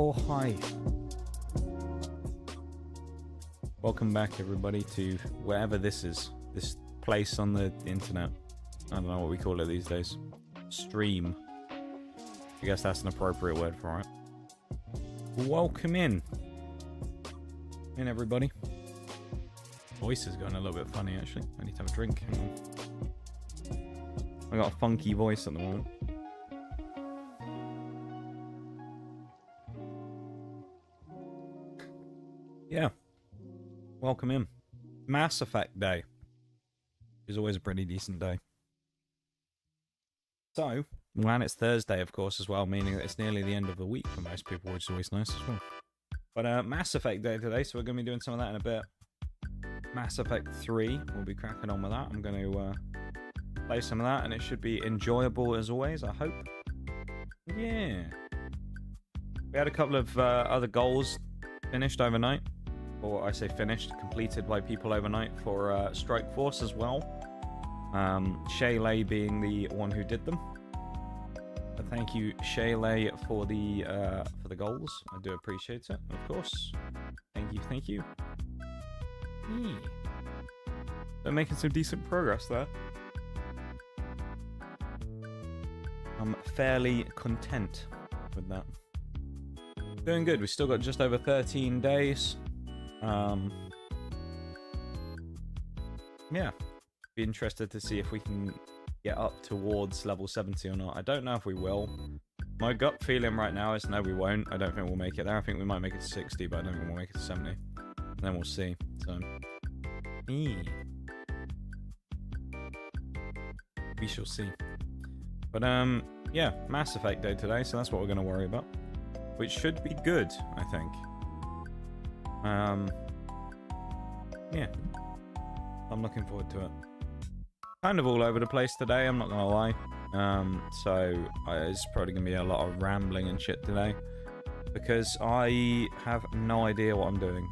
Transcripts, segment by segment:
Oh, hi. Welcome back, everybody, to wherever this is. This place on the internet. I don't know what we call it these days. Stream. I guess that's an appropriate word for it. Welcome in. Everybody. Voice is going a little bit funny, actually. I need to have a drink. Hang on. I got a funky voice at the moment. Yeah. Welcome in. Mass Effect Day is always a pretty decent day. So, and it's Thursday, of course, as well, meaning that it's nearly the end of the week for most people, which is always nice as well. But Mass Effect Day today, so we're going to be doing some of that in a bit. Mass Effect 3, we'll be cracking on with that. I'm going to play some of that, and it should be enjoyable as always, I hope. Yeah. We had a couple of other goals finished overnight. Or I say finished, completed by people overnight for Strike Force as well. Shayla being the one who did them. But thank you, Shayla, for the goals. I do appreciate it, of course. Thank you, thank you. They're making some decent progress there. I'm fairly content with that. Doing good. We've still got just over 13 days. Yeah, be interested to see if we can get up towards level 70 or not. I don't know if we will. My gut feeling right now is no, we won't. I don't think we'll make it there. I think we might make it to 60, but I don't think we'll make it to 70. And then we'll see. So, we shall see. But yeah, Mass Effect Day today, so that's what we're going to worry about, which should be good, I think. Yeah, I'm looking forward to it. Kind of all over the place today, I'm not gonna lie. So it's probably gonna be a lot of rambling and shit today, because I have no idea what I'm doing.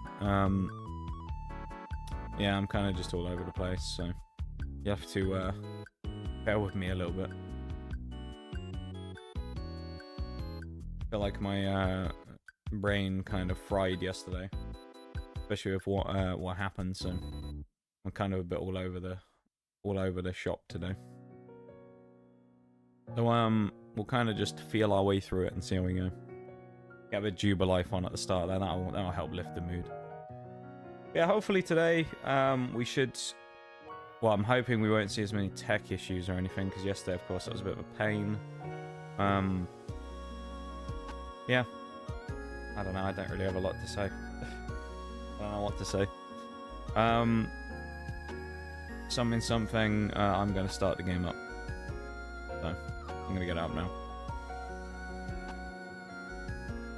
Yeah, I'm kind of just all over the place, so you have to bear with me a little bit. I feel like my brain kind of fried yesterday. Especially with what happened, so I'm kind of a bit all over the shop today. So we'll kind of just feel our way through it and see how we go. Get a bit Jubilife on at the start there. That'll help lift the mood. Yeah, hopefully today we should. Well, I'm hoping we won't see as many tech issues or anything, because yesterday, of course, that was a bit of a pain. Yeah, I don't know. I don't really have a lot to say. I don't know what to say. Something, I'm going to start the game up. So, I'm going to get out now.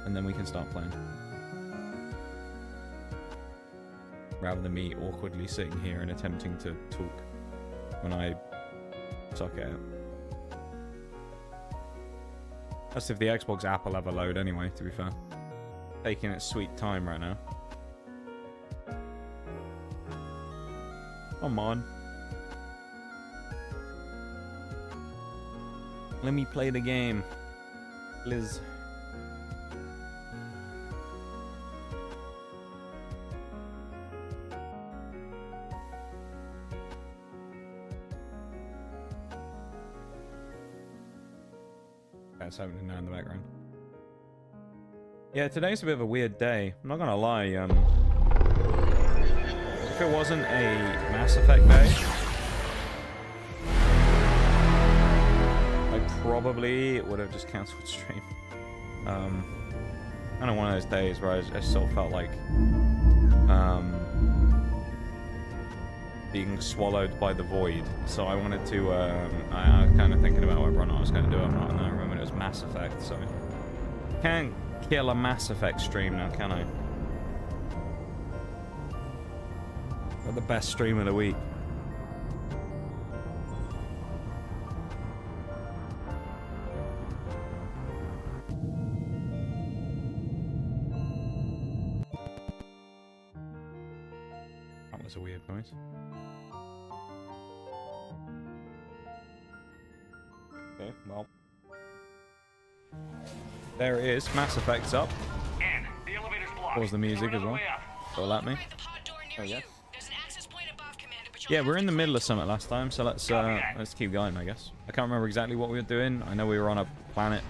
And then we can start playing. Rather than me awkwardly sitting here and attempting to talk when I suck at it. That's if the Xbox app will ever load anyway, to be fair. Taking its sweet time right now. Come on. Let me play the game. Liz. That's happening now in the background. Yeah, today's a bit of a weird day. I'm not gonna lie, if it wasn't a Mass Effect day, I probably would have just cancelled stream. Kind of one of those days where I just sort of felt like being swallowed by the void. So I wanted to, I was kind of thinking about whether or not I was going to do it or not, and then I remembered it was Mass Effect, so can't kill a Mass Effect stream now, can I? The best stream of the week. That was a weird noise. Okay, well. There it is. Mass Effect's up. pause the music as well. Will let me? Oh yeah. Yeah, we're in the middle of something last time, so let's keep going, I guess. I can't remember exactly what we were doing. I know we were on a planet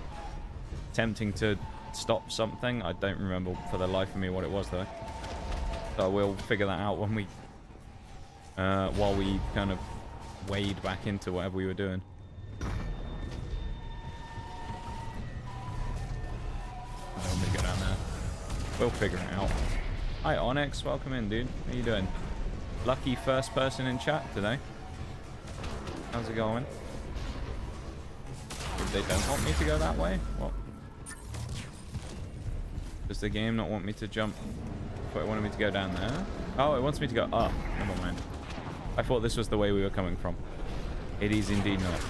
attempting to stop something. I don't remember for the life of me what it was though. So we'll figure that out when we while we kind of wade back into whatever we were doing. Let me go down there. We'll figure it out. Hi Onyx, welcome in, dude. How you doing? Lucky first person in chat today. How's it going? They don't want me to go that way? What? Does the game not want me to jump? It wanted me to go down there. Oh, it wants me to go up. Never mind. I thought this was the way we were coming from. It is indeed not.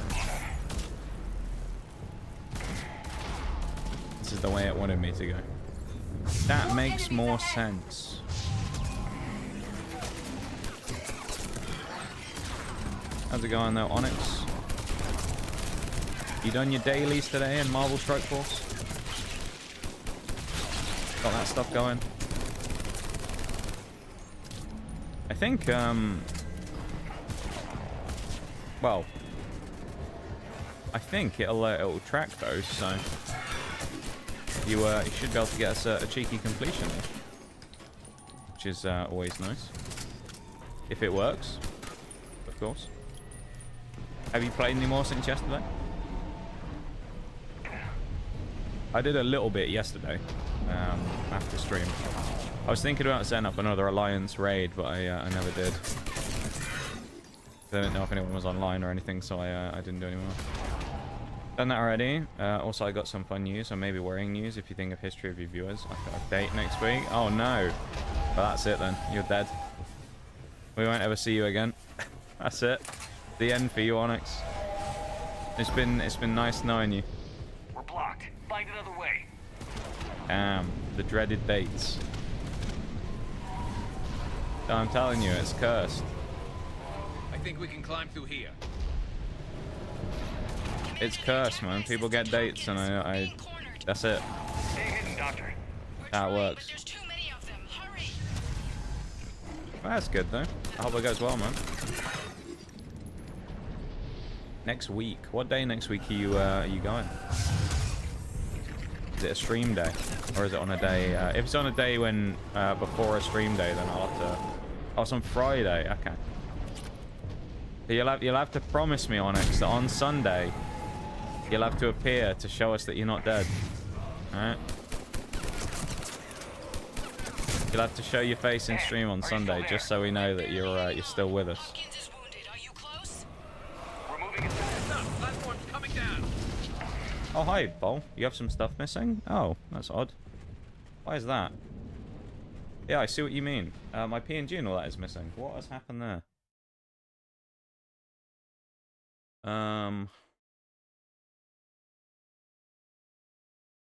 This is the way it wanted me to go. That makes more sense. How's it going though, Onyx? You done your dailies today in Marvel Strike Force? Got that stuff going? I think, well, I think it'll track those, so you should be able to get us a cheeky completion there, which is always nice if it works, of course. Have you played any more since yesterday? I did a little bit yesterday after stream. I was thinking about setting up another Alliance raid, but I never did. I didn't know if anyone was online or anything, so I didn't do any more. Done that already. Also, I got some fun news, or maybe worrying news if you think of history of your viewers. I've got a date next week. Oh no. Well, that's it then. You're dead. We won't ever see you again. That's it. The end for you, Onyx. It's been nice knowing you. We're blocked. Find another way. Damn, the dreaded dates. I'm telling you, it's cursed. I think we can climb through here. It's cursed, man. People get dates, and I that's it. Stay hidden, Doctor. That works. Well, that's good though. I hope it goes well, man. Next week. What day next week are you going? Is it a stream day, or is it on a day? If it's on a day when before a stream day, then I'll have to. Oh, it's on Friday. Okay. You'll have to promise me, Onyx, that on Sunday you'll have to appear to show us that you're not dead. All right. You'll have to show your face in stream on Sunday, just so we know that you're still with us. Oh, hi, Bol. You have some stuff missing? Oh, that's odd. Why is that? Yeah, I see what you mean. My PNG and all that is missing. What has happened there?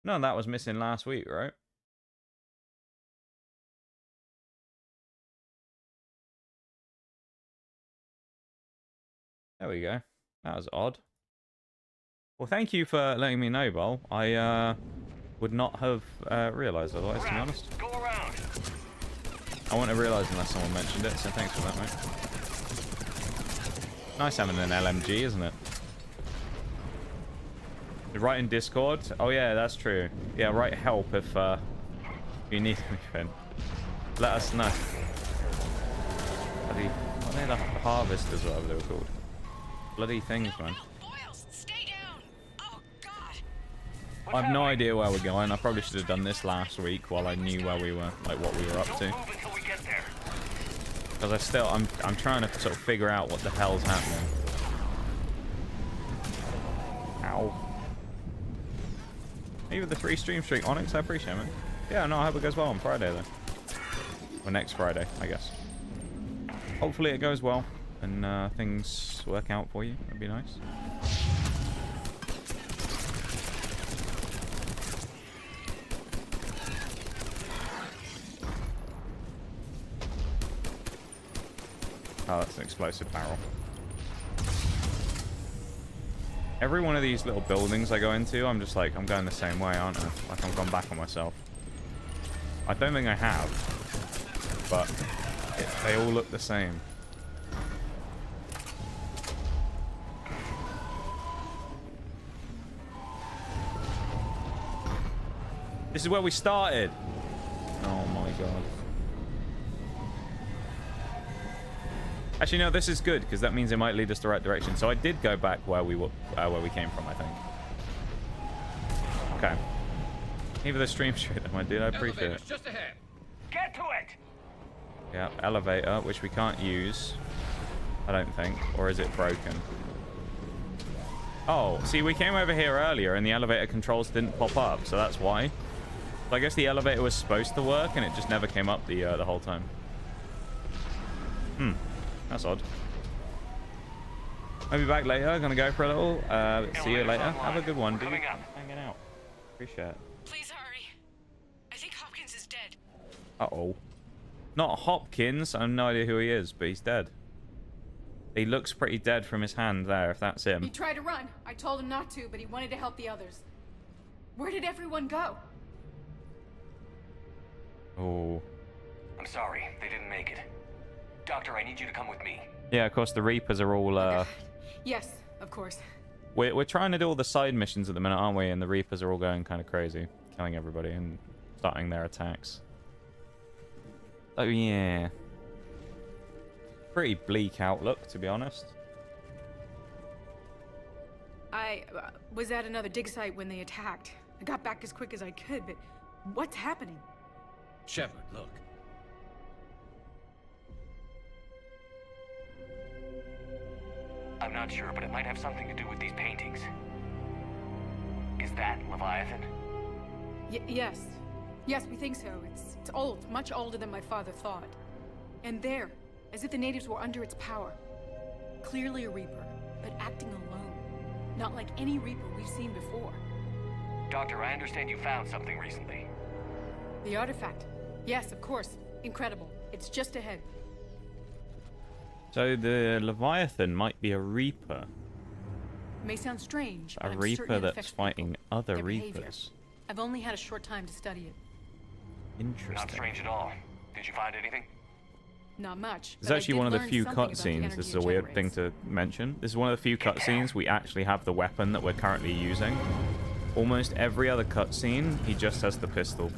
No, that was missing last week, right? There we go. That was odd. Well, thank you for letting me know, Bol. I would not have realised otherwise, to be honest. Go around. I wouldn't have realised unless someone mentioned it, so thanks for that, mate. Nice having an LMG, isn't it? Right in Discord? Oh yeah, that's true. Yeah, write help if you need anything. Let us know. Bloody, what are they, the harvesters, whatever they were called? Bloody things, man. I have no idea where we're going. I probably should have done this last week while I knew where we were, like what we were up to. Because I'm trying to sort of figure out what the hell's happening. Ow. Maybe the 3 stream streak, Onyx, I appreciate it. Yeah, no, I hope it goes well on Friday then. Or next Friday, I guess. Hopefully it goes well and things work out for you. That'd be nice. Oh, that's an explosive barrel. Every one of these little buildings I go into, I'm just like, I'm going the same way, aren't I? Like I'm gone back on myself. I don't think I have, but they all look the same. This is where we started. Oh my god. Actually, no, this is good because that means it might lead us the right direction. So I did go back where we came from, I think. Okay. Even the stream straight, my dude. I appreciate it. Just ahead. Get to it! Yeah, elevator, which we can't use. I don't think. Or is it broken? Oh, see, we came over here earlier and the elevator controls didn't pop up, so that's why. So I guess the elevator was supposed to work and it just never came up the whole time. That's odd. I'll be back later. Gonna go for a little. See you later. Have a good one, dude. Hanging out. Appreciate it. Please hurry. I think Hopkins is dead. Uh-oh. Not Hopkins. I have no idea who he is, but he's dead. He looks pretty dead from his hand there, if that's him. He tried to run. I told him not to, but he wanted to help the others. Where did everyone go? Oh. I'm sorry, they didn't make it. Doctor, I need you to come with me. Yeah, of course, the Reapers are all, Yes, of course. We're trying to do all the side missions at the minute, aren't we? And the Reapers are all going kind of crazy. Killing everybody and starting their attacks. Oh, yeah. Pretty bleak outlook, to be honest. I was at another dig site when they attacked. I got back as quick as I could, but what's happening? Shepard, look. I'm not sure, but it might have something to do with these paintings. Is that Leviathan? Yes. Yes, we think so. It's old, much older than my father thought. And there, as if the natives were under its power. Clearly a Reaper, but acting alone. Not like any Reaper we've seen before. Doctor, I understand you found something recently. The artifact. Yes, of course. Incredible. It's just ahead. So the Leviathan might be a Reaper. May sound strange, but A I'm Reaper certain it that's affects fighting people, other their behavior. Reapers. I've only had a short time to study it. Interesting. Not strange at all. Did you find anything? Not much. It's but I actually did one of the learn few something about the cutscenes. energy This is it a weird thing generates. to mention. This is one of the few cutscenes we actually have the weapon that we're currently using. Almost every other cutscene, he just has the pistol.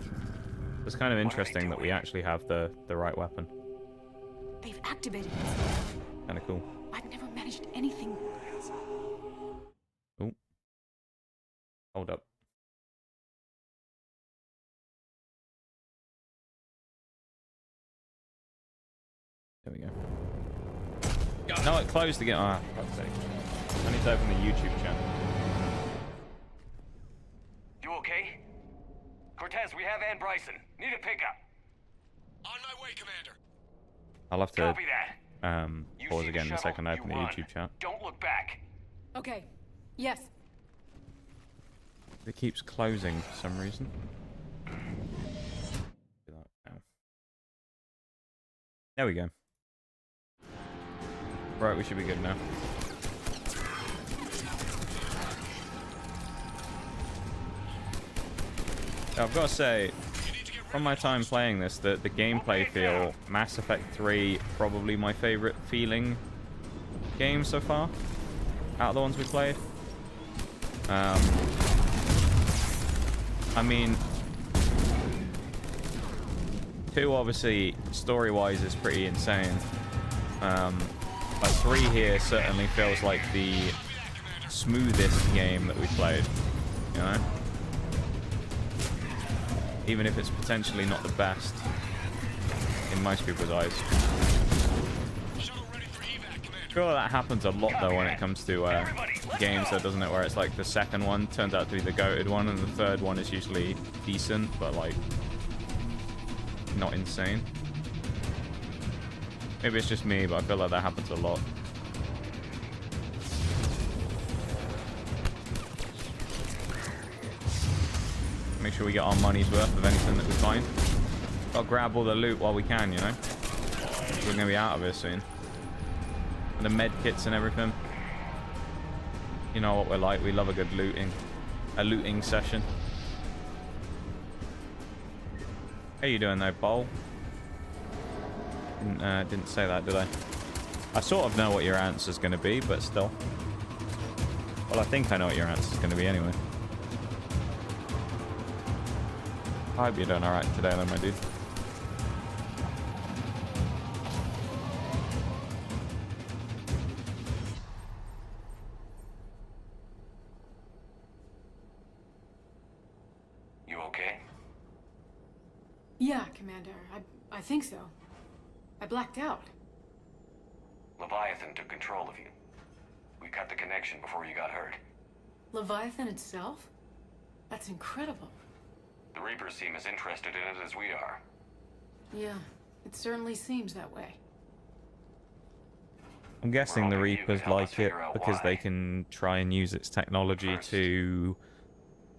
It's kind of interesting that we actually have the right weapon. They've activated it. Kind of cool. I've never managed anything. Oh. Hold up. There we go. No, it closed again. Ah, for fuck's sake. I need to open the YouTube channel. You okay? Cortez, we have Ann Bryson. Need a pickup. On my way, Commander. I'll have to Copy that. You pause see the again in a shuttle, second to open the you run. YouTube chat. Don't look back. Okay. Yes. It keeps closing for some reason. Do that now. There we go. Right, we should be good now. Now, I've got to say, from my time playing this, the gameplay feel, Mass Effect 3, probably my favorite feeling game so far, out of the ones we played. I mean, 2 obviously, story-wise, is pretty insane. But 3 here certainly feels like the smoothest game that we played, you know? Even if it's potentially not the best in most people's eyes. I feel like that happens a lot though when it comes to games, though, doesn't it? Where it's like the second one turns out to be the goated one, and the third one is usually decent, but like not insane. Maybe it's just me, but I feel like that happens a lot. Make sure we get our money's worth of anything that we find. Gotta grab all the loot while we can, you know? We're gonna be out of here soon. And the med kits and everything. You know what we're like, we love a good looting. A looting session. How you doing though, Bowl? Didn't say that, did I? I sort of know what your answer's going to be, but still. Well, I think I know what your answer's going to be anyway. I hope you're doing alright today though, my dude. You okay? Yeah, Commander. I think so. I blacked out. Leviathan took control of you. We cut the connection before you got hurt. Leviathan itself? That's incredible. The Reapers seem as interested in it as we are. Yeah, it certainly seems that way. I'm guessing the hoping you can Reapers help us like it figure out because why. they can try and use its technology First, to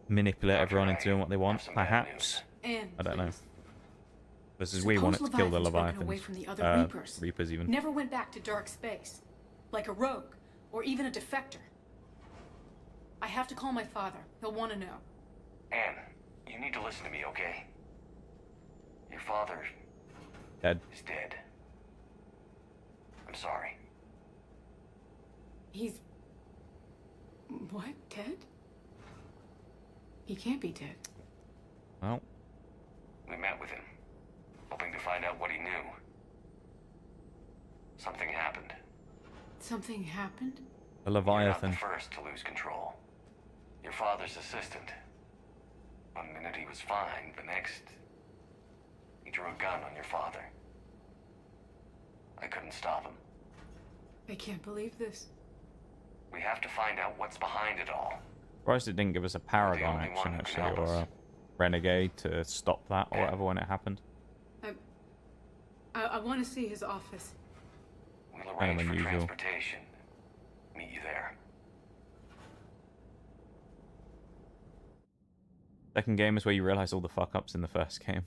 manipulate Dr. everyone into Ray, doing what they want, have some bad perhaps. And I don't know. please, Versus we want it to kill the Leviathan's broken Leviathans. away from the other Reapers. Reapers even. Never went back to dark space. Like a rogue, or even a defector. I have to call my father. He'll want to know. Anne, you need to listen to me, okay? Your father Dead. is dead. I'm sorry. He's... What? Dead? He can't be dead. Well, We met with him, hoping to find out what he knew. Something happened. Something happened? the You're not Leviathan. the first to lose control. Your father's assistant. One minute he was fine, the next... he drew a gun on your father. I couldn't stop him. I can't believe this. We have to find out what's behind it all. Surprised it didn't give us a Paragon only action, one who can actually, help or us. a Renegade to stop that, or Yeah. whatever, when it happened. I want to see his office. We'll Kind of arrange for unusual. transportation. Meet you there. Second game is where you realize all the fuck-ups in the first game.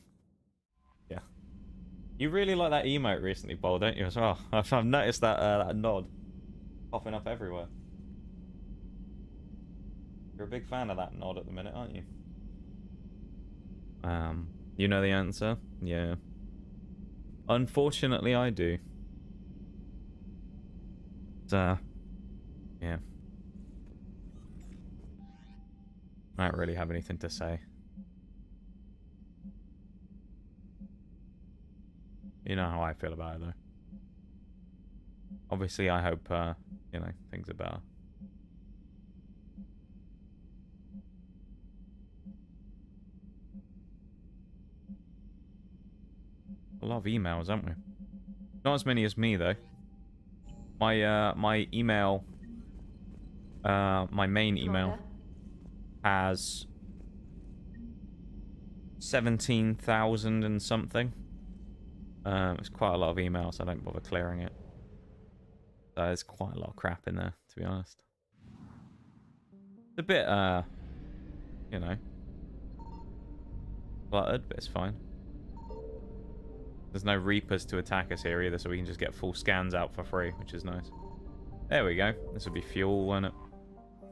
Yeah. You really like that emote recently, Bowl, don't you, as well? I've noticed that, that nod popping up everywhere. You're a big fan of that nod at the minute, aren't you? You know the answer? Yeah. Unfortunately, I do. But, yeah. I don't really have anything to say. You know how I feel about it, though. Obviously, I hope, you know, things are better. A lot of emails, haven't we? Not as many as me, though. My email, my main email has 17,000 and something. It's quite a lot of emails. I don't bother clearing it. So there's quite a lot of crap in there, to be honest. It's a bit, you know, cluttered, but it's fine. There's no Reapers to attack us here either, so we can just get full scans out for free, which is nice. There we go. This will be fuel, won't it?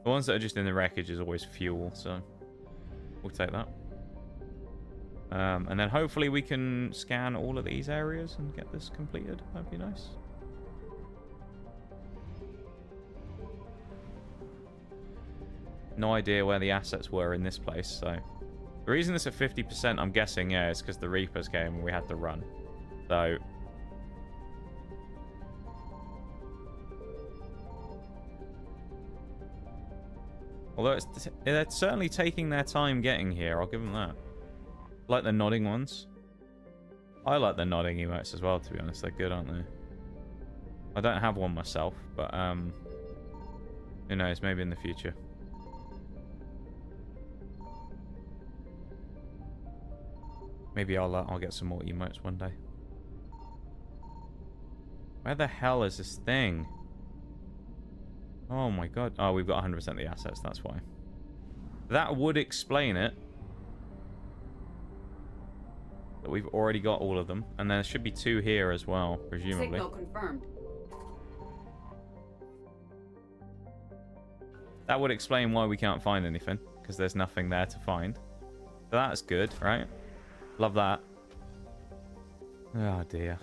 The ones that are just in the wreckage is always fuel, so we'll take that. And then hopefully we can scan all of these areas and get this completed. That'd be nice. No idea where the assets were in this place, so... The reason it's at 50%, I'm guessing, yeah, is because the Reapers came and we had to run. So... Although it's certainly taking their time getting here, I'll give them that. Like the nodding ones. I like the nodding emotes as well, to be honest. They're good, aren't they? I don't have one myself, but who knows, maybe in the future. Maybe I'll get some more emotes one day. Where the hell is this thing? Oh my god. Oh, we've got 100% of the assets, that's why. That would explain it. That we've already got all of them. And there should be 2 here as well, presumably. Signal confirmed. That would explain why we can't find anything. Because there's nothing there to find. So that's good, right? Love that. Oh dear.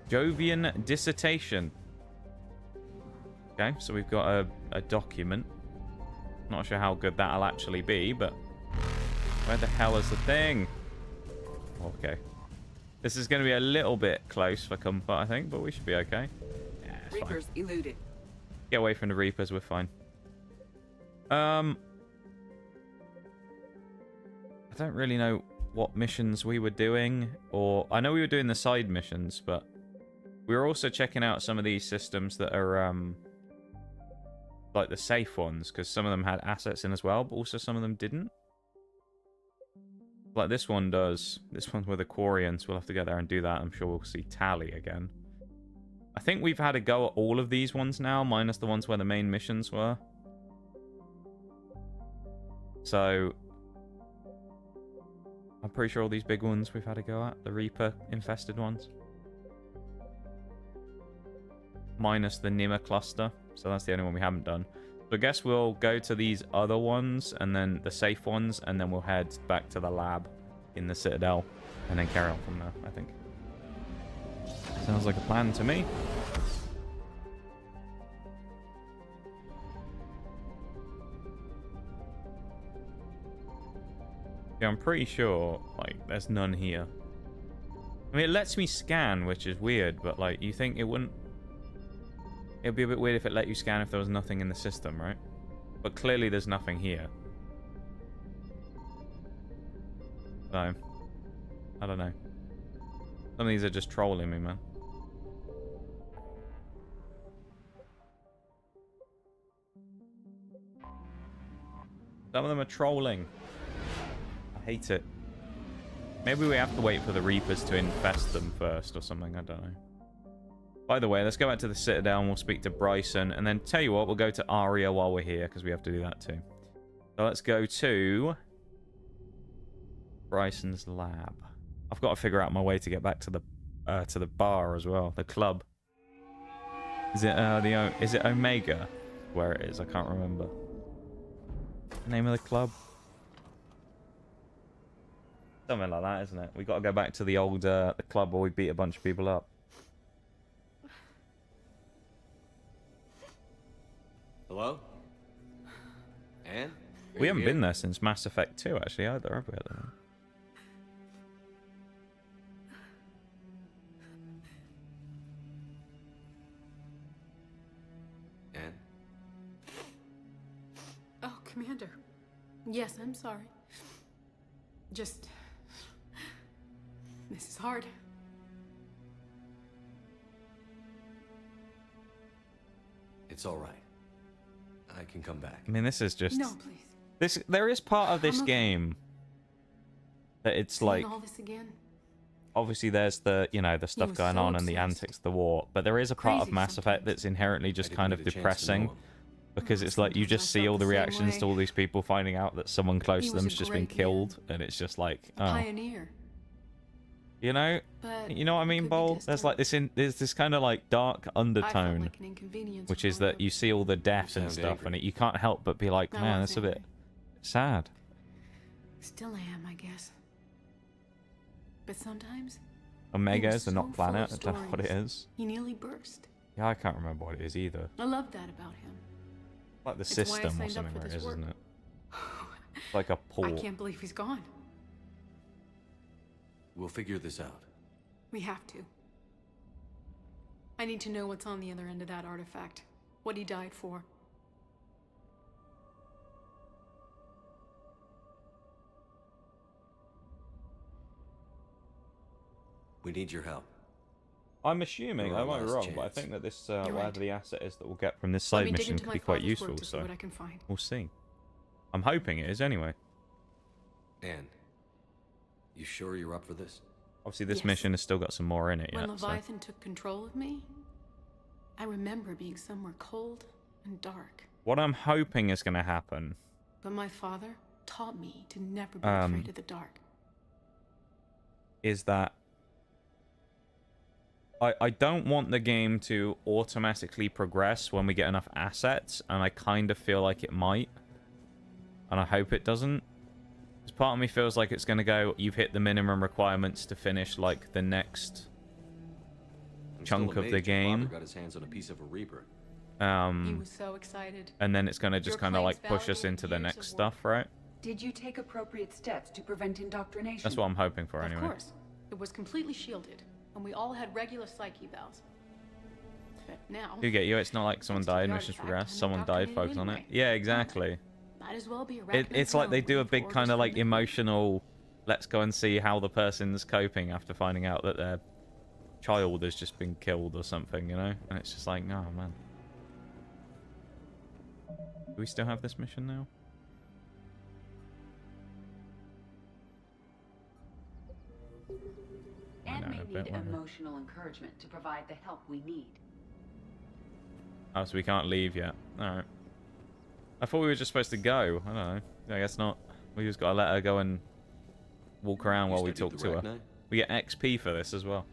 Jovian dissertation. Okay, so we've got a document. Not sure how good that'll actually be, but where the hell is the thing? Okay. This is going to be a little bit close for comfort, I think, but we should be okay. Yeah, it's Reapers fine. eluded. Get away from the Reapers, we're fine. I don't really know what missions we were doing, or I know we were doing the side missions, but we were also checking out some of these systems that are like the safe ones, because some of them had assets in as well, but also some of them didn't. Like this one does. This one's with Aquarians. We'll have to go there and do that. I'm sure we'll see Tally again. I think we've had a go at all of these ones now, minus the ones where the main missions were. So I'm pretty sure all these big ones we've had a go at. The Reaper infested ones. Minus the Nimmer cluster. So that's the only one we haven't done. So I guess we'll go to these other ones, and then the safe ones, and then we'll head back to the lab in the Citadel, and then carry on from there, I think. Sounds like a plan to me. Yeah, I'm pretty sure, like, there's none here. I mean, it lets me scan, which is weird, but, like, you think it wouldn't... It'd be a bit weird if it let you scan if there was nothing in the system, right? But clearly there's nothing here. So, I don't know. Some of these are just trolling me, man. Some of them are trolling. I hate it. Maybe we have to wait for the Reapers to infest them first or something, I don't know. By the way, let's go back to the Citadel and we'll speak to Bryson. And then, tell you what, we'll go to Aria while we're here, because we have to do that too. So let's go to Bryson's lab. I've got to figure out my way to get back to the bar as well, the club. Is it Omega? Where it is, I can't remember. Name of the club? Something like that, isn't it? We got to go back to the old the club where we beat a bunch of people up. Hello? Anne? We haven't been there since Mass Effect 2, actually, either, have we? At the moment? Anne? Oh, Commander. Yes, I'm sorry. Just... This is hard. It's all right. I can come back. I mean, this is just... No, please. There is part of this I'm okay. game that it's Seeing like... all this again? Obviously, there's the, you know, the stuff was going so on and the obsessed. antics of the war, but there is a part of Crazy Mass Effect sometimes. that's inherently just I didn't kind get of a chance to know depressing, him. because it's like you Sometimes just I see felt all the the same reactions to way. all these people finding out that someone close He to was them's a just been great killed, and it's just like, A oh, pioneer. you know, But you know what I mean, could be Bol? distant. There's like there's this kind of like dark I felt undertone, like an inconvenience which for is that him. you see all the death and sound stuff, angry. and you can't help but be like, I man, was that's a bit angry. sad. Still am, I guess. But sometimes Omega was is the so not full planet. I of don't know what it stories. is. he nearly burst. Yeah, I can't remember what it is either. I love that about him. Like the It's why I system or signed up something for where it this is, work. isn't it? It's like a I port. can't believe he's gone. We'll figure this out. We have to. I need to know what's on the other end of that artifact. What he died for. We need your help. I'm assuming, You're I our might be last wrong, but I chance. think that this, You're whatever right. the asset is that we'll get from this Let side me dig mission into could my be quite father's useful, work to see so what I can find. we'll see. I'm hoping it is anyway. Anne, you sure you're up for this? Obviously, this Yes. mission has still got some more in it When yet, so Leviathan took control of me, I remember being somewhere cold and dark. what I'm hoping is going to happen But my father taught me to never be Um, afraid of the dark. is that I don't want the game to automatically progress when we get enough assets, and I kind of feel like it might. And I hope it doesn't. Because part of me feels like it's going to go, you've hit the minimum requirements to finish, like, the next chunk of the game. Got his hands on a piece of a Reaper. He was so excited. And then it's going to just Your kind of, claims like, push us validate into the years next of stuff, work. right? Did you take appropriate steps to prevent indoctrination? That's what I'm hoping for, Of anyway. course. It was completely shielded, and we all had regular psyche valves. But now... You get you. It's not like someone Thanks to the died, missions artifact, progressed. I'm Someone died, indoctrinated focus on it. anyway. Yeah, exactly. Might as well be a It's like they do a big kind of, like, emotional, let's go and see how the person's coping after finding out that their child has just been killed or something, you know? And it's just like, oh, man. Do we still have this mission now? And know, may a need bit, won't we? emotional encouragement to provide the help we need. Oh, so we can't leave yet. Alright. I thought we were just supposed to go. I don't know. I guess not. We just gotta let her go and walk around while we talk to her. We get XP for this as well.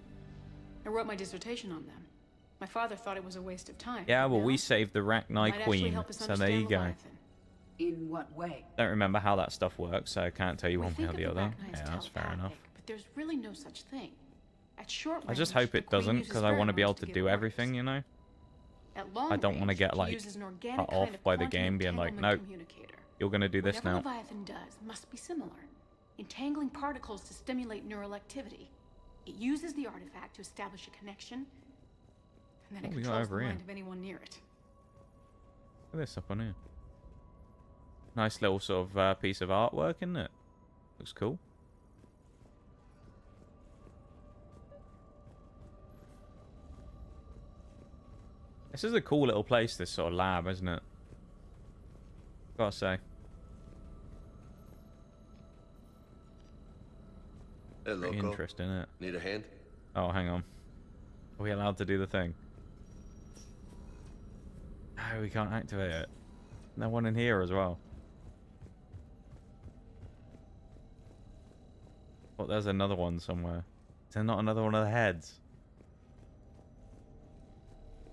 I wrote my dissertation on them. My father thought it was a waste of time. Yeah, well, Now, we saved the might Rachni actually Queen, help us so there you understand go. Leviathan. In what way? Don't remember how that stuff works, so I can't tell you We one way or think the of the other. Rachni as Yeah, that's fair telepathic, enough. But there's really no such thing. At short I just range, hope the it Queen doesn't, uses because I want to be able pheromones to give do orders. everything, you know? At long I don't want to range, get, she like, uses an organic cut kind off of by the quantum game being like, entanglement nope, communicator. you're going to do this Whatever now. Leviathan does must be similar, entangling particles to stimulate neural activity. It uses the artifact to establish a connection, and then What it we got controls the over here? mind of anyone near it. Look at this up on here. Nice little sort of piece of artwork, isn't it? Looks cool. This is a cool little place, this sort of lab, isn't it? Gotta say. Hey, Pretty loco. interesting, isn't it? Need a hand? Oh, hang on. Are we allowed to do the thing? No, we can't activate it. No one in here as well. Well, there's another one somewhere. Is there not another one of the heads?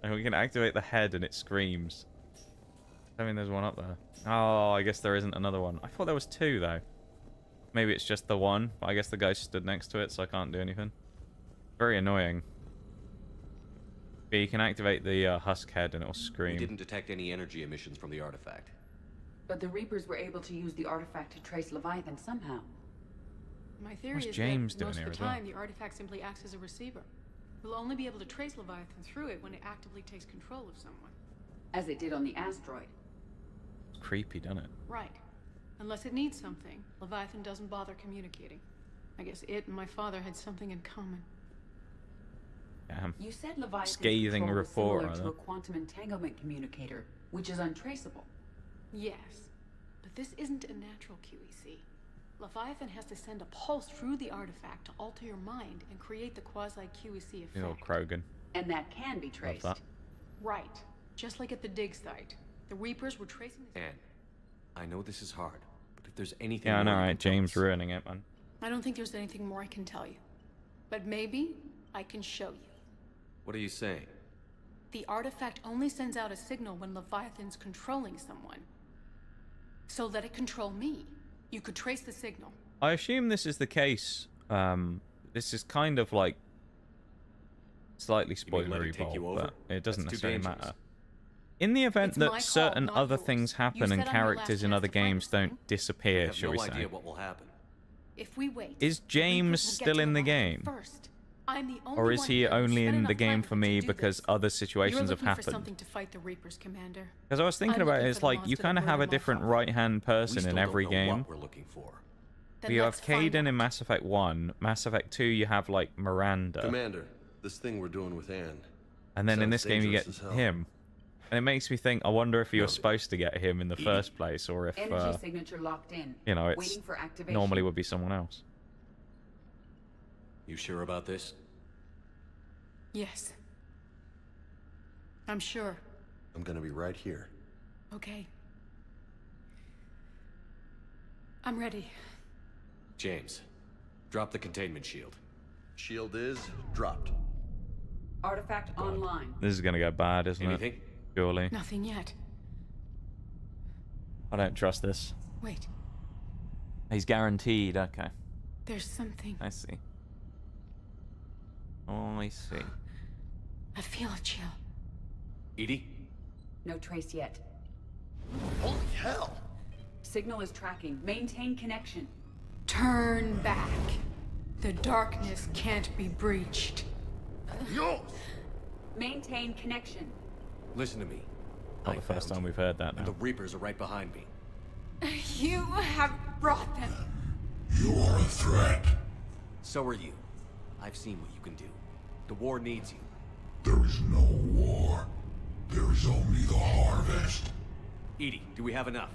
And we can activate the head and it screams. I mean, there's one up there. Oh, I guess there isn't another one. I thought there was two, though. Maybe it's just the one, but I guess the ghost stood next to it, so I can't do anything. Very annoying. Yeah, you can activate the husk head and it'll We scream. didn't detect any energy emissions from the artifact. But the Reapers were able to use the artifact to trace Leviathan somehow. My theory What's is James that doing most here of as the well? time the artifact simply acts as a receiver. We'll only be able to trace Leviathan through it when it actively takes control of someone. As it did on the asteroid. It's creepy, doesn't it? Right. Unless it needs something, Leviathan doesn't bother communicating. I guess it and my father had something in common. Damn. You said Leviathan's Scathing control was report, similar to rather. a quantum entanglement communicator, which is untraceable. Yes. But this isn't a natural QEC. Leviathan has to send a pulse through the artifact to alter your mind and create the quasi-QEC effect. The old Krogan. And that can be traced. that. Right. Just like at the dig site. The Reapers were tracing this... Anne, I know this is hard, but if there's anything Yeah, I know, more you right? can tell James us- ruining it, man. I don't think there's anything more I can tell you. But maybe I can show you. What are you saying? The artifact only sends out a signal when Leviathan's controlling someone. So let it control me. You could trace the signal. I assume this is the case. This is kind of like slightly You mean let spoilery, it take you Bob, over? but it doesn't That's too necessarily dangerous. matter. In the event It's my that call, certain not other yours. things You happen said and I'm your last characters in chance other to find games this thing. don't disappear, I have shall no we say? idea what will happen. If we wait, Is the James Reapers will get still to in the Leviathan game? First. I'm the only Or is one he here who's only spent in the enough game time for with me to do because this. other You're situations have looking for happened? something to fight the Reapers, Commander. Because I was thinking I'm about it, looking it's for the like you monster kind of that have a murdered my different father. right-hand We person still in don't every know game. what we're looking for. Then You let's have find Caden in out. Mass Effect 1. Mass Effect 2, you have, like, Miranda. Commander, this thing we're doing with Anne. And then in Sounds this game, you get dangerous as hell. him. And it makes me think, I wonder if you were Noted. supposed to get him in the first place, or if, Energy signature locked in. you know, it's waiting for activation. normally would be someone else. You sure about this? Yes. I'm sure. I'm gonna be right here. Okay. I'm ready. James, drop the containment shield. Shield is dropped. Artifact online. This is gonna go bad, isn't it? Anything? Surely. Nothing yet. I don't trust this. Wait. He's guaranteed. Okay, There's something. I see. Oh, I see. I feel a chill. Edie? No trace yet. Holy hell! Signal is tracking. Maintain connection. Turn back. The darkness can't be breached. Yo! Maintain connection. Listen to me. Not the first time we've heard that And the now. Reapers are right behind me. You have brought them. You are a threat. So are you. I've seen what you can do. The war needs you. There is no war. There is only the harvest. Edie, do we have enough?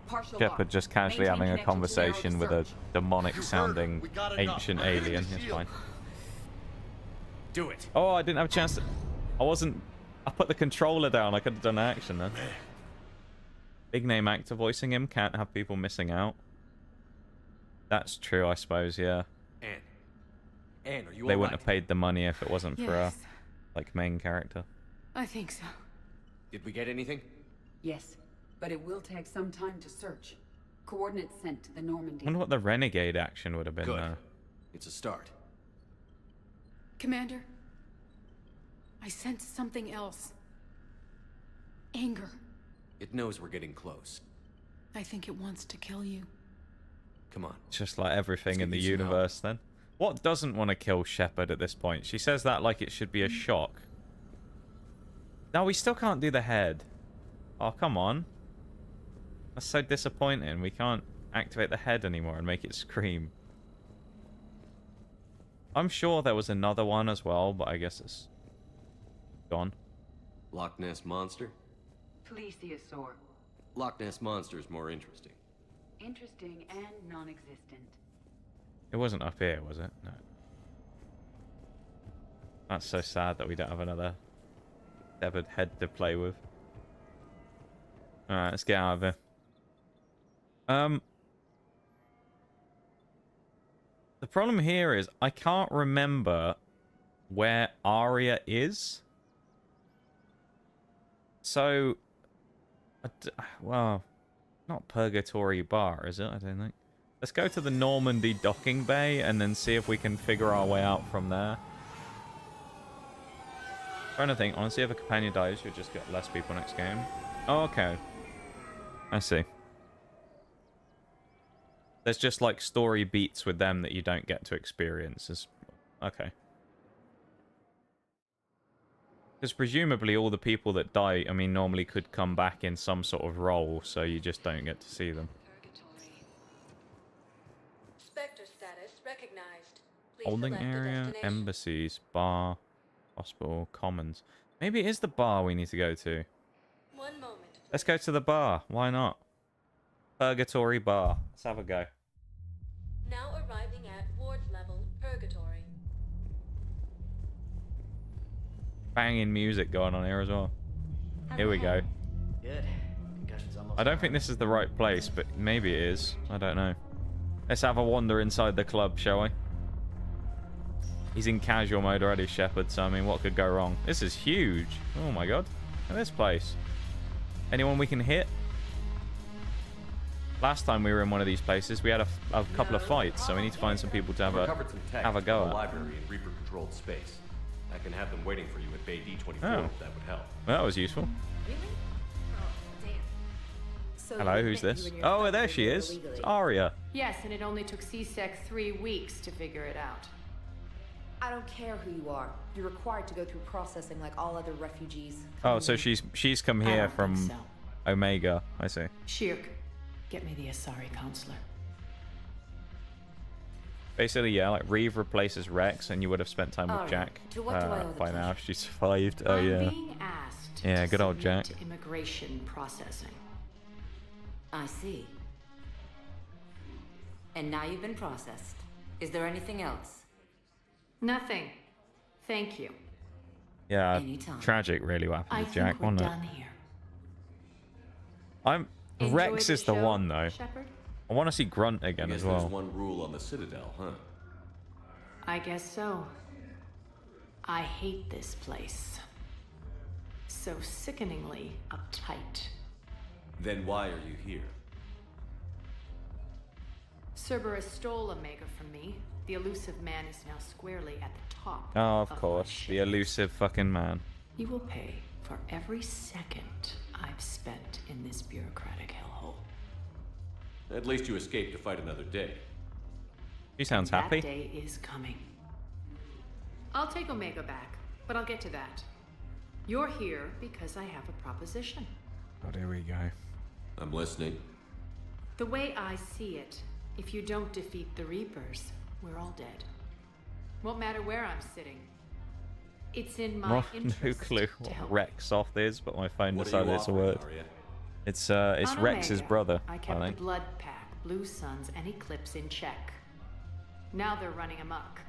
Partial Shepard lock. just casually Maintain having a connection to narrow the conversation with a search. demonic-sounding We got enough. ancient We're hitting alien. the It's shield. fine. Do it. Oh, I didn't have a chance to... I wasn't... I put the controller down. I could have done action then. Big name actor voicing him. Can't have people missing out. That's true, I suppose, yeah. Anne. Anne, are you They all wouldn't right? have paid the money if it wasn't for a, Yes, like, main character. I think so. Did we get anything? Yes, but it will take some time to search. Coordinates sent to the Normandy. I wonder what the renegade action would have been Good. there. It's a start. Commander, I sense something else. Anger. It knows we're getting close. I think it wants to kill you. Come on. It's just like everything Let's in the give you some universe then. What doesn't want to kill Shepard at this point? She says that like it should be a shock. No, we still can't do the head. Oh, come on. That's so disappointing. We can't activate the head anymore and make it scream. I'm sure there was another one as well, but I guess it's gone. Loch Ness Monster? Plesiosaur. Loch Ness Monster is more interesting. Interesting and non-existent. It wasn't up here, was it? No. That's so sad that we don't have another severed head to play with. Alright, let's get out of here. The problem here is I can't remember where Arya is. So, well, not Purgatory Bar, is it? I don't think. Let's go to the Normandy docking bay and then see if we can figure our way out from there. Trying to think, honestly, if a companion dies, you'll just get less people next game. Oh, okay. I see. There's just like story beats with them that you don't get to experience. Okay. Because presumably all the people that die, I mean, normally could come back in some sort of role, so you just don't get to see them. Spectre status recognized. Please Holding select a area, destination. embassies, bar, hospital, commons. Maybe it is the bar we need to go to. 1 moment. Let's go to the bar. Why not? Purgatory Bar. Let's have a go. Now arriving at ward level Purgatory. Banging music going on here as well. Here we go. Good. Concussion's almost I don't think this is the right place, but maybe it is. I don't know. Let's have a wander inside the club, shall we? He's in casual mode already, Shepard, so I mean, what could go wrong? This is huge. Oh my god. Look at this place. Anyone we can hit? Last time we were in one of these places, we had a couple of fights, so we need to find some people to Recovered some tech have a go from the at. library in Reaper-controlled space. I can have them waiting for you at Bay D24 Oh. if that would help. Well, that was useful. Really? Oh, damn. So Hello, you who's admit this? you and your Oh, father there she did it is. It's illegally. Arya. Yes, and it only took C-Sec 3 weeks to figure it out. I don't care who you are. You're required to go through processing like all other refugees. Oh, so she's come I here don't from think so. Omega. I see. Shirk, get me the Asari counselor. Basically, yeah, like Reeve replaces Rex, and you would have spent time with Alright, Jack to what do I owe the by now pleasure? if she survived. Oh I'm yeah. being asked Yeah, to good old submit Jack. to immigration processing. I see. And now you've been processed. Is there anything else? Nothing. Thank you. Yeah, Anytime. tragic, really, what happened I with think Jack, we're wasn't it? done here. Rex Enjoyed is the the show, one though. Shepard? I want to see Grunt I again guess as there's well. one rule on the Citadel, huh? I guess so. I hate this place. So sickeningly uptight. Then why are you here? Cerberus stole Omega from me. The elusive man is now squarely at the top. Oh, of course. The elusive fucking man. You will pay for every second I've spent in this bureaucratic hellhole. At least you escaped to fight another day. She sounds happy. That day is coming. I'll take Omega back, but I'll get to that. You're here because I have a proposition. Oh, there we go. I'm listening. The way I see it, if you don't defeat the Reapers, we're all dead. Won't matter where I'm sitting. It's in my interest No clue to what help. Rexoff is, but my phone What are decided you it's a offering, word. Arya? It's On Rex's Omega, brother, I I kept the think. Blood Pack, Blue Suns, and Eclipse in check. Now they're running amok.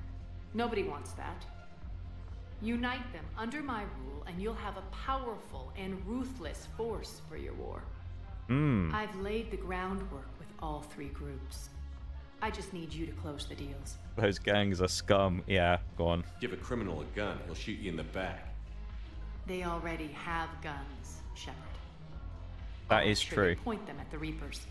Nobody wants that. Unite them under my rule, and you'll have a powerful and ruthless force for your war. I've laid the groundwork with all three groups. I just need you to close the deals. Those gangs are scum. Yeah, go on. Give a criminal a gun, he'll shoot you in the back. They already have guns, Shepard. That I'll is make sure true. they point them at the Reapers.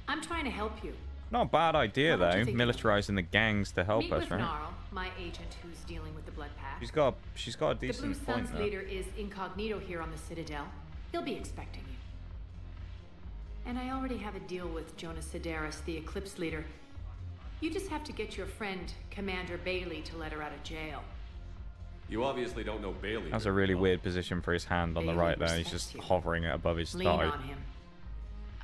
I'm trying to help you. Not a bad idea, How much though. you think- Militarizing the gangs to help Meet us, with right? Gnarl, my agent who's dealing with the Blood Pack. She's got a The Blue decent point Suns there. leader is incognito here on the Citadel. He'll be expecting you. And I already have a deal with Jonas Sedaris, the Eclipse leader. You just have to get your friend, Commander Bailey, to let her out of jail. You obviously don't know Bailey. That's a very really well. weird position for his hand on the Bailey right there. He's respects just you. hovering it above his Lean thigh. on him.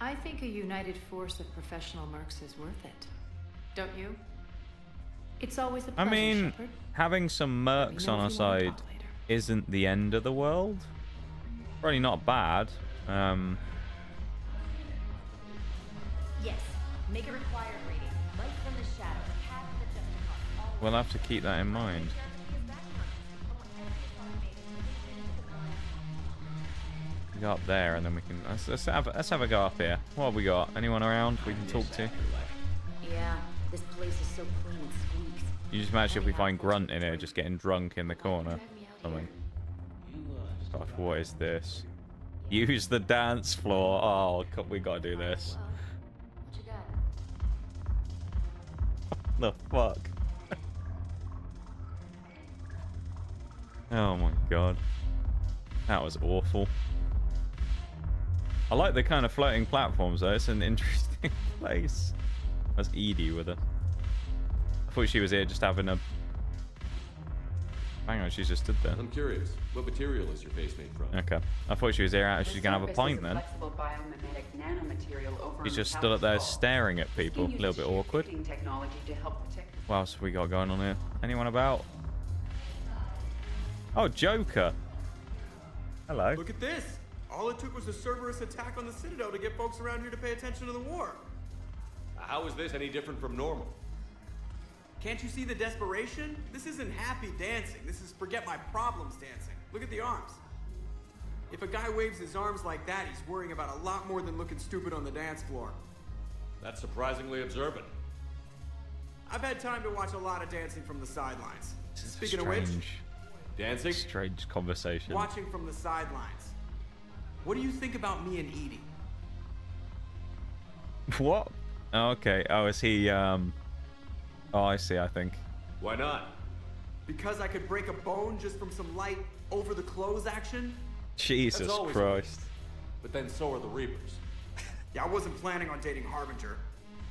I think a united force of professional mercs is worth it. Don't you? It's always a I pleasure, mean, Shepard. having some Let me mercs know on our if you wanna side talk later. isn't the end of the world. Probably not bad. Yes. Make a required rating. Light from the shadows. Path to the Justicar. All We'll have to keep that in mind. We go up there, and then we can let's have a go up here. What have we got? Anyone around we can talk to? Yeah, this place is so clean and squeaks. You just imagine if we find Grunt in here, just getting drunk in the corner. Something. Gosh, what is this? Use the dance floor. Oh, we gotta do this. What you got? The fuck? Oh my god. That was awful. I like the kind of floating platforms though. It's an interesting place. That's Edie with her. I thought she was here just having a... Hang on, she's just stood there. I'm curious. What material is your face made from? Okay. I thought she was here. She's gonna have a pint then. Flexible biomimetic nanomaterial over She's a just stood up there metallic skull. staring at people. A Skin little bit uses awkward. shaping technology to help protect What else have we got going on here? Anyone about? Oh, Joker. Hello. Look at this! All it took was a Cerberus attack on the Citadel to get folks around here to pay attention to the war. How is this any different from normal? Can't you see the desperation? This isn't happy dancing. This is forget my problems dancing. Look at the arms. If a guy waves his arms like that, he's worrying about a lot more than looking stupid on the dance floor. That's surprisingly observant. I've had time to watch a lot of dancing from the sidelines. This is Speaking a of which, strange, Dancing? strange conversation. watching from the sidelines. What do you think about me and Edie? What? Oh, okay. Oh, is he? Oh, I see. I think. Why not? Because I could break a bone just from some light over the clothes action? Jesus That's always Christ. But then so are the Reapers. Yeah, I wasn't planning on dating Harbinger.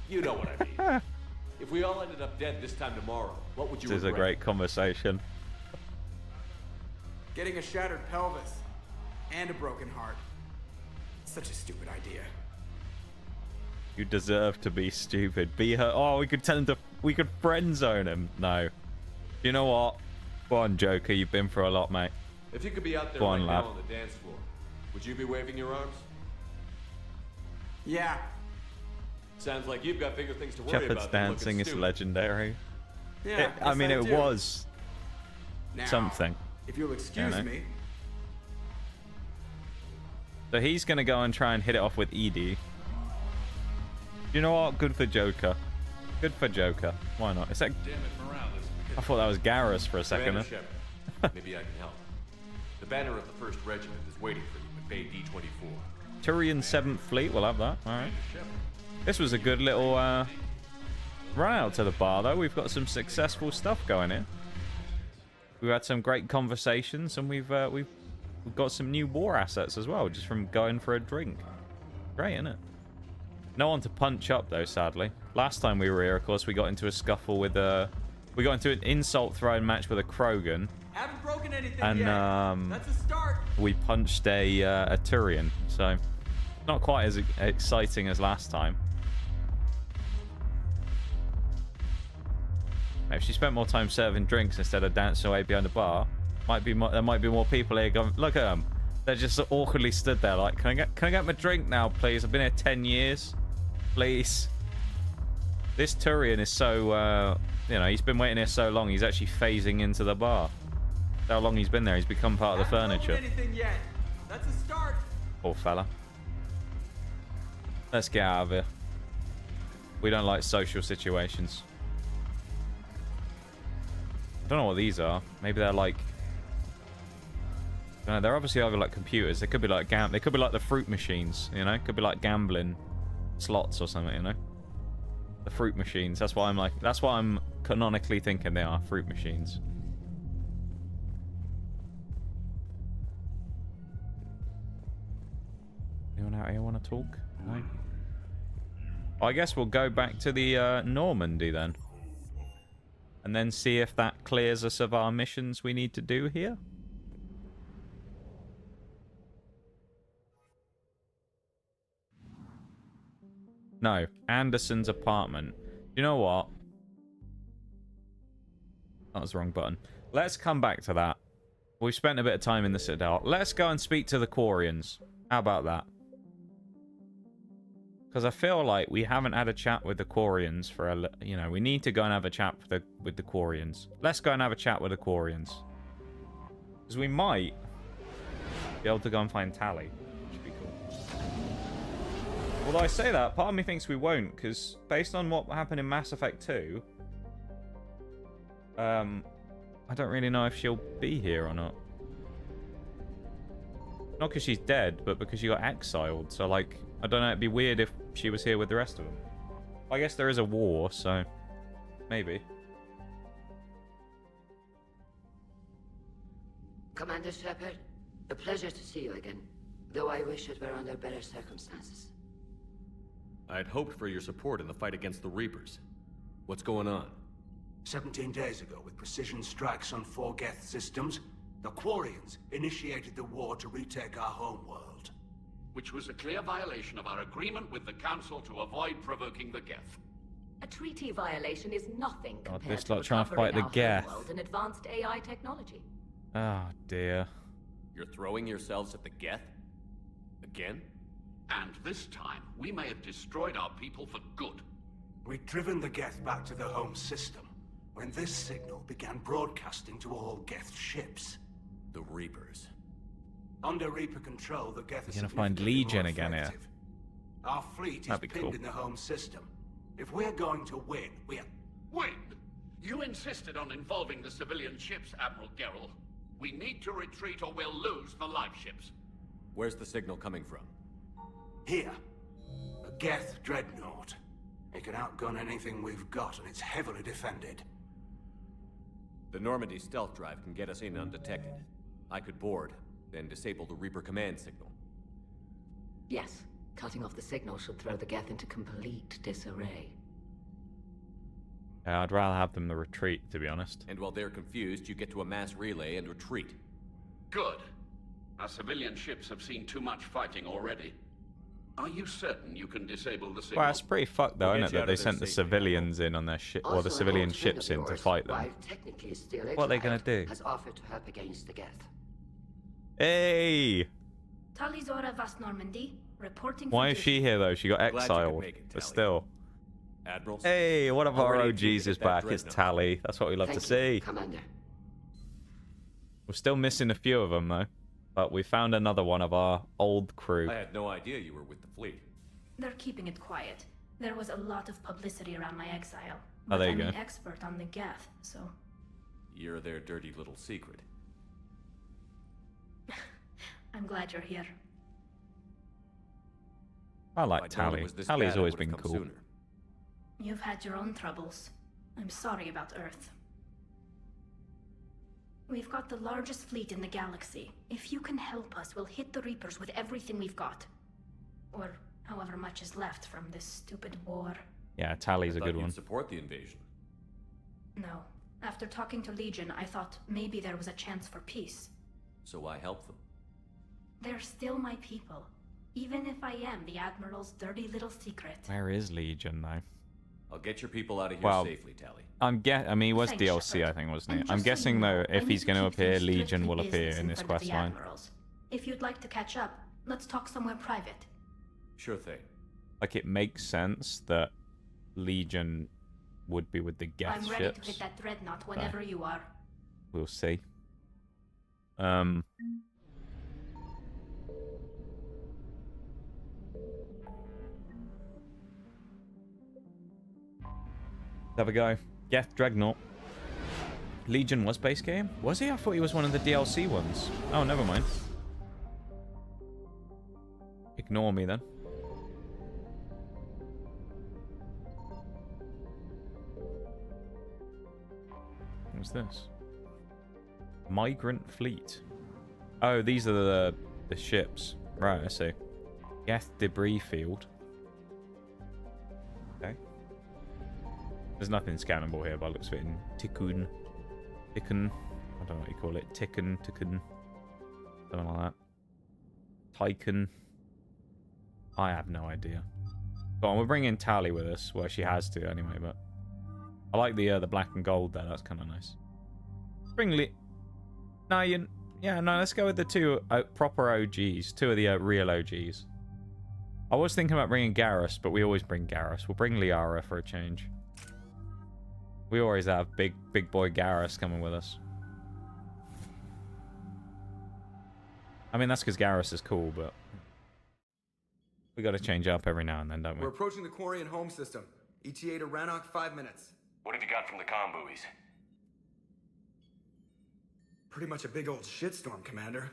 You know what I mean. If we all ended up dead this time tomorrow, what would you This is a regret? great conversation. Getting a shattered pelvis and a broken heart. Such a stupid idea. You deserve to be stupid. Be her. Oh, we could tell him to. We could friend zone him. No. You know what? Go on, Joker. You've been through a lot, mate. If you could be out there Go on, right lad. now on the dance floor, would you be waving your arms? Yeah. Sounds like you've got bigger things to worry Shepherd's about than looking dancing is stupid. legendary. Yeah. I mean, it do. was Now, something. If you'll excuse know. me. So he's gonna go and try and hit it off with Edie. You know what? Good for Joker. Good for Joker. Why not? Is that? Damn it, Morales. I thought that was Garrus for a second. Commander Shepard, maybe I can help. The banner of the 1st Regiment is waiting for you at Bay D-24. Turian 7th Fleet. We'll have that. All right. This was a good little run out to the bar, though. We've got some successful stuff going here. We've had some great conversations, and we've got some new war assets as well, just from going for a drink. Great, isn't it? No one to punch up, though, sadly. Last time we were here, of course, we got into a scuffle with we got into an insult throwing match with a Krogan. Haven't broken anything And yet. That's a start. we punched a Turian, so not quite as exciting as last time. If she spent more time serving drinks instead of dancing away behind the bar, there might be more people here going, look at them. They're just awkwardly stood there like, can I get my drink now, please? I've been here 10 years. Please. This Turian is so, he's been waiting here so long, he's actually phasing into the bar. How long he's been there, he's become part of the furniture. Anything yet. That's a start. Poor fella. Let's get out of here. We don't like social situations. I don't know what these are. Maybe they're like... No, they're obviously either like computers. They could be like they could be like the fruit machines, you know? Could be like gambling slots or something, you know? The fruit machines. That's what I'm canonically thinking they are, fruit machines. Anyone out here want to talk? No? I guess we'll go back to the Normandy then. And then see if that clears us of our missions we need to do here. No, Anderson's apartment. You know what? That was the wrong button. Let's come back to that. We've spent a bit of time in the Citadel. Let's go and speak to the Quarians. How about that? Because I feel like we haven't had a chat with the Quarians for a... we need to go and have a chat with the Quarians. Let's go and have a chat with the Quarians. Because we might be able to go and find Tali. Which would be cool. Although I say that, part of me thinks we won't, because based on what happened in Mass Effect 2... I don't really know if she'll be here or not. Not because she's dead, but because she got exiled. So, like, I don't know, it'd be weird if she was here with the rest of them. I guess there is a war, so maybe. Commander Shepard, a pleasure to see you again, though I wish it were under better circumstances. I'd hoped for your support in the fight against the Reapers. What's going on? 17 days ago, with precision strikes on 4 Geth systems, the Quarians initiated the war to retake our homeworld. Which was a clear violation of our agreement with the Council to avoid provoking the Geth. A treaty violation is nothing God, compared this to lot trying to fight the Geth. and advanced AI technology. Oh, dear. You're throwing yourselves at the Geth? Again? And this time, we may have destroyed our people for good. We'd driven the Geth back to the home system when this signal began broadcasting to all Geth ships. The Reapers. Under Reaper control, the Geth We're gonna find Legion again here. Our fleet is pinned cool. in the home system. If we're going to win, we're... Win? You insisted on involving the civilian ships, Admiral Gerrel. We need to retreat or we'll lose the live ships. Where's the signal coming from? Here. A Geth dreadnought. It can outgun anything we've got, and it's heavily defended. The Normandy stealth drive can get us in undetected. I could board, then disable the Reaper command signal. Yes. Cutting off the signal should throw the Geth into complete disarray. Yeah, I'd rather have them the retreat, to be honest. And while they're confused, you get to a mass relay and retreat. Good. Our civilian ships have seen too much fighting already. Are you certain you can disable the signal? Well, it's pretty fucked though, isn't it, that they sent the civilians in on their ship, or the civilian ships in to fight them. What are they gonna do? Has offered to help against the Geth. Hey! Talizora Vast Normandy, reporting. Why is she here though? She got exiled, but still. Admirals, hey, one of our OGs is back. It's Tali. That's what we love to see. Commander. We're still missing a few of them though, but we found another one of our old crew. I had no idea you were with the fleet. They're keeping it quiet. There was a lot of publicity around my exile. Oh, there you I'm go. an expert on the Geth, so... You're their dirty little secret. I'm glad you're here. I like Tali. Tali's always been cool. Sooner. You've had your own troubles. I'm sorry about Earth. We've got the largest fleet in the galaxy. If you can help us, we'll hit the Reapers with everything we've got. Or however much is left from this stupid war. Yeah, Tally's a good one. Support the invasion. No. After talking to Legion, I thought maybe there was a chance for peace. So I help them. They're still my people. Even if I am the Admiral's dirty little secret. Where is Legion, though? I'll get your people out of here safely, Tally. I mean, he was Thanks, DLC, Shepard. I think, wasn't And he? I'm just so guessing, you know, though, if I he's need going to keep things appear, Legion strictly will appear business in this front of quest the line. Admirals. If you'd like to catch up, let's talk somewhere private. Sure thing. Like, it makes sense that Legion would be with the Geth I'm ready to ships. hit that dreadnought whenever you are. We'll see. Have a go. Geth Dreadnought. Legion was base game? Was he? I thought he was one of the DLC ones. Oh, never mind. Ignore me then. What's this? Migrant fleet. Oh, these are the ships. Right, I see. Geth debris field. Okay. There's nothing scannable here by the looks of it in Tikkun. I don't know what you call it. Tikkun. Something like that. Tycoon. I have no idea. Go on, we'll bring in Tally with us. Well, she has to anyway, but... I like the black and gold there. That's kind of nice. Bring yeah, no, let's go with the two proper OGs. Two of the real OGs. I was thinking about bringing Garrus, but we always bring Garrus. We'll bring Liara for a change. We always have big boy Garrus coming with us. I mean, that's because Garrus is cool, but... we got to change up every now and then, don't we? We're approaching the Quarian home system. ETA to Rannoch, 5 minutes. What have you got from the comm buoys? Pretty much a big old shitstorm, Commander.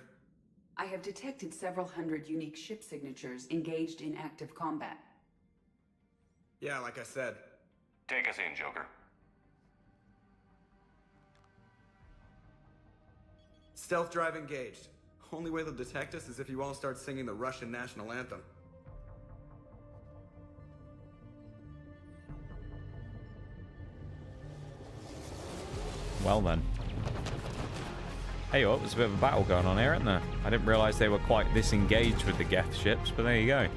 I have detected several hundred unique ship signatures engaged in active combat. Yeah, like I said. Take us in, Joker. Stealth drive engaged. Only way they'll detect us is if you all start singing the Russian national anthem. Well then. Hey, oh, there's a bit of a battle going on here, isn't there? I didn't realise they were quite disengaged with the Geth ships, but there you go.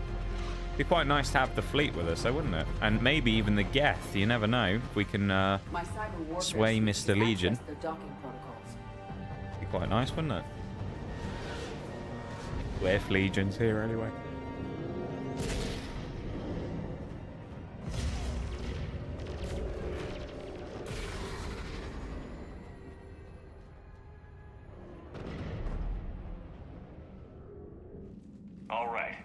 Be quite nice to have the fleet with us, though, wouldn't it? And maybe even the Geth. You never know. We can sway Mr. Legion. Be quite nice, wouldn't it? If Legion's here anyway. All right.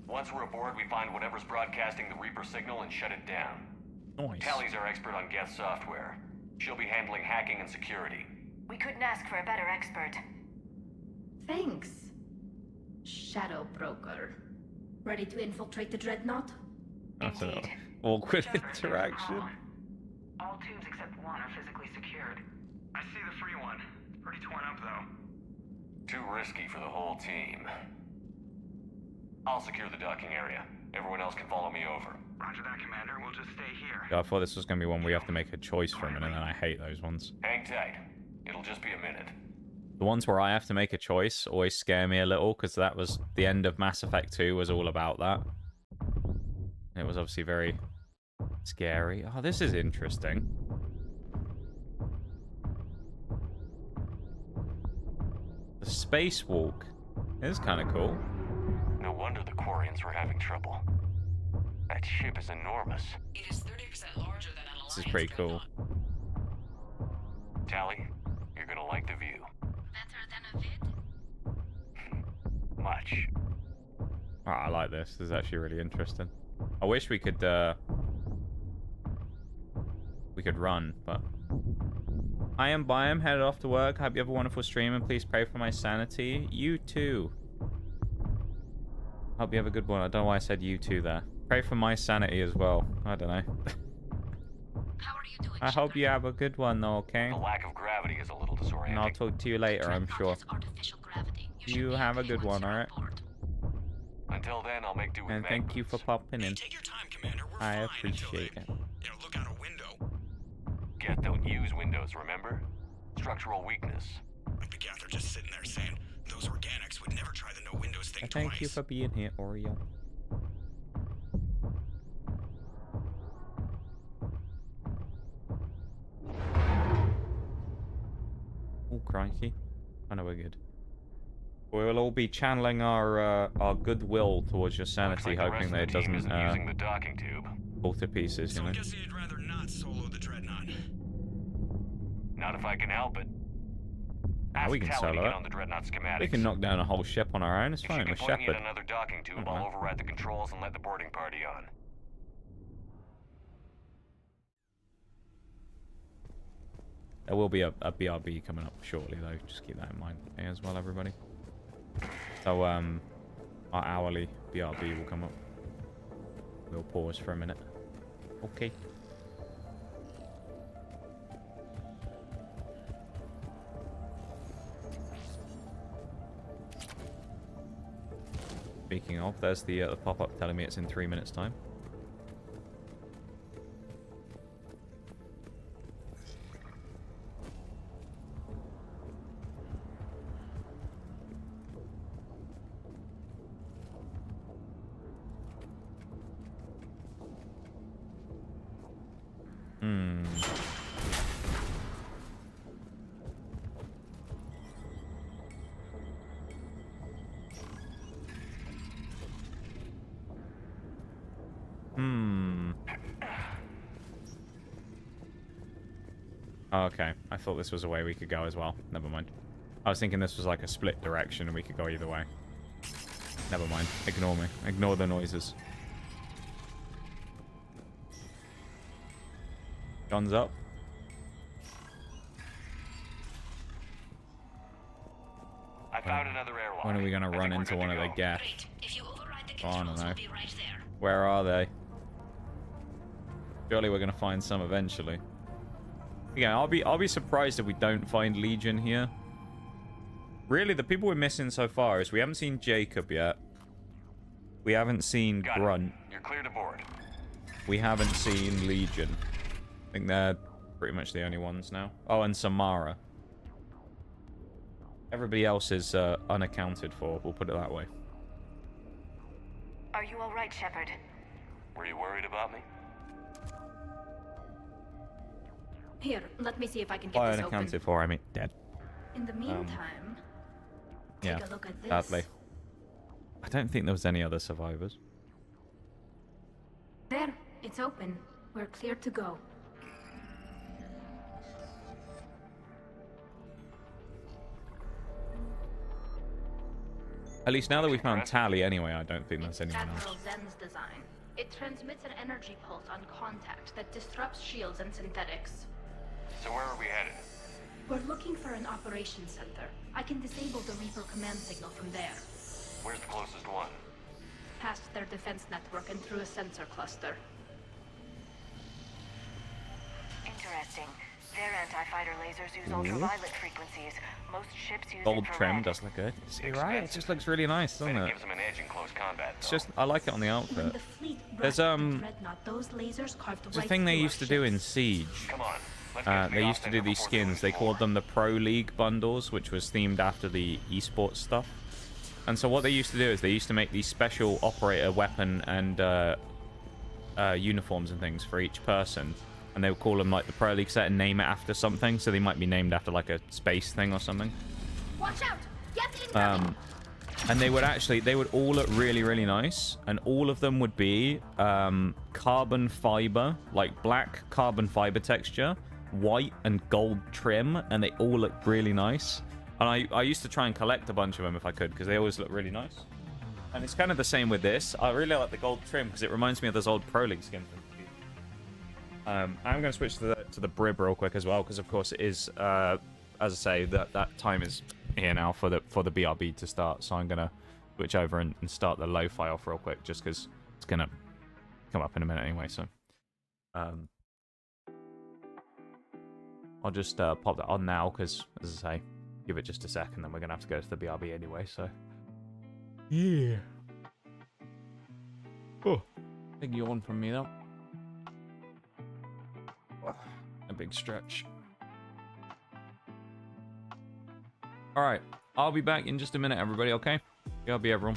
Once we're aboard, we find whatever's broadcasting the Reaper signal and shut it down. Nice. Tally's our expert on Geth software. She'll be handling hacking and security. We couldn't ask for a better expert. Thanks, Shadow Broker. Ready to infiltrate the Dreadnought? That's an awkward interaction. All tubes except one are physically secured. I see the free one. It's pretty torn up, though. Too risky for the whole team. I'll secure the docking area. Everyone else can follow me over. Roger that, Commander. We'll just stay here. Yeah, I thought this was going to be one where you have to make a choice for a minute, and I hate those ones. Hang tight. It'll just be a minute. The ones where I have to make a choice always scare me a little, because that was the end of Mass Effect 2 was all about that. It was obviously very scary. Oh, this is interesting. The spacewalk is kind of cool. No wonder the Quarians were having trouble. That ship is enormous. It is 30% larger than an Alliance. This is pretty cool. Tally, you're gonna like the view. Better than a vid? Much. Oh, I like this. This is actually really interesting. I wish we could run, but I am Biam, headed off to work. Hope you have a wonderful stream, and please pray for my sanity. You too. Hope you have a good one. I don't know why I said you too there. Pray for my sanity as well. I don't know. How are you doing? I hope you have a good one, though, okay? The lack of gravity is a little disorienting. And I'll talk to you later, I'm sure. Artificial gravity. You have a good one, alright? Until then, I'll make do with And thank you for popping in. Take your time, Commander. We're I fine appreciate until it. look out a window. Geth don't use windows, remember? Structural weakness. The Geth are just sitting there saying those organics would never try the no windows thing twice. Thank you for being here, Oreo. Oh, crikey. I know we're good. We'll all be channeling our goodwill towards your sanity, hoping that it doesn't using the docking tube. fall to pieces, you know? I'm guessing you'd rather not solo the Dreadnought. Not if I can help it. Ah, we can solo it. On the Dreadnought schematics. We can knock down a whole ship on our own. It's fine. We're If you can point me Shepard. at another docking tube, I'll override the controls and let the boarding party on. There will be a BRB coming up shortly, though. Just keep that in mind as well, everybody. So, our hourly BRB will come up. We'll pause for a minute. Okay. Speaking of, there's the pop-up telling me it's in 3 minutes' time. Oh, okay. I thought this was a way we could go as well. Never mind. I was thinking this was like a split direction and we could go either way. Never mind. Ignore me. Ignore the noises. Guns up. I found another airlock. When are we going to run into one of the Geth? Oh, I don't know. Where are they? Surely we're going to find some eventually. Yeah, I'll be surprised if we don't find Legion here. Really, the people we're missing so far is we haven't seen Jacob yet. We haven't seen Grunt. You're clear to board. We haven't seen Legion. I think they're pretty much the only ones now. Oh, and Samara. Everybody else is unaccounted for, we'll put it that way. Are you all right, Shepard? Were you worried about me? Here, let me see if I can get By this open. unaccounted for, I mean dead. In the meantime, yeah, take a look at this. sadly. I don't think there was any other survivors. There, it's open. We're clear to go. At least now that we found Tally anyway, I don't think there's anyone else. Admiral Zen's design. It transmits an energy pulse on contact that disrupts shields and synthetics. So where are we headed? We're looking for an operations center. I can disable the Reaper command signal from there. Where's the closest one? Past their defense network and through a sensor cluster. Interesting. Their anti-fighter lasers use ultraviolet frequencies. Most ships use Gold infrared. trim does look good. See, right? It just looks really nice, doesn't it? Gives them an edge in close combat. It's just, I like it on the outfit. There's those lasers carved there's a thing they used to do in Siege. Come on. They used to do these skins. They called them the Pro League bundles, which was themed after the esports stuff. And so what they used to do is they used to make these special operator weapon and uniforms and things for each person. And they would call them like the Pro League set and name it after something. So they might be named after like a space thing or something. Watch out! Get in! And they would all look really, really nice. And all of them would be carbon fiber, like black carbon fiber texture, white and gold trim. And they all look really nice. And I used to try and collect a bunch of them if I could, because they always look really nice. And it's kind of the same with this. I really like the gold trim because it reminds me of those old Pro League skins. I'm going to switch to the Brib real quick as well, because of course it is, as I say, that time is here now for the BRB to start. So I'm going to switch over and start the lo-fi off real quick, just because it's going to come up in a minute anyway. So I'll just pop that on now, because, as I say, give it just a second, then we're going to have to go to the BRB anyway, so... Yeah. Oh, big yawn from me, though. A big stretch. Alright, I'll be back in just a minute, everybody, okay? BRB, everyone.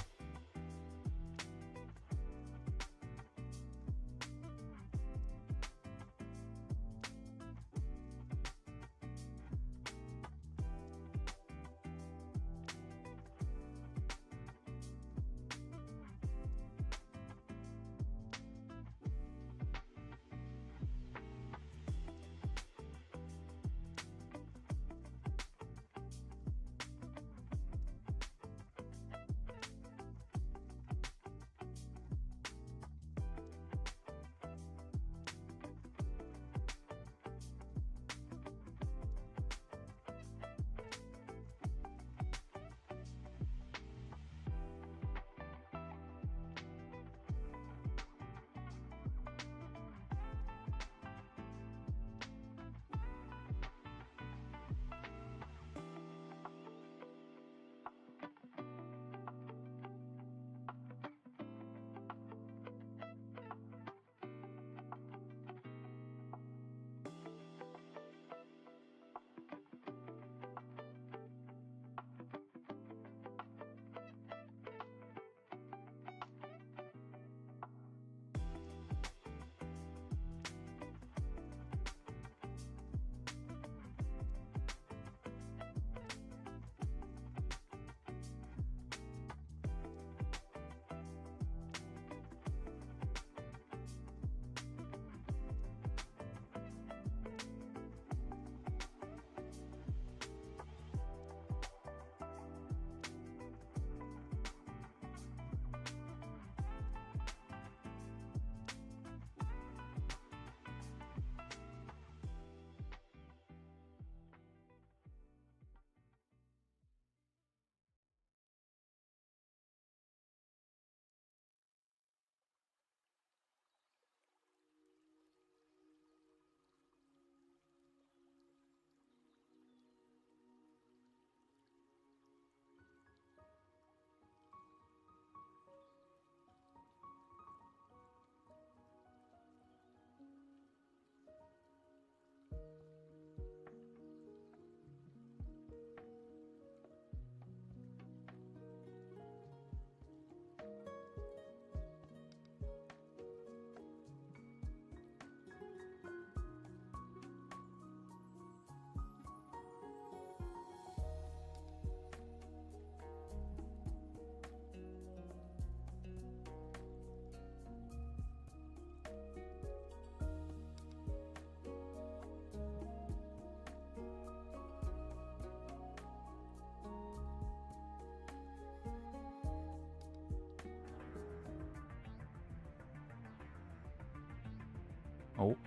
Oh,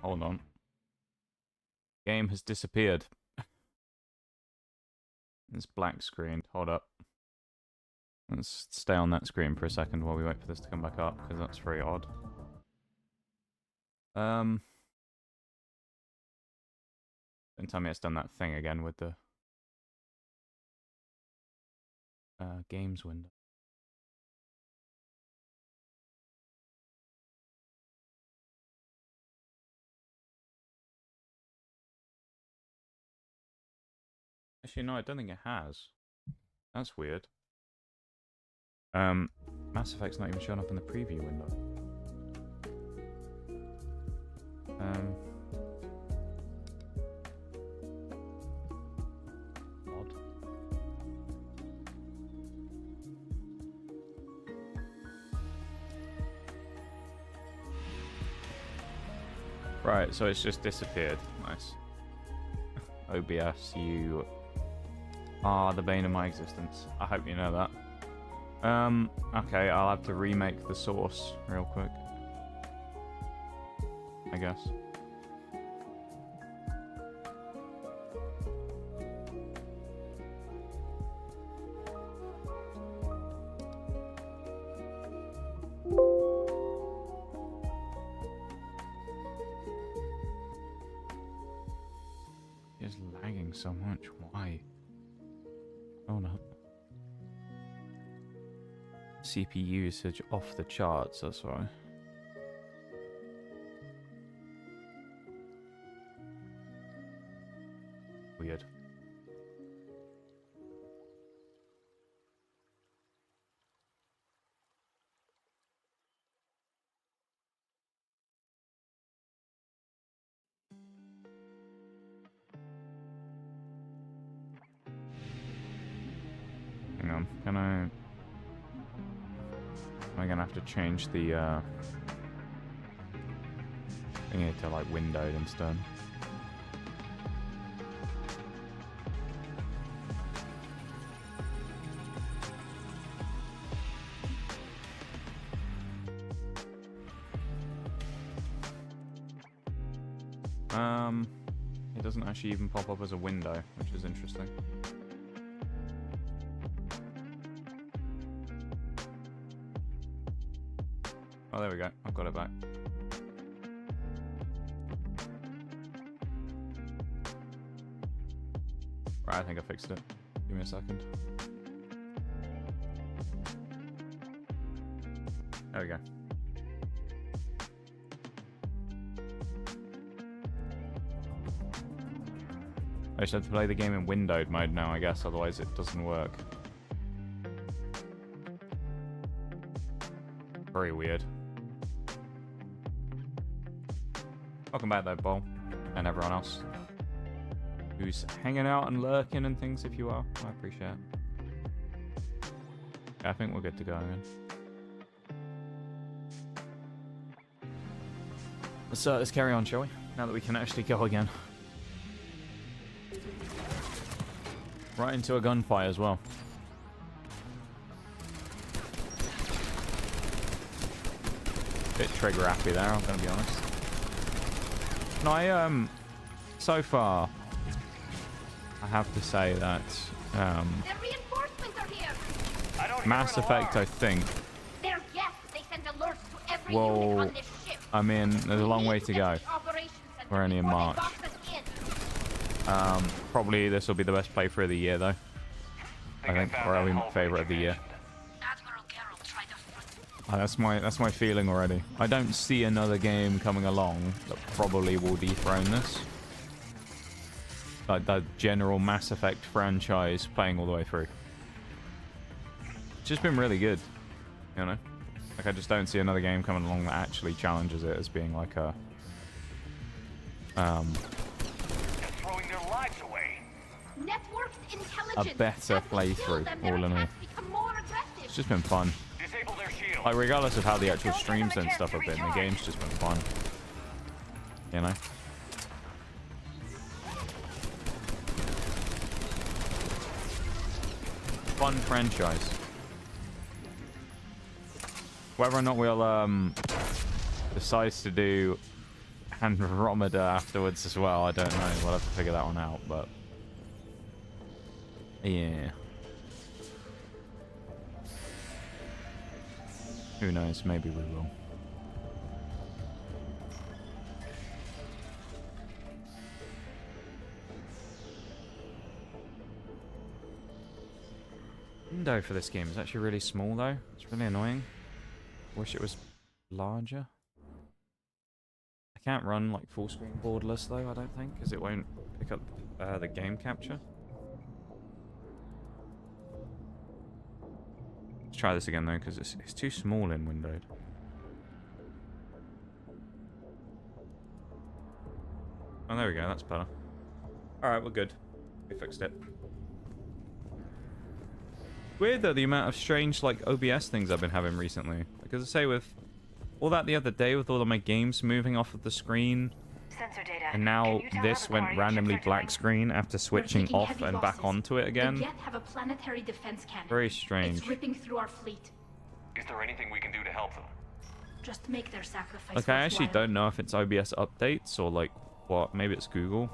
hold on. Game has disappeared. It's black screen. Hold up. Let's stay on that screen for a second while we wait for this to come back up, because that's very odd. Don't tell me it's done that thing again with the games window. Actually, no, I don't think it has. That's weird. Mass Effect's not even showing up in the preview window. Odd. Right, so it's just disappeared. Nice. OBS, you are the bane of my existence. I hope you know that. Okay, I'll have to remake the source real quick, I guess. so much. Why? Oh no. CPU usage off the charts, that's why. Weird. Hang on, can I... Am I gonna have to change the thingy to like windowed instead? It doesn't actually even pop up as a window, which is interesting. Oh, there we go. I've got it back. Right, I think I fixed it. Give me a second. There we go. I just have to play the game in windowed mode now, I guess, otherwise it doesn't work. Very weird. Welcome back though, Bol, and everyone else who's hanging out and lurking and things. If you are, I appreciate it. Yeah, I think we're good to go again. Let's carry on, shall we? Now that we can actually go again. Right into a gunfight as well. Bit trigger happy there, I'm gonna be honest. No, I so far I have to say that Mass Effect, I think, well, I mean, there's a long way to go. We're only in March. Probably this will be the best playthrough of the year, though. I think, or my favorite of the year. Oh, that's my feeling already. I don't see another game coming along that probably will dethrone this. Like the general Mass Effect franchise playing all the way through. It's just been really good, you know. Like I just don't see another game coming along that actually challenges it as being like a better playthrough, all in all. It's just been fun. Like, regardless of how the actual streams and stuff have been, the game's just been fun. You know? Fun franchise. Whether or not we'll, decide to do Andromeda afterwards as well, I don't know. We'll have to figure that one out, but... yeah. Who knows? Maybe we will. Window for this game is actually really small though. It's really annoying. Wish it was larger. I can't run like full screen borderless though, I don't think, because it won't pick up the game capture. Let's try this again though, because it's too small in windowed. Oh, there we go. That's better. All right, we're good. We fixed it. Weird though, the amount of strange like OBS things I've been having recently. Because I say with all that the other day with all of my games moving off of the screen, and now this went randomly black screen after switching off and back onto it again. Have a planetary defense cannon. Very strange. It's ripping through our fleet. Is there anything we can do to help them? Just make their sacrifice. Like, I actually don't know if it's OBS updates or like what. Maybe it's Google.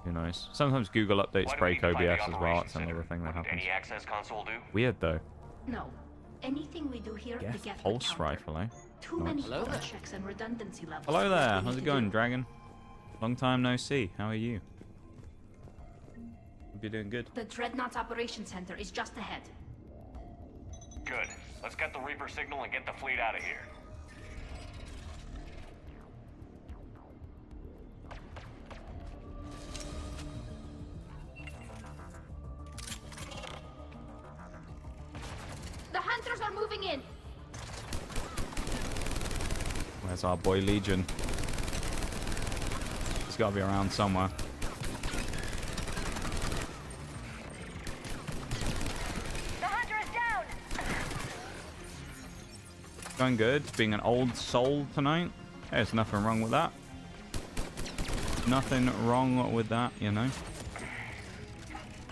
Who knows? Sometimes Google updates break OBS as well. That's another thing that happens. Any access console do? Weird though. No. Anything we do here, Yeah, the Geth pulse would counter. rifle, eh? Too many spell checks and redundancy levels. Hello there. We How's need it to going, do. Dragon? Long time no see. How are you? you're doing good. The Dreadnought's operation center is just ahead. Good. Let's get the Reaper signal and get the fleet out of here. The hunters are moving in. Where's our boy Legion? He's got to be around somewhere. The hunter is down. Going good. Being an old soul tonight. There's nothing wrong with that. Nothing wrong with that, you know.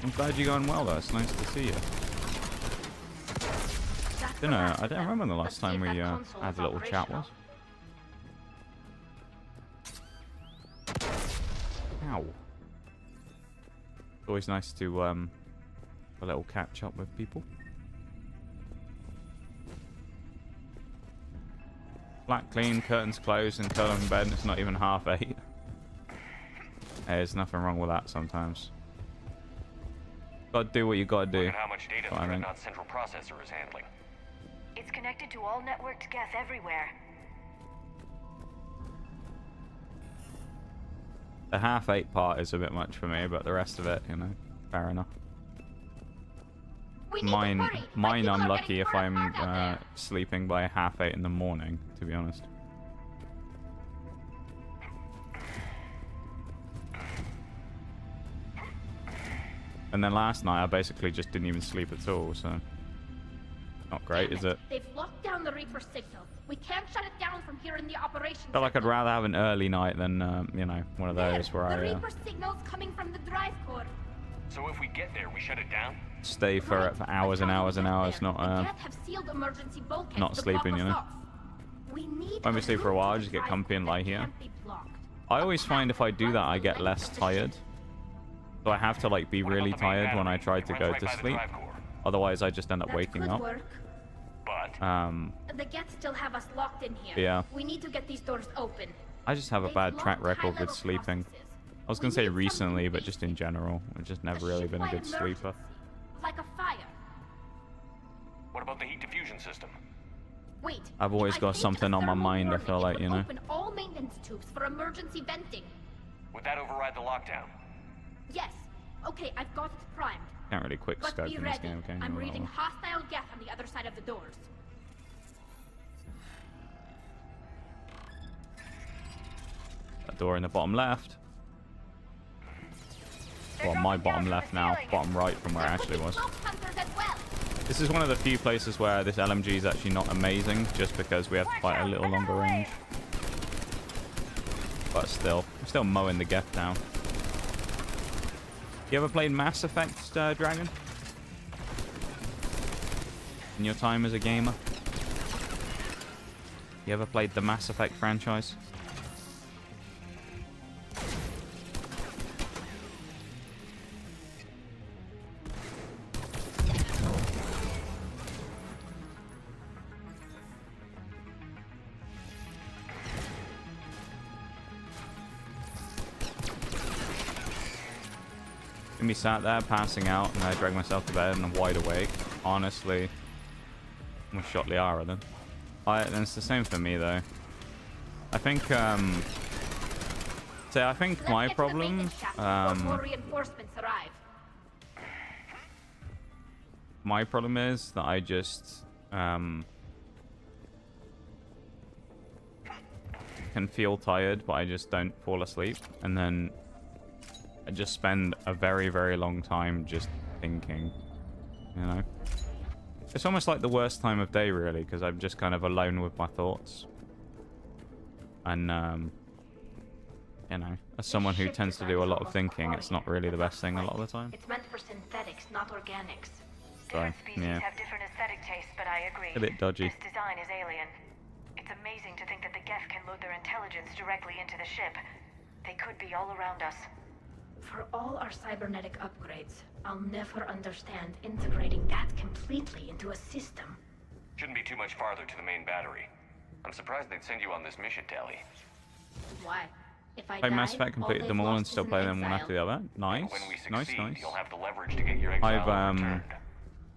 I'm glad you're going well though. It's nice to see you. I don't remember the last time we had a little chat was. Ow. It's always nice to a little catch up with people. Flat clean, curtains closed, and curl in bed, and it's not even 8:30. Hey, there's nothing wrong with that sometimes. Gotta do what you gotta do. Look at how much data the Dreadnought central processor is handling. It's connected to all networked geth everywhere. The 8:30 part is a bit much for me, but the rest of it, you know, fair enough. Mine, I'm lucky if I'm sleeping by 8:30 in the morning, to be honest. And then last night, I basically just didn't even sleep at all, so... Not great, is it? They've locked down the Reaper signal. We can't shut it down from here in the operation. Feel like I'd rather have an early night than, you know, one of those where the I Reaper signal's coming from the drive core. So if we get there, we shut it down? stay for hours and hours and hours, not sleeping, you know. When we sleep for a while, just get comfy and lie here. I always find if I do that, I get less tired. So I have to like be really tired when I try to go to sleep. Otherwise, I just end up waking up. The Geth still have us locked in here. Yeah. We need to get these doors open. I just have a bad track record with sleeping. I was gonna say recently, but just in general, I've just never really been a good sleeper. Like a fire. What about the heat diffusion system? Wait. I've always got something on my mind, I feel like, you know. Open all maintenance tubes for emergency venting. Would that override the lockdown? Yes. Okay, I've got it primed. Can't really quick But scope be in this ready. game, can you? I'm reading hostile Geth on the other side of the doors. That door in the bottom left. Well, my bottom left now, bottom right from where it actually was. This is one of the few places where this LMG is actually not amazing, just because we have quite a little longer range. But still, I'm still mowing the Geth down. You ever played Mass Effect, Dragon? In your time as a gamer? You ever played the Mass Effect franchise? Me sat there passing out and I dragged myself to bed and I'm wide awake. Honestly, I'm gonna shot Liara then. And it's the same for me though. I think I think my problem my problem is that I just can feel tired, but I just don't fall asleep, and then I just spend a very, very long time just thinking, you know. It's almost like the worst time of day, really, because I'm just kind of alone with my thoughts. And, you know, as someone who tends to do a lot of thinking, it's not really the best thing a lot of the time. It's meant for synthetics, not organics. So, yeah. Have different aesthetic tastes, but I agree. A bit dodgy. This design is alien. It's amazing to think that the Geth can load their intelligence directly into the ship. They could be all around us. For all our cybernetic upgrades, I'll never understand integrating that completely into a system. Shouldn't be too much farther to the main battery. I'm surprised they'd send you on this mission, Tally. Why? If I Play die, Mass Effect, complete them all, and still play them one after the other. Nice, nice. You'll have the leverage to get your exile returned.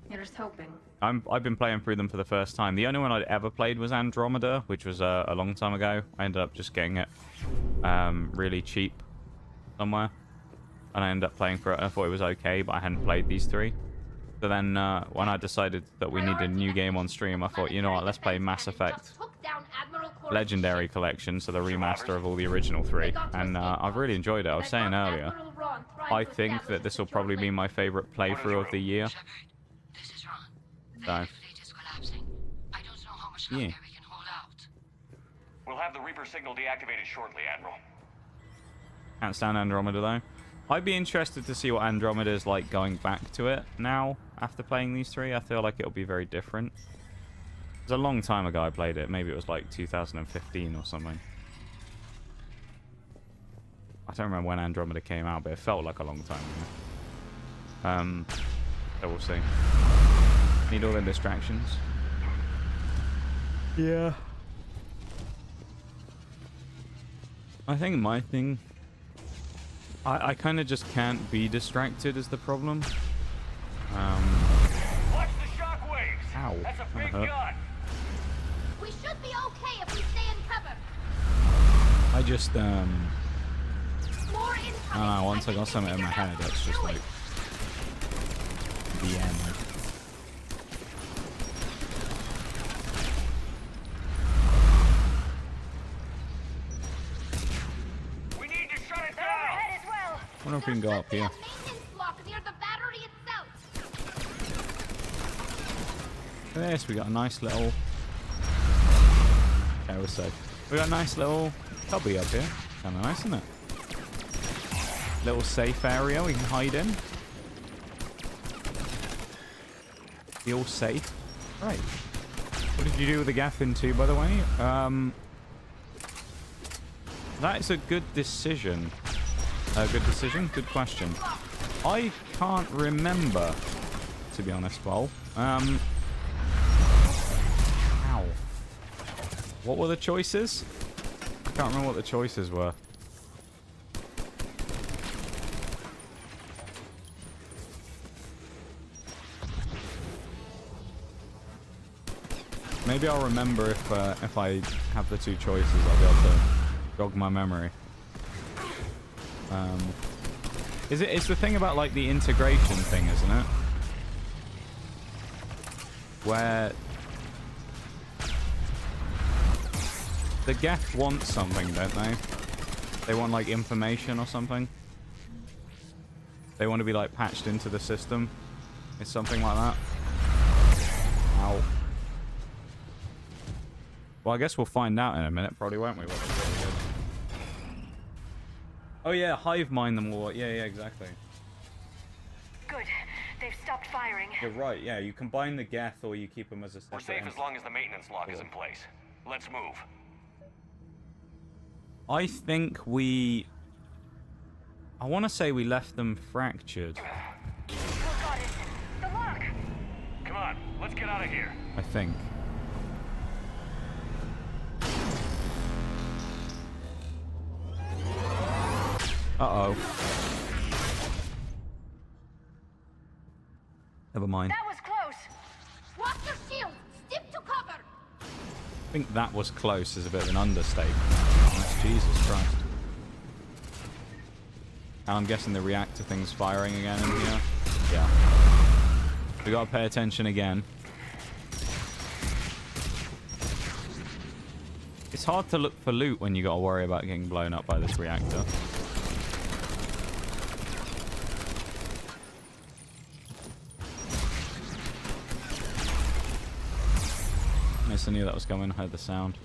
You're just hoping. I've been playing through them for the first time. The only one I'd ever played was Andromeda, which was a long time ago. I ended up just getting it really cheap somewhere, and I ended up playing for it. I thought it was okay, but I hadn't played these three. So then when I decided that we needed a new game on stream, I thought, you know what, let's play Mass Effect Legendary Collection, so the remaster of all the original three. And I've really enjoyed it. I was saying earlier, I think that this will probably be my favorite playthrough of the year. So, yeah. We'll have the Reaper signal deactivated shortly, Admiral. Can't stand Andromeda though. I'd be interested to see what Andromeda is like going back to it now after playing these three. I feel like it'll be very different. It was a long time ago I played it. Maybe it was like 2015 or something. I don't remember when Andromeda came out, but it felt like a long time ago. So we'll see. Need all the distractions. Yeah. I think my thing... I kind of just can't be distracted is the problem. Watch the shockwaves! Ow. That's a That big hurt. gun! We should be okay if we stay in cover. I just, More I incoming. don't know, once I got something in my head, it's just like... the end. I wonder if we can go up here. Look at this, we got a nice little... Okay, we're safe. We got a nice little cubby up here. Kind of nice, isn't it? Little safe area we can hide in. Be all safe. Right. What did you do with the Gaffin 2, by the way? That is a good decision. Good decision. Good question. I can't remember, to be honest, Paul. Ow. What were the choices? I can't remember what the choices were. Maybe I'll remember if I have the two choices. I'll be able to jog my memory. It's the thing about like the integration thing, isn't it? Where the Geth want something, don't they? They want like information or something. They want to be like patched into the system. It's something like that. Ow. Well, I guess we'll find out in a minute, probably, won't we? Oh yeah, hive mind them all. Yeah, exactly. Good. They've stopped firing. You're right, yeah. You combine the Geth or you keep them as a separate... We're safe as long as the maintenance lock is in place. Let's move. I think we... I want to say we left them fractured. Oh god, it's the lock! Come on, let's get out of here. I think. Uh-oh. Never mind. That was close! Watch your shield! Stick to cover! I think that was close is a bit of an understatement. That's Jesus Christ. And I'm guessing the reactor thing's firing again in here. Yeah. We gotta pay attention again. It's hard to look for loot when you gotta worry about getting blown up by this reactor. I knew that was coming. I heard the sound.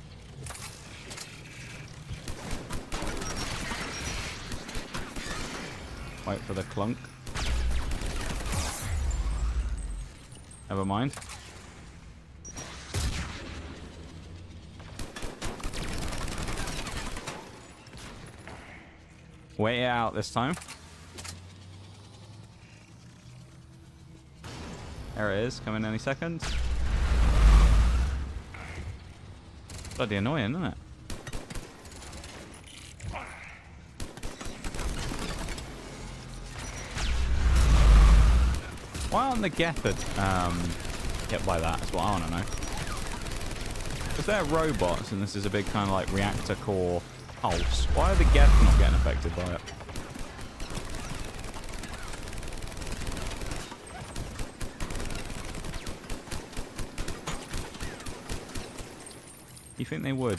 Wait for the clunk. Never mind. Wait it out this time. There it is. Coming any second. Bloody annoying, isn't it? Why aren't the Geth hit by that? Is what I want to know. If they're robots and this is a big kind of like reactor core pulse, why are the Geth not getting affected by it? You think they would?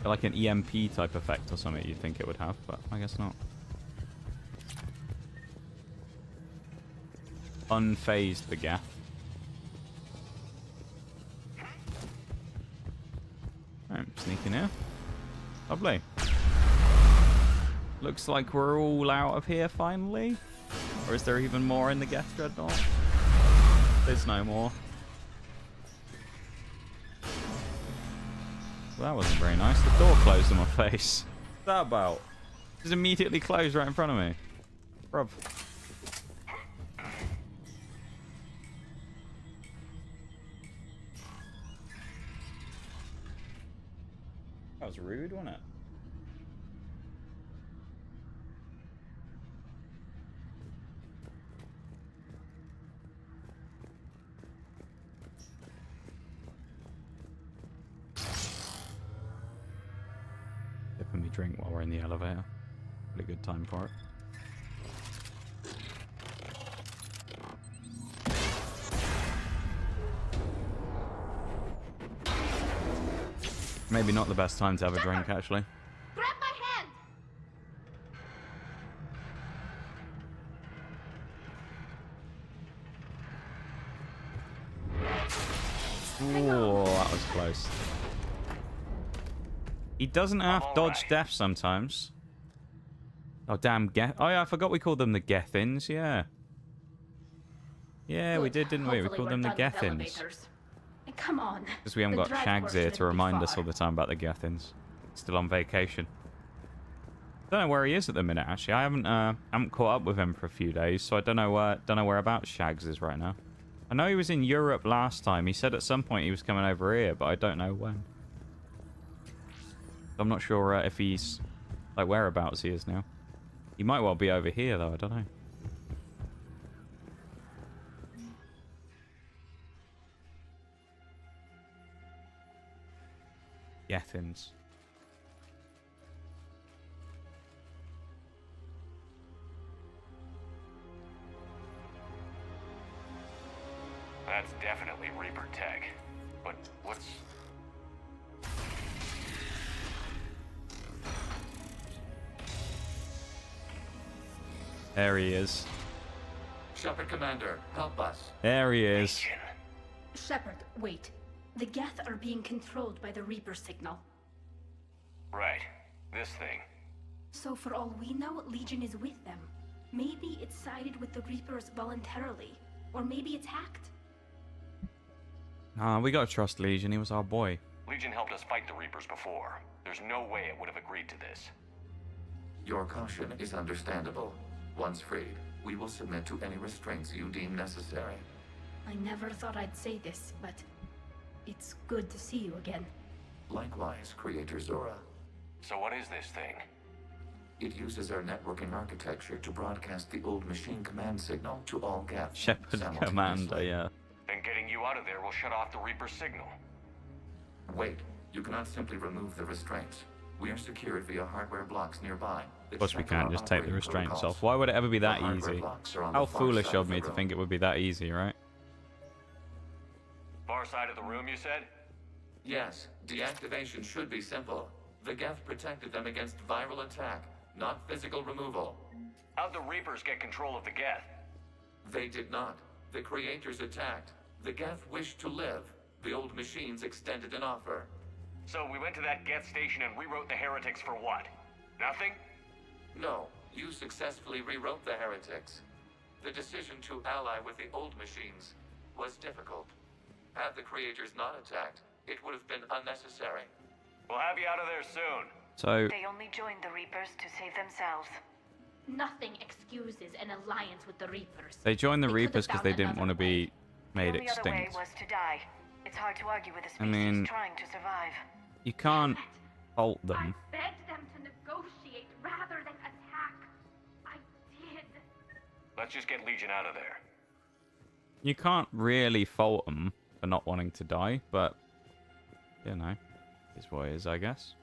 Like an EMP type effect or something you'd think it would have, but I guess not. Unfazed the Geth. Alright, sneaking here. Lovely. Looks like we're all out of here finally. Or is there even more in the Geth Dreadnought? There's no more. Well, that wasn't very nice. The door closed in my face. What's that about? Just immediately closed right in front of me. Bruv. That was rude, wasn't it? Sipping me drink while we're in the elevator. Pretty good time for it. Maybe not the best time to have a drink, actually. Grab my hand! Oh, that was close. He doesn't have dodge death sometimes. Oh, damn. Oh, yeah, I forgot we called them the Gethins, yeah. Yeah, we did, didn't we? We called them the Gethins. Come on. Because we haven't got Shags here to remind us all the time about the Gethins. Still on vacation. Don't know where he is at the minute, actually. I haven't caught up with him for a few days, so I don't know whereabouts Shags is right now. I know he was in Europe last time. He said at some point he was coming over here, but I don't know when. I'm not sure if he's like whereabouts he is now. He might well be over here though. I don't know. Athens. That's definitely Reaper tech. But what's... There he is. Shepard Commander, help us. There he is. Shepard, wait. The Geth are being controlled by the Reaper signal. Right. This thing. So for all we know, Legion is with them. Maybe it sided with the Reapers voluntarily. Or maybe it's hacked. Nah, we gotta trust Legion. He was our boy. Legion helped us fight the Reapers before. There's no way it would have agreed to this. Your caution is understandable. Once freed, we will submit to any restraints you deem necessary. I never thought I'd say this, but it's good to see you again. Likewise, Creator Zora. So what is this thing? It uses our networking architecture to broadcast the old machine command signal to all Geth. Shepard Commander, yeah. Then getting you out of there will shut off the Reaper signal. Wait, you cannot simply remove the restraints. We are secured via hardware blocks nearby. Of course we can't just take the restraints off. Why would it ever be that easy? How foolish of me to think it would be that easy, right? Far side of the room, you said? Yes, deactivation should be simple. The Geth protected them against viral attack, not physical removal. How'd the Reapers get control of the Geth? They did not. The Creators attacked. The Geth wished to live. The old machines extended an offer. So we went to that Geth station and rewrote the heretics for what? Nothing? No, you successfully rewrote the heretics. The decision to ally with the old machines was difficult. Had the Creators not attacked, it would have been unnecessary. We'll have you out of there soon. So they only joined the Reapers to save themselves. Nothing excuses an alliance with the Reapers. They joined the Reapers because they didn't want to be made extinct. The only other way was to die. It's hard to argue with a species trying to survive. You can't fault them. Begged them to negotiate rather than attack. I did. Let's just get Legion out of there. You can't really fault them for not wanting to die, but, you know, is what it is, I guess.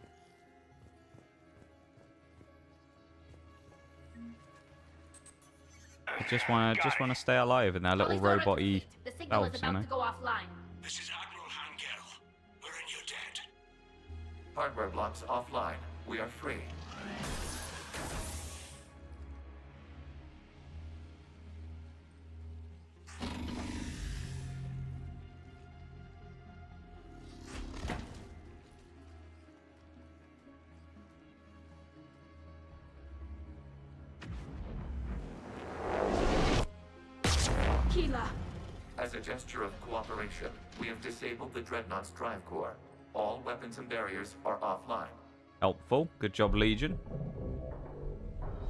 I just wanna stay alive in their little robot-y The signal is elves, you about know? to go offline. This is Admiral Hangel. We're in your debt. Hardware blocks offline. We are free. Keela. As a gesture of cooperation, we have disabled the Dreadnought's drive core. All weapons and barriers are offline. Helpful. Good job, Legion.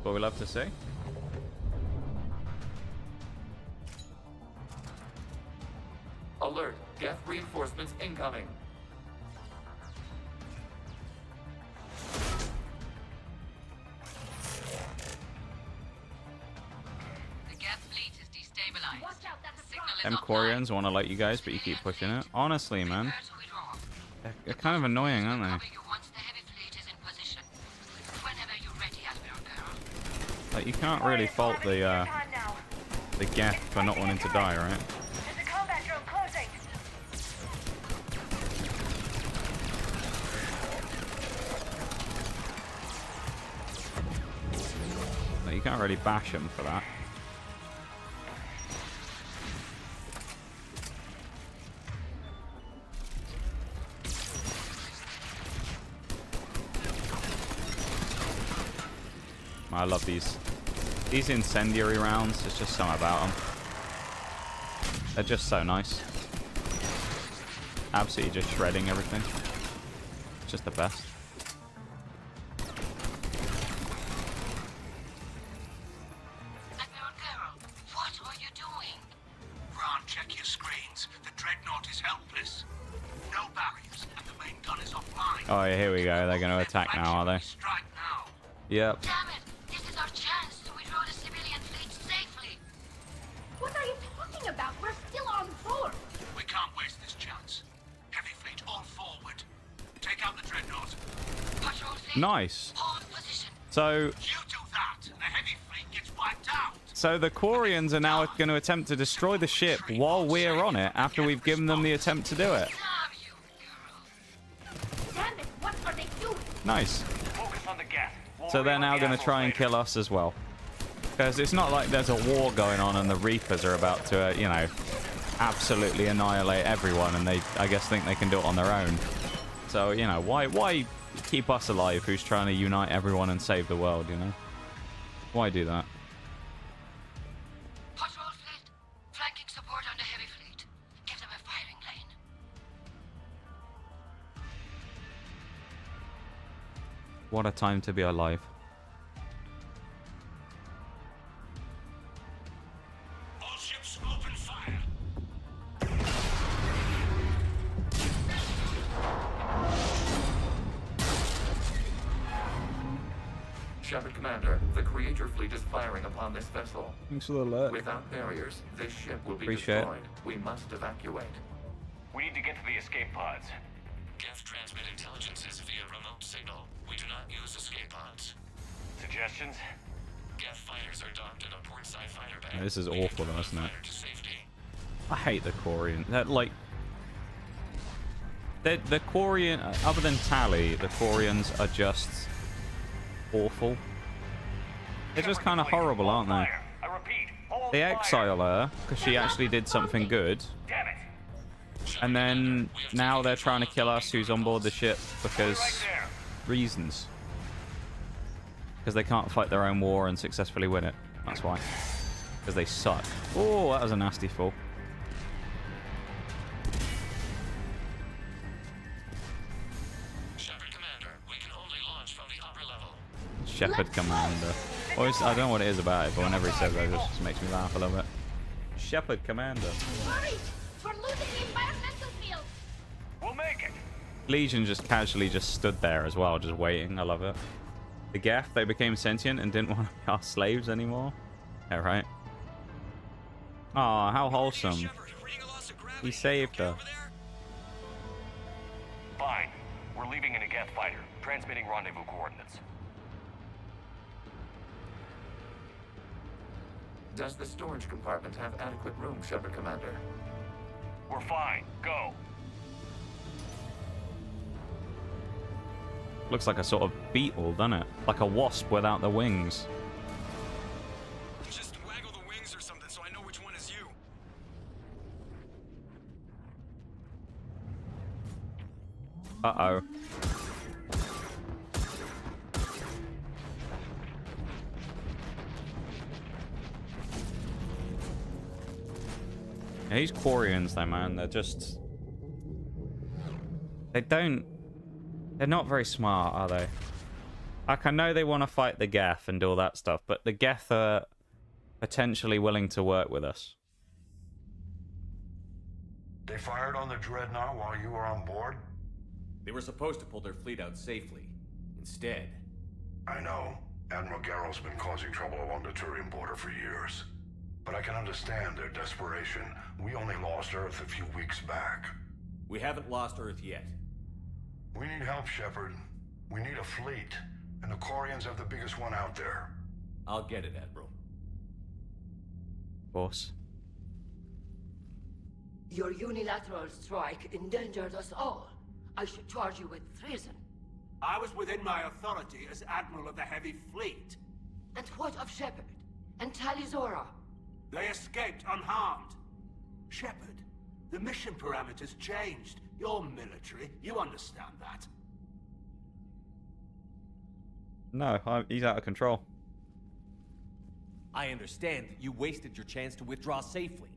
What we love to see. Alert! Geth reinforcements incoming! The Geth fleet is destabilized. Watch out, that's a Signal is Them offline. Quarians want to let you guys, but you keep pushing it. Honestly, man. They're kind of annoying, aren't they? Once the heavy fleet is in position. Whenever you're ready, Admiral Girl. Like, you can't really fault the Geth for not wanting to die, right? There's a combat drone closing. Like, you can't really bash them for that. I love these incendiary rounds. There's just something about them. They're just so nice. Absolutely just shredding everything. Just the best. Admiral Girl, what are you doing? Ron, check your screens. The Dreadnought is helpless. No barriers, and the main gun is offline. Oh yeah, here we go. They're going to attack now, are they? Strike now. Yep. Damn it! This is our chance to withdraw the civilian fleet safely. What are you talking about? We're still on board. We can't waste this chance. Heavy fleet all forward. Take out the Dreadnought. Patrol fleet, Nice. hold position. So, You do that, and the heavy fleet gets wiped out. so the Quarians are now going to attempt to destroy the ship while we're on it after we've given them the attempt to do it. Damn it, what are they doing? Nice. Focus on the Geth. We'll So they're reload now the going to assholes try and later. kill us as well. Because it's not like there's a war going on and the Reapers are about to, you know, absolutely annihilate everyone, and they, I guess, think they can do it on their own. So, you know, why keep us alive who's trying to unite everyone and save the world, you know? Why do that? Patrol fleet, flanking support on the heavy fleet. Give them a firing lane. What a time to be alive. All ships open fire. Shepard Commander, the Creator fleet is firing upon this vessel. Thanks for the alert. Without barriers, this ship will be Appreciate it. destroyed. We must evacuate. We need to get to the escape pods. Geth transmit intelligences via remote signal. We do not use escape pods. Suggestions? Geth fighters are docked in a port side fighter bay. Yeah, this is We awful, can though, isn't it? fire to safety. I hate the Quarian. They're like... The Quarian... Other than Tally, the Quarians are just... awful. They're just kind of horrible, aren't they? Fire. I repeat, hold They fire. exile her because she actually did something good. Damn it. And then now they're trying to kill us who's on board the ship because Right there. reasons. Because they can't fight their own war and successfully win it. That's why. Because they suck. Oh, that was a nasty fall. Shepard Commander, we can only launch from the upper level. Shepherd Commander. Always, I don't know what it is about it, but whenever he says that, it just makes me laugh a little bit. Shepherd Commander. Hurry! We're losing the environmental field! We'll make it. Legion just casually just stood there as well, just waiting. I love it. The Geth, they became sentient and didn't want to be our slaves anymore. Yeah, right. Aw, how wholesome. He saved her. Fine. We're leaving in a Geth fighter. Transmitting rendezvous coordinates. Does the storage compartment have adequate room, Shepard Commander? We're fine. Go. Looks like a sort of beetle, doesn't it? Like a wasp without the wings. Just waggle the wings or something so I know which one is you. Uh-oh. Yeah, these Quarians, though, man, they're just... They're not very smart, are they? Like, I know they want to fight the Geth and do all that stuff, but the Geth are potentially willing to work with us. They fired on the Dreadnought while you were on board? They were supposed to pull their fleet out safely. Instead... I know. Admiral Garrow's been causing trouble along the Turian border for years. But I can understand their desperation. We only lost Earth a few weeks back. We haven't lost Earth yet. We need help, Shepard. We need a fleet. And the Quarians have the biggest one out there. I'll get it, Admiral. Boss. Your unilateral strike endangered us all. I should charge you with treason. I was within my authority as Admiral of the Heavy Fleet. And what of Shepard? And Talizora? They escaped unharmed. Shepard, the mission parameters changed. You're military, you understand that. No, he's out of control. I understand that you wasted your chance to withdraw safely.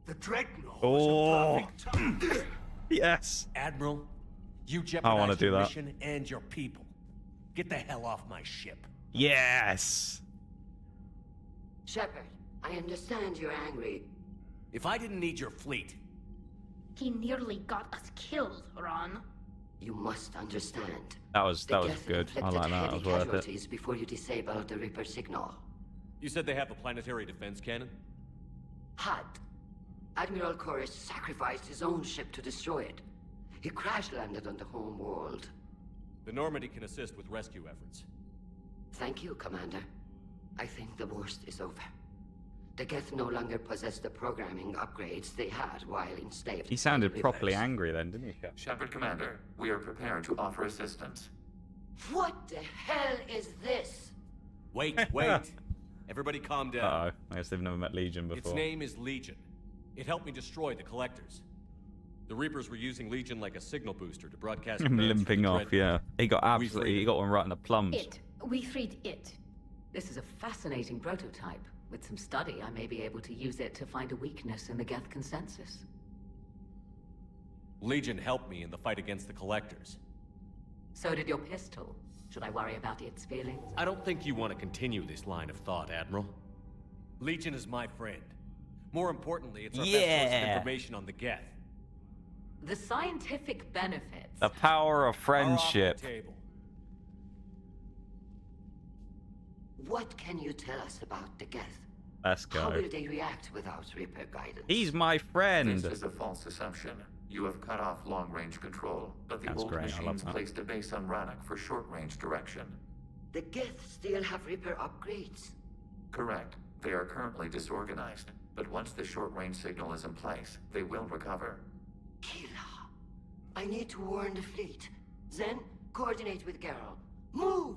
The Dreadnought Oh, was a perfect time. Yes. Admiral, you I jeopardized want to do your that. mission and your people. Get the hell off my ship. Yes. Shepard, I understand you're angry. If I didn't need your fleet... He nearly got us killed, Ron. You must understand. That was The good. Geth I inflicted like that. That heavy was worth it. casualties before you disabled the Reaper signal. You said they have a planetary defense cannon? Had. Admiral Koris sacrificed his own ship to destroy it. He crash-landed on the home world. The Normandy can assist with rescue efforts. Thank you, Commander. I think the worst is over. The Geth no longer possess the programming upgrades they had while enslaved. He sounded properly angry then, didn't he? Shepard Commander, we are prepared to offer assistance. What the hell is this? Wait, wait. Everybody calm down. Uh-oh. I guess they've never met Legion before. Its name is Legion. It helped me destroy the Collectors. The Reapers were using Legion like a signal booster to broadcast Him commands limping from the off, yeah. He got We absolutely, freed he got one right in the plums. We freed it. This is a fascinating prototype. With some study, I may be able to use it to find a weakness in the Geth consensus. Legion helped me in the fight against the Collectors. So did your pistol. Should I worry about its feelings? I don't think you want to continue this line of thought, Admiral. Legion is my friend. More importantly, it's our best source of information on the Geth. The scientific benefits. The power of Are off the friendship. table. What can you tell us about the Geth? Let's How go. will they react without Reaper guidance? He's my friend. This is a false assumption. You have cut off long-range control, but the That's old great, I love machines that. placed a base on Rannoch for short-range direction. The Geth still have Reaper upgrades. Correct. They are currently disorganized, but once the short-range signal is in place, they will recover. Kila, I need to warn the fleet. Then, coordinate with Garrow. Move!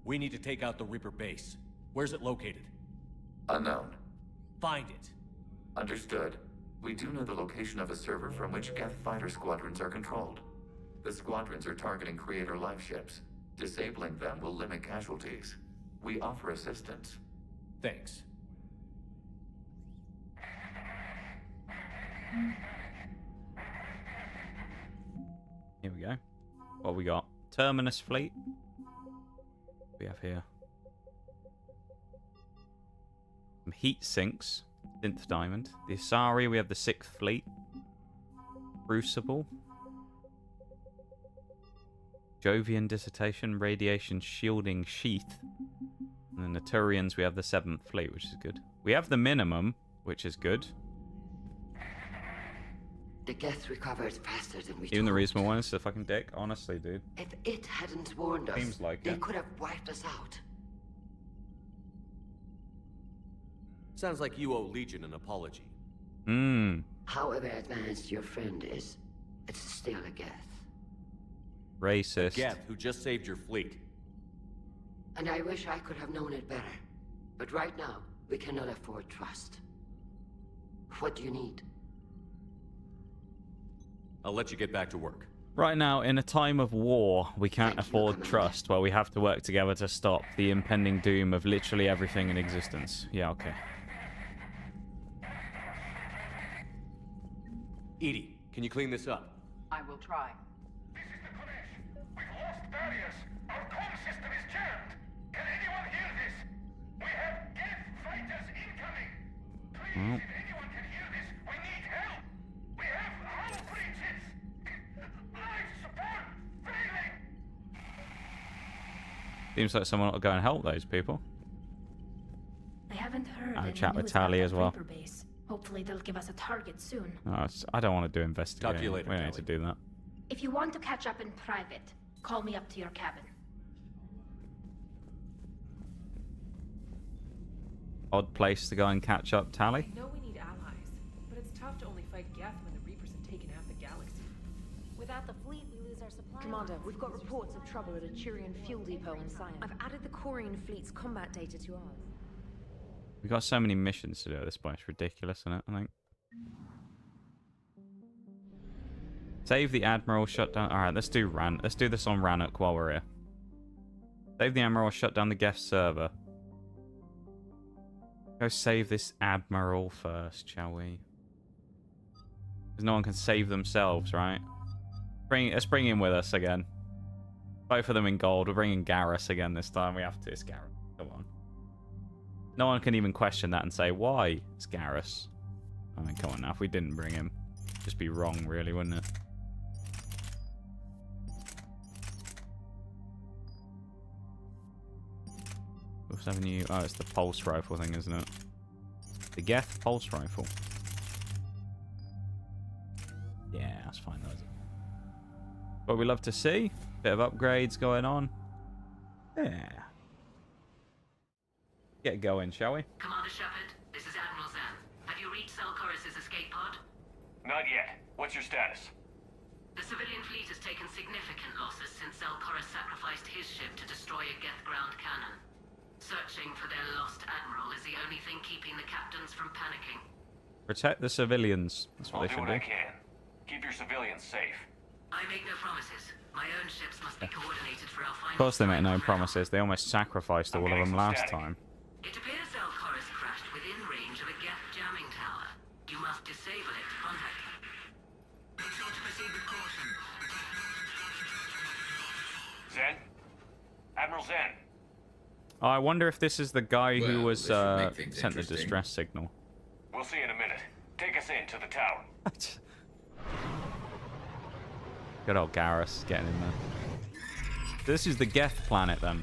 We need to take out the Reaper base. Where's it located? Unknown. Find it. Understood. We do know the location of a server from which Geth fighter squadrons are controlled. The squadrons are targeting Creator life ships. Disabling them will limit casualties. We offer assistance. Thanks. Here we go. What we got? Terminus fleet. What we have here. Some heat sinks. Synth diamond. The Asari, we have the 6th fleet. Crucible. Jovian dissertation, radiation shielding sheath. And then the Turians, we have the 7th Fleet, which is good. We have the minimum, which is good. The Geth recovered faster than we Even the thought. reasonable one is the fucking dick, honestly, dude. If it hadn't warned us, Seems like they it. could have wiped us out. Sounds like you owe Legion an apology. However advanced your friend is, it's still a Geth. Racist. Geth, who just saved your fleet. And I wish I could have known it better. But right now, we cannot afford trust. What do you need? I'll let you get back to work. Right now, in a time of war, we can't afford trust, where we have to work together to stop the impending doom of literally everything in existence. Yeah, okay. Edie, can you clean this up? I will try. This is the Kodesh. We've lost barriers. Our comm system is jammed. Can anyone hear this? We have Geth fighters incoming. Please, if anyone can hear this, we need help. We have hull breaches. Life support failing. Seems like someone ought to go and help those people. I haven't heard I'll any chat with news Tally about as well. Reaper Base. Hopefully they'll give us a target soon. No, I don't want to do investigating. Talk to you later, We don't need to do that. If you want to catch up in private, call me up to your cabin. Odd place to go and catch up, Tally. I know we need allies, but it's tough to only fight Geth when the Reapers have taken half the galaxy. Without the fleet, we lose our supply. Commander, we've got reports of trouble at a Turian fuel depot in Cyan. I've added the Corian fleet's combat data to ours. We've got so many missions to do at this point. It's ridiculous, isn't it? I think. Save the Admiral, shut down... Alright, let's do Let's do this on Rannoch while we're here. Save the Admiral, shut down the Geth server. Go save this Admiral first, shall we? Because no one can save themselves, right? Let's bring him with us again. Both of them in gold. We're bringing Garrus again this time. We have to. It's Garrus. Come on. No one can even question that and say, why? It's Garrus. I mean, come on now. If we didn't bring him, it'd just be wrong, really, wouldn't it? What's having you? Oh, it's the pulse rifle thing, isn't it? The Geth pulse rifle. Yeah, that's fine. That's what we love to see. Bit of upgrades going on. Yeah. Get going, shall we? Commander Shepard, this is Admiral Zan. Have you reached Selchorus' escape pod? Not yet. What's your status? The civilian fleet has taken significant losses since Selchorus sacrificed his ship to destroy a Geth ground cannon. Searching for their lost admiral is the only thing keeping the captains from panicking. Protect the civilians. That's what I'll they do should what do. I can. Keep your civilians safe. I make no promises. My own ships must be coordinated for our final. Of course they make no promises. They almost sacrificed all of them last time. It appears Selchorus crashed within range of a Geth jamming tower. You must disable it to contact him. Make sure to proceed with caution. Zen? Admiral Zen? Oh, I wonder if this is the guy who Well, was this should make things sent the interesting. distress signal. We'll see in a minute. Take us in to the tower. Good old Garrus getting in there. This is the Geth planet then.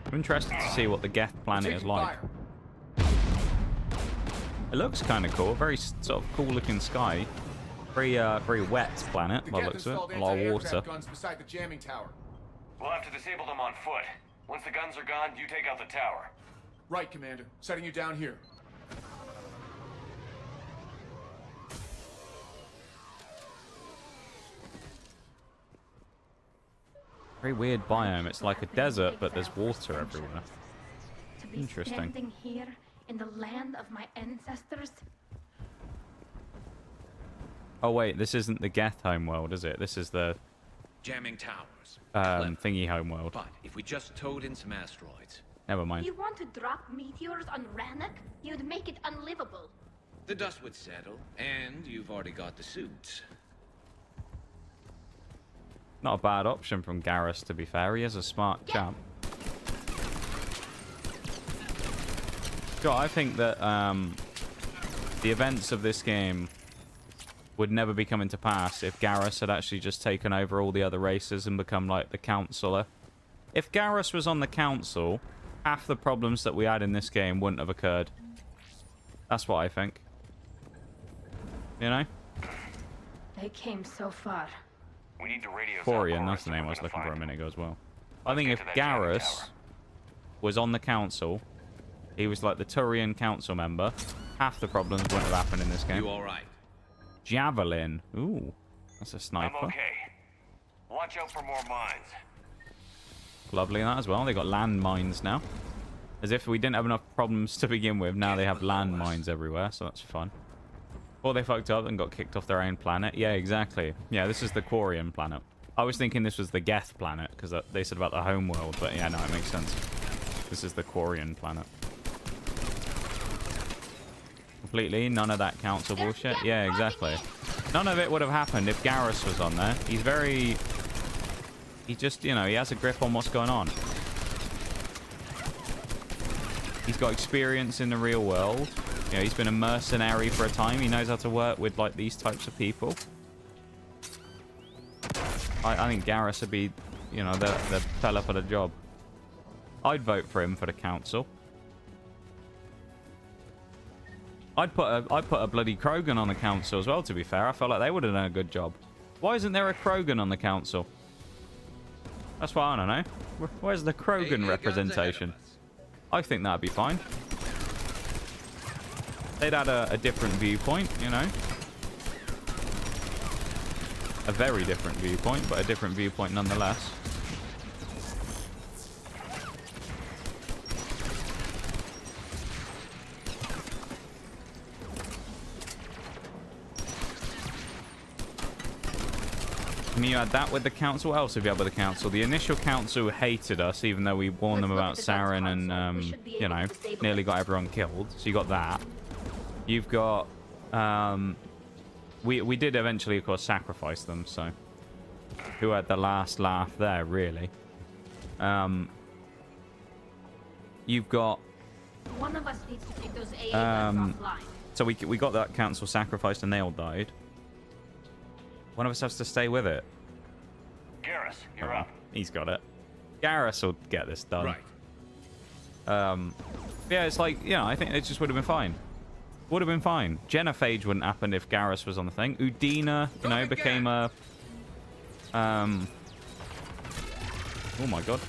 I'm interested to see what the Geth planet is like. It looks kind of cool. Very sort of cool looking sky. Very wet planet by the looks of it. A lot of water. Guns beside the jamming tower. We'll have to disable them on foot. Once the guns are gone, you take out the tower. Right, Commander. Setting you down here. Very weird biome. It's like a desert, but there's water everywhere. To be Interesting. standing here in the land of my ancestors. Oh wait, this isn't the Geth homeworld, is it? This is the Jamming towers. thingy homeworld. But if we just towed in some asteroids, Never mind. You want to drop meteors on Rannoch? You'd make it unlivable. the dust would settle, and you've already got the suits. Not a bad option from Garrus, to be fair. He is a smart chap. God, I think that the events of this game would never be coming to pass if Garrus had actually just taken over all the other races and become like the counselor. If Garrus was on the council, half the problems that we had in this game wouldn't have occurred. That's what I think. You know? They came so far. We need to radio Quarian, that's the name I was looking for a minute ago as well. I think if Garrus was on the council, he was like the Turian council member, half the problems wouldn't have happened in this game. You alright? Javelin. Ooh, that's a sniper. I'm okay. Watch out for more mines. Lovely that as well. They got landmines now. As if we didn't have enough problems to begin with. Now they have landmines everywhere, so that's fun. Or they fucked up and got kicked off their own planet. Yeah, exactly. Yeah, this is the Quarian planet. I was thinking this was the Geth planet, because they said about the home world, but yeah, no, it makes sense. This is the Quarian planet. Completely, none of that council bullshit. Yeah, exactly. None of it would have happened if Garrus was on there. He's very... He just, you know, he has a grip on what's going on. He's got experience in the real world. You know, he's been a mercenary for a time. He knows how to work with, like, these types of people. I think Garrus would be, you know, the fella for the job. I'd vote for him for the council. I'd put a bloody Krogan on the council as well, to be fair. I felt like they would have done a good job. Why isn't there a Krogan on the council? That's why I don't know. Where's the Krogan representation? I think that'd be fine. They'd add a different viewpoint, you know. A very different viewpoint, but a different viewpoint nonetheless. Can you add that with the council? What else have you had with the council? The initial council hated us, even though we warned them about Saren and, you know, nearly got everyone killed. So you got that. You've got, we did eventually, of course, sacrifice them, so who had the last laugh there, really? You've got, One of us needs to take those AA guns offline. so we got that council sacrificed and they all died. One of us has to stay with it. Garrus, you're up. He's got it. Garrus will get this done. Right. Yeah, it's like, you know, I think it just would have been fine. Would have been fine. Genophage wouldn't happen if Garrus was on the thing. Udina, you know, became a... Oh my god.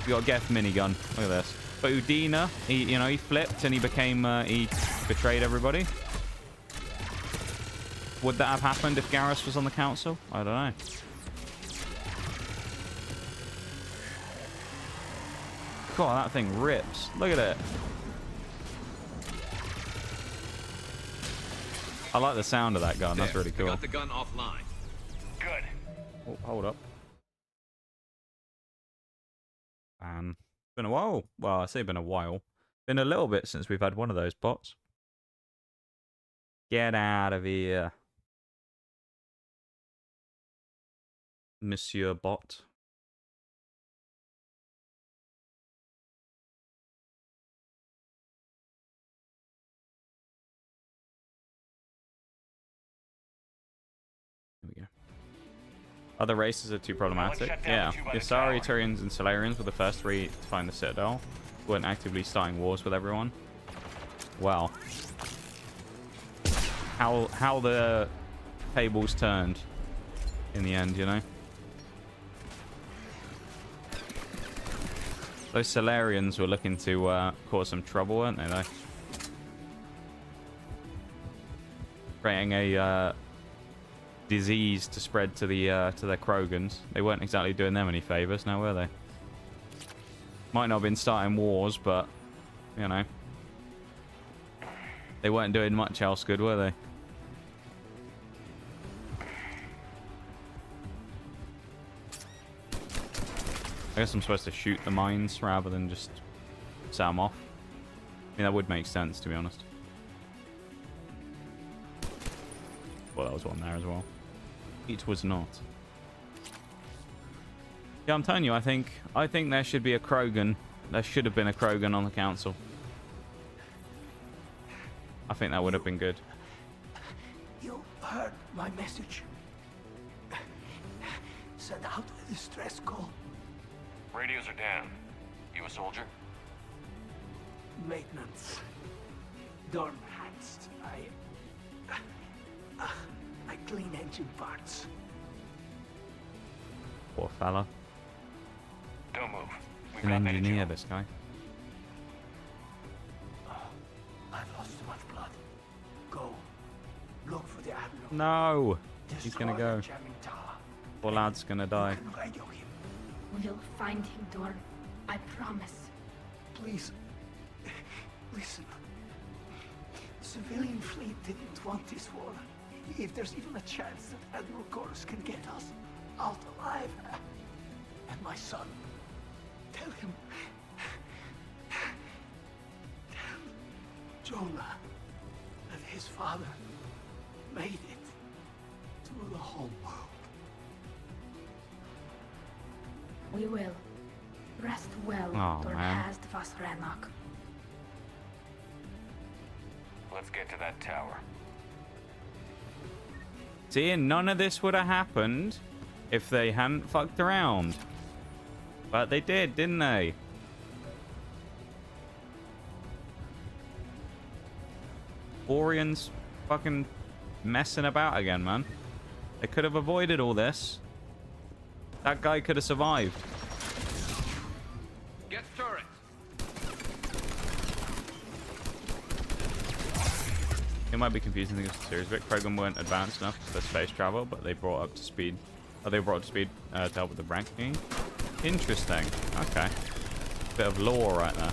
We got a Geth minigun. Look at this. But Udina, he flipped and he became... he betrayed everybody. Would that have happened if Garrus was on the council? I don't know. God, that thing rips. Look at it. I like the sound of that gun. That's really cool. Got the gun offline. Good. Oh, hold up. And been a while. Well, I say been a while. Been a little bit since we've had one of those bots. Get out of here, Monsieur Bot. There we go. Other races are too problematic. Yeah, the Asari, Turians, and Solarians were the first three to find the Citadel. Weren't actively starting wars with everyone. Wow. How the tables turned in the end, you know? Those Solarians were looking to cause some trouble, weren't they, though? Creating a disease to spread to their Krogans. They weren't exactly doing them any favors, now were they? Might not have been starting wars, but you know, they weren't doing much else good, were they? I guess I'm supposed to shoot the mines rather than just set them off. I mean, that would make sense, to be honest. Well, that was one there as well. It was not. Yeah, I'm telling you, I think there should be a Krogan. There should have been a Krogan on the council. I think that would have been good. You heard my message? Send out a distress call. Radios are down. You a soldier? Maintenance. Dorm hats. I clean engine parts. Poor fella. Don't move. We've An got engineer, this guy. I've lost too much blood. Go. Look for the Admiral. No! He's gonna Destroy go. the jamming tower. Poor lad's gonna die. Radio him. We'll find him, Dorn. I promise. Please. Listen. The civilian fleet didn't want this war. If there's even a chance that Admiral Chorus can get us out alive. And my son. Tell him. Tell Jonah that his father made it to the home world. We will. Rest well, Oh, Dorn man. Hast vas Rannoch. Let's get to that tower. See, and none of this would have happened if they hadn't fucked around. But they did, didn't they? Orions fucking messing about again, man. They could have avoided all this. That guy could have survived. Get turret. It might be confusing things with series, but Krogan weren't advanced enough for space travel, but they brought up to speed. Oh, they brought up to speed to help with the ranking. Interesting. Okay. Bit of lore right there.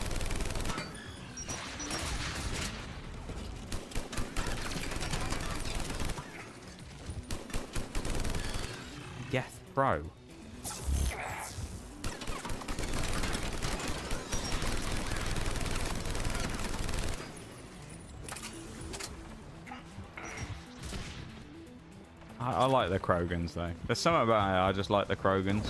Geth Pro. I like the Krogans though. There's something about it, I just like the Krogans.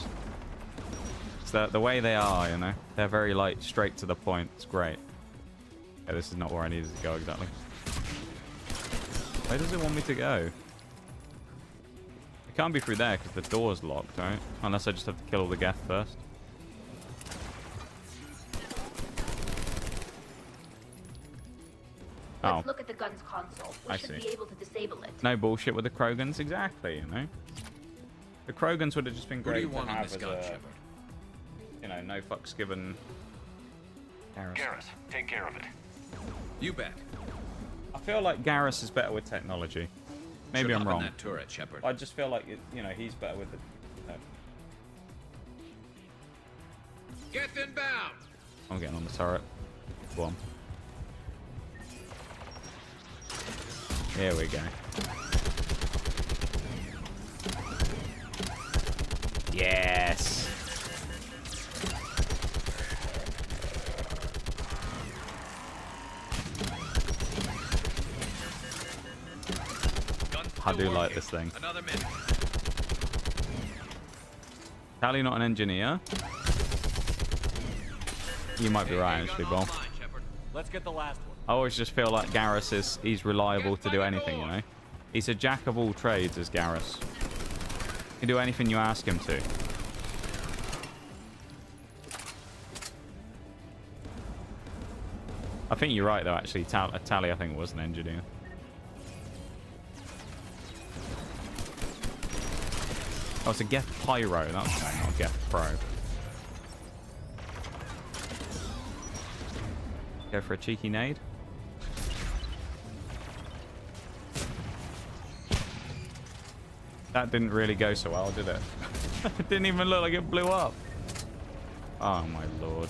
It's the way they are, you know. They're very like straight to the point. It's great. Yeah, this is not where I needed to go exactly. Where does it want me to go? It can't be through there because the door's locked, right? Unless I just have to kill all the Geth first. Let's look at the gun's console. We I should see. be able to disable it. No bullshit with the Krogans, exactly, you know. The Krogans would have just been What do great you to want on have this as gun, a, Shepard? you know, no fucks given. Garrus, take care of it. You bet. I feel like Garrus is better with technology. Maybe Should I'm hop in wrong. that turret, Shepard. I just feel like you know he's better with the. Get inbound. I'm getting on the turret. Go on. Here we go. Yes. I do like this thing. Another minute. Tally not an engineer. You might be right, actually, Bob. Let's get the last one. I always just feel like Garrus he's reliable to do anything, you know? He's a jack of all trades as Garrus. He can do anything you ask him to. I think you're right, though, actually. Tally, I think, was an engineer. Oh, it's a Geth Pyro. That's not a Geth Pro. Go for a cheeky nade. That didn't really go so well, did it? It didn't even look like it blew up. Oh my lord.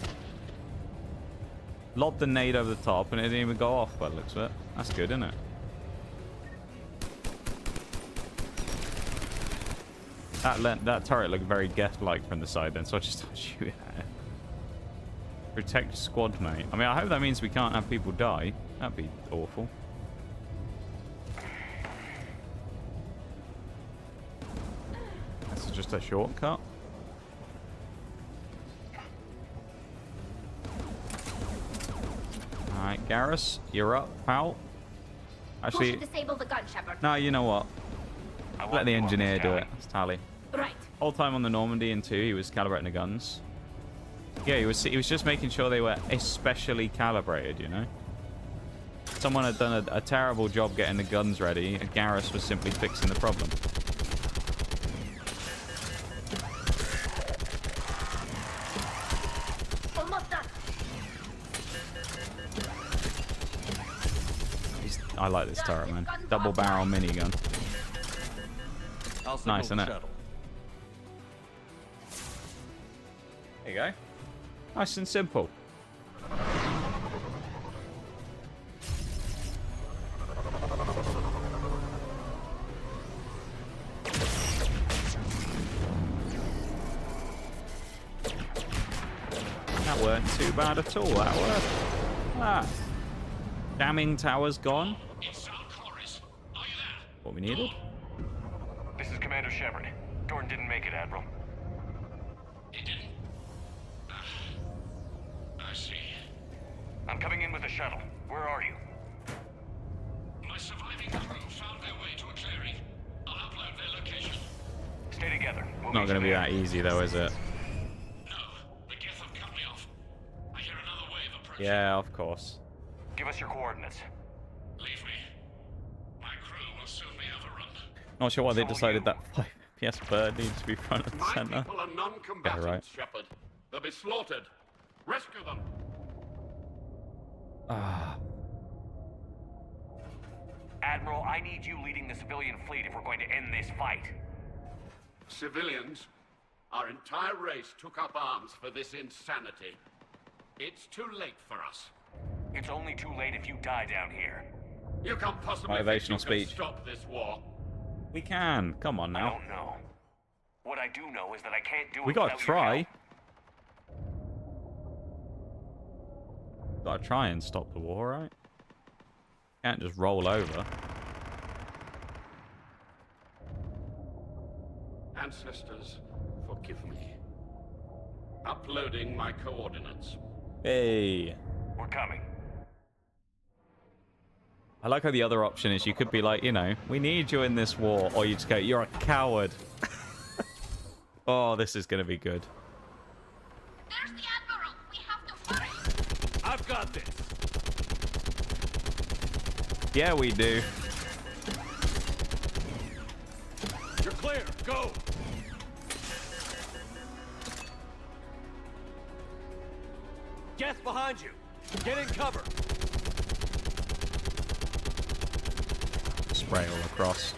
Lobbed the nade over the top and it didn't even go off by the looks of it. That's good, isn't it? That turret looked very Geth-like from the side then, so I just started shooting at it. Protect squad mate. I mean, I hope that means we can't have people die. That'd be awful. This is just a shortcut. Alright, Garrus, you're up, pal. Who Actually, should disable the gun, Shepard? no, you know what? Let the engineer do it. That's Tally. Right. Whole time on the Normandy and 2, he was calibrating the guns. Yeah, he was just making sure they were especially calibrated, you know? Someone had done a terrible job getting the guns ready, and Garrus was simply fixing the problem. I like this turret, man. Double barrel minigun. Nice, isn't it? There you go. Nice and simple. That weren't too bad at all, that worked. Ah. Jamming tower's gone. What we needed? This is Commander Shepard. Dorn didn't make it, Admiral. He didn't? I see. I'm coming in with the shuttle. Where are you? My surviving crew found their way to a clearing. I'll upload their location. Stay together. We'll Not going to be that easy, though, is it? No, the Geth have cut me off. I hear another wave approaching. Yeah, of course. Give us your coordinates. Leave me. My crew will soon be overrun. Not sure why they decided that 5 FPS bird needs to be front and My center. people are non-combatants, right. Shepard. They'll be slaughtered. Rescue them. Ah. Admiral, I need you leading the civilian fleet if we're going to end this fight. Civilians, our entire race took up arms for this insanity. It's too late for us. It's only too late if you die down here. You can't possibly Motivational think you can speech. stop this war. We can. Come on I now. don't know. What I do know is that I can't do it We gotta without your try. help. Gotta try and stop the war, right? Can't just roll over. Ancestors, forgive me. Uploading my coordinates. Hey. We're coming. I like how the other option is you could be like, you know, we need you in this war, or you just go, you're a coward. Oh, this is gonna be good. There's the Admiral. We have to hurry. I've got this. Yeah, we do. You're clear. Go. Geth behind you. Get in cover. Spray all across.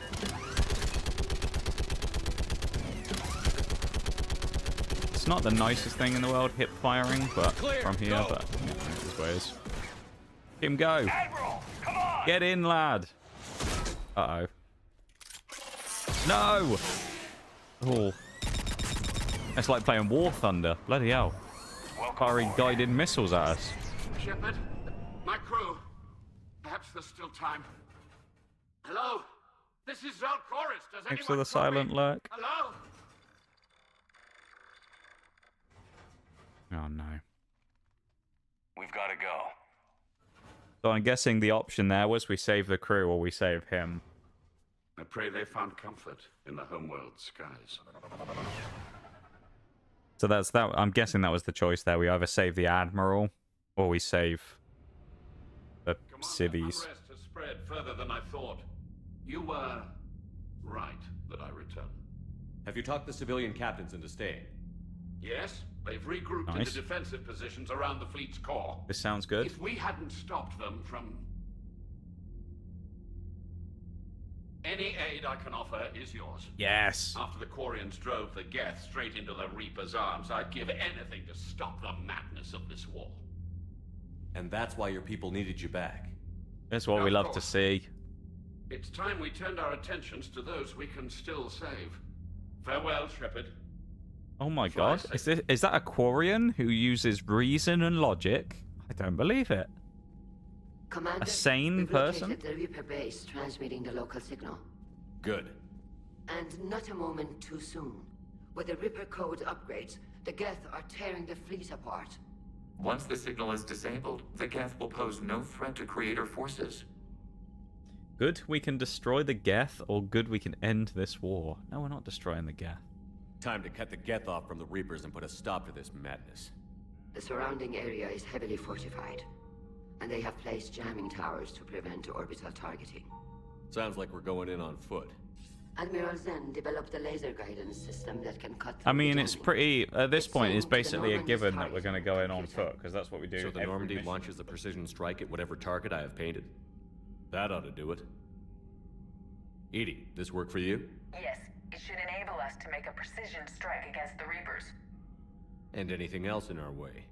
It's not the nicest thing in the world, hip firing, but from here, go. but yeah, it is what it is. Let him go. Admiral, come on! Get in, lad. Uh-oh. No! Oh. It's like playing War Thunder. Bloody hell. Firing guided missiles at us. Shepard, my crew. Perhaps there's still time. Hello? This is Zalcoris. Does Thanks for anyone the silent copy? lurk. Hello? Oh no. We've got to go. So I'm guessing the option there was we save the crew or we save him. I pray they found comfort in the homeworld skies. So that's that. I'm guessing that was the choice there. We either save the Admiral or we save the civvies. Unrest has spread further than I thought. You were right that I returned. Have you talked the civilian captains into staying? Yes, they've regrouped Nice. into defensive positions around the fleet's core. This sounds good. If we hadn't stopped them from... Any aid I can offer is yours. Yes. After the Quarians drove the Geth straight into the Reaper's arms, I'd give anything to stop the madness of this war. And that's why your people needed you back. That's what we Of love to course. see. It's time we turned our attentions to those we can still save. Farewell, Shepard. Oh my god. Is that a Quarian who uses reason and logic? I don't believe it. Commander, A sane we've person? located the Reaper base, transmitting the local signal. Good. And not a moment too soon. With the Reaper code upgrades, the Geth are tearing the fleet apart. Once the signal is disabled, the Geth will pose no threat to Creator forces. Good, we can destroy the Geth, or good, we can end this war. No, we're not destroying the Geth. Time to cut the Geth off from the Reapers and put a stop to this madness. The surrounding area is heavily fortified, and they have placed jamming towers to prevent orbital targeting. Sounds like we're going in on foot. Admiral Zen developed a laser guidance system that can cut through I mean, the it's jamming. pretty... At this point, it's sent to the basically a Normandy's given that we're target going to go in on foot, because that's what we do. So the every Normandy mission. launches a precision strike at whatever target I have painted? That ought to do it. Edie, this work for you? Yes, it should enable us to make a precision strike against the Reapers. And anything else in our way?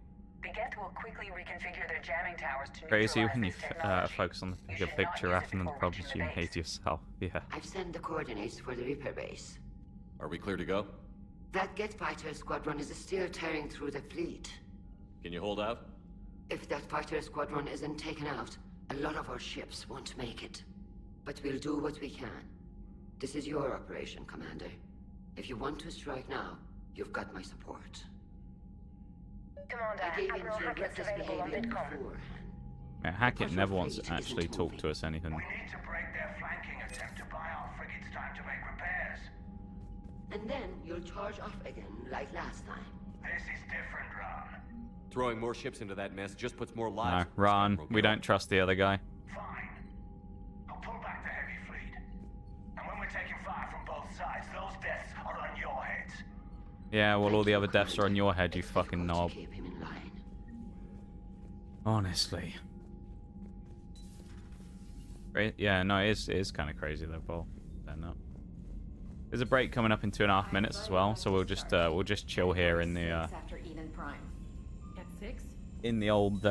The Geth will quickly reconfigure their jamming towers to Crazy neutralize when you this technology. focus on the bigger picture rather than the problems you hate yourself. Yeah. I've sent the coordinates for the Reaper base. Are we clear to go? That Geth fighter squadron is still tearing through the fleet. Can you hold out? If that fighter squadron isn't taken out, a lot of our ships won't make it. But we'll do what we can. This is your operation, Commander. If you want to strike now, you've got my support. Commander, I gave in Admiral to your Hackett's reckless available on behavior Vidcom. before. Yeah, Hackett never wants to actually talk to us anything. We need to break their flanking attempt to buy our frigates time to make repairs. And then you'll charge off again, like last time. This is different, Ron. Throwing more ships into that mess just puts more No, lives. Ron, we don't trust the other guy. Fine. I'll pull back the heavy fleet. And when we're taking fire from both sides, those deaths are on your heads. Yeah, well, all the other deaths are on your head, you fucking knob. Keep him in line. Honestly. Yeah, no, it is kind of crazy though, Paul. Fair enough. There's a break coming up in 2.5 minutes as well, so we'll just chill here in the After Eden Prime. At 6? in the old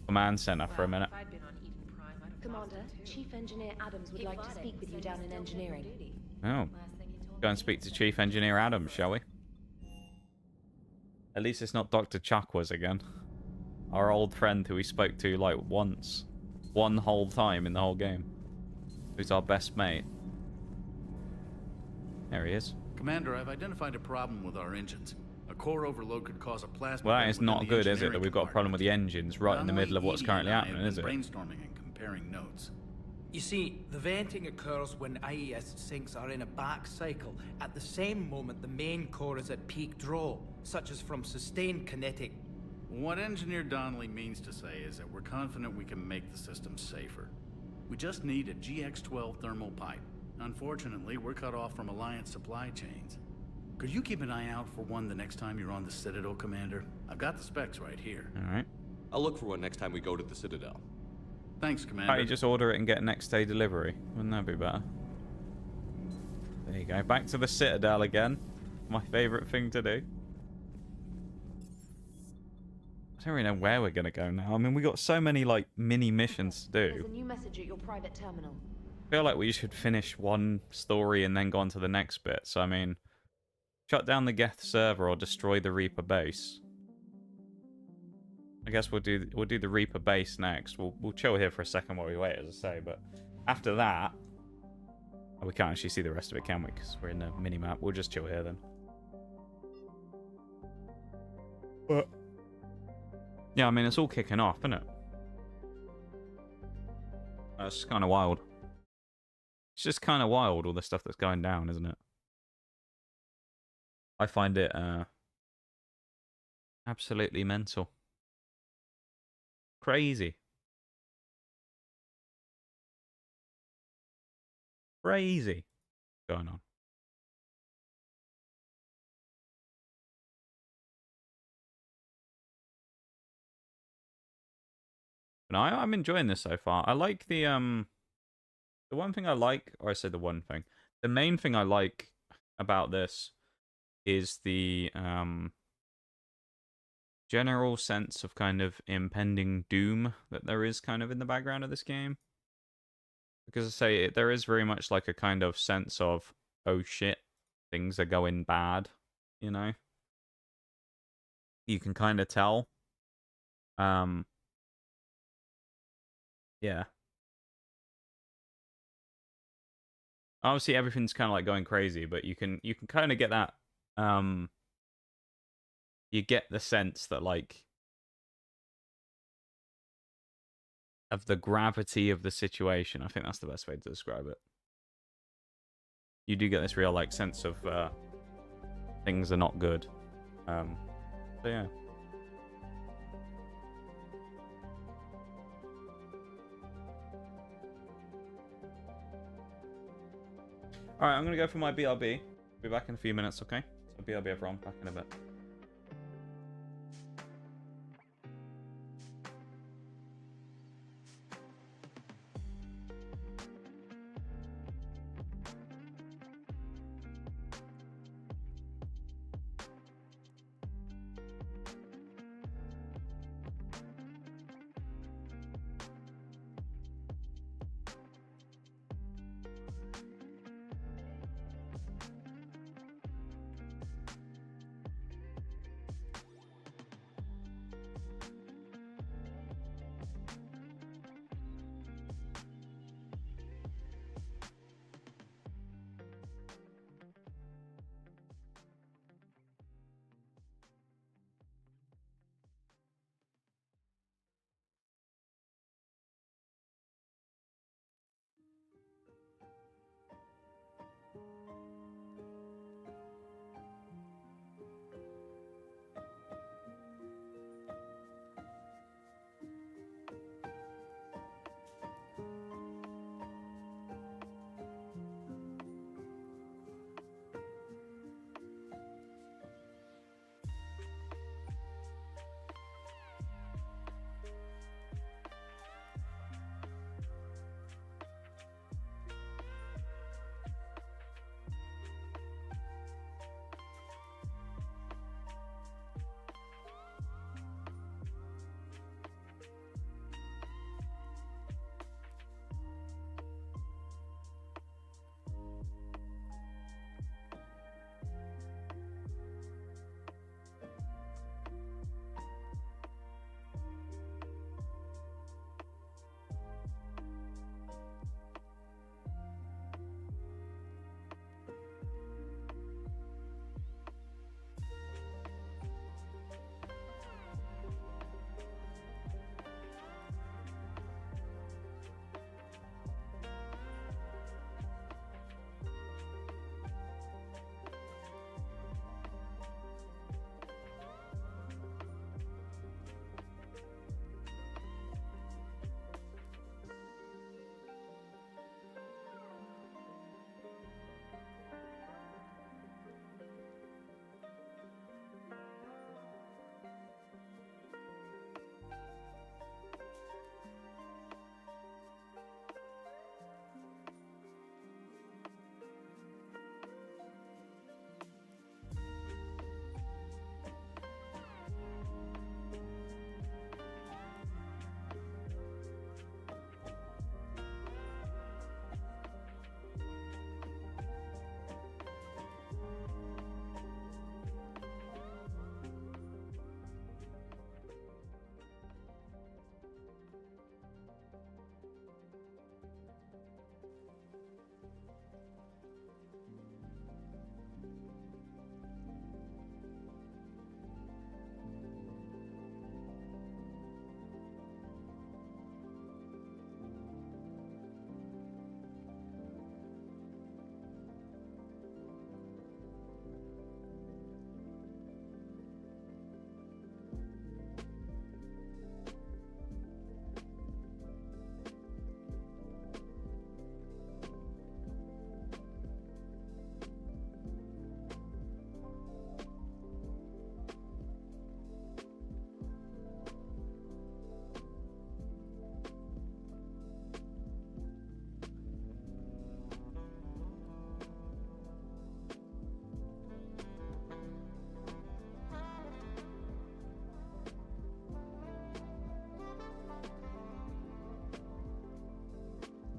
command center for a minute. If I'd been on Eden Prime, I'd have Commander, lost it too. Chief Engineer Adams would like to speak with you down in engineering. Oh, go and speak to Chief Engineer Adams, shall we? At least it's not Dr. Chakwas again. Our old friend who we spoke to like once. One whole time in the whole game. Who's our best mate. There he is. Commander, I've identified a problem with our engines. A core overload could cause a plasma. Well, that burn is within not the good, is it? engineering That we've got a problem with the engines right in the middle of what's currently happening, is it? Brainstorming and comparing notes. You see, the venting occurs when IES sinks are in a back cycle. At the same moment, the main core is at peak draw, such as from sustained kinetic. What Engineer Donnelly means to say is that we're confident we can make the system safer. We just need a GX-12 thermal pipe. Unfortunately, we're cut off from Alliance supply chains. Could you keep an eye out for one the next time you're on the Citadel, Commander? I've got the specs right here. Alright. I'll look for one next time we go to the Citadel. Thanks, Commander. Can't you just order it and get next day delivery? Wouldn't that be better? There you go. Back to the Citadel again. My favourite thing to do. I don't really know where we're going to go now. I mean, we got so many, like, mini missions to There's do. a new message at your private terminal. I feel like we should finish one story and then go on to the next bit. So, I mean, shut down the Geth server or destroy the Reaper base. I guess we'll do the Reaper base next. We'll chill here for a second while we wait, as I say. But after that, oh, we can't actually see the rest of it, can we? Because we're in the mini map. We'll just chill here then. But yeah, I mean, it's all kicking off, isn't it? That's kind of wild. It's just kind of wild, all the stuff that's going down, isn't it? I find it absolutely mental. Crazy. Crazy going on. But I'm enjoying this so far. I like the one thing I like, or I say the one thing. The main thing I like about this is the general sense of kind of impending doom that there is kind of in the background of this game. Because I say there is very much like a kind of sense of, oh shit, things are going bad, you know? You can kind of tell. Yeah. Obviously everything's kind of like going crazy, but you can kind of get that you get the sense that like of the gravity of the situation. I think that's the best way to describe it. You do get this real like sense of things are not good. So yeah. Alright, I'm gonna go for my BRB. Be back in a few minutes, okay? So BRB everyone, back in a bit.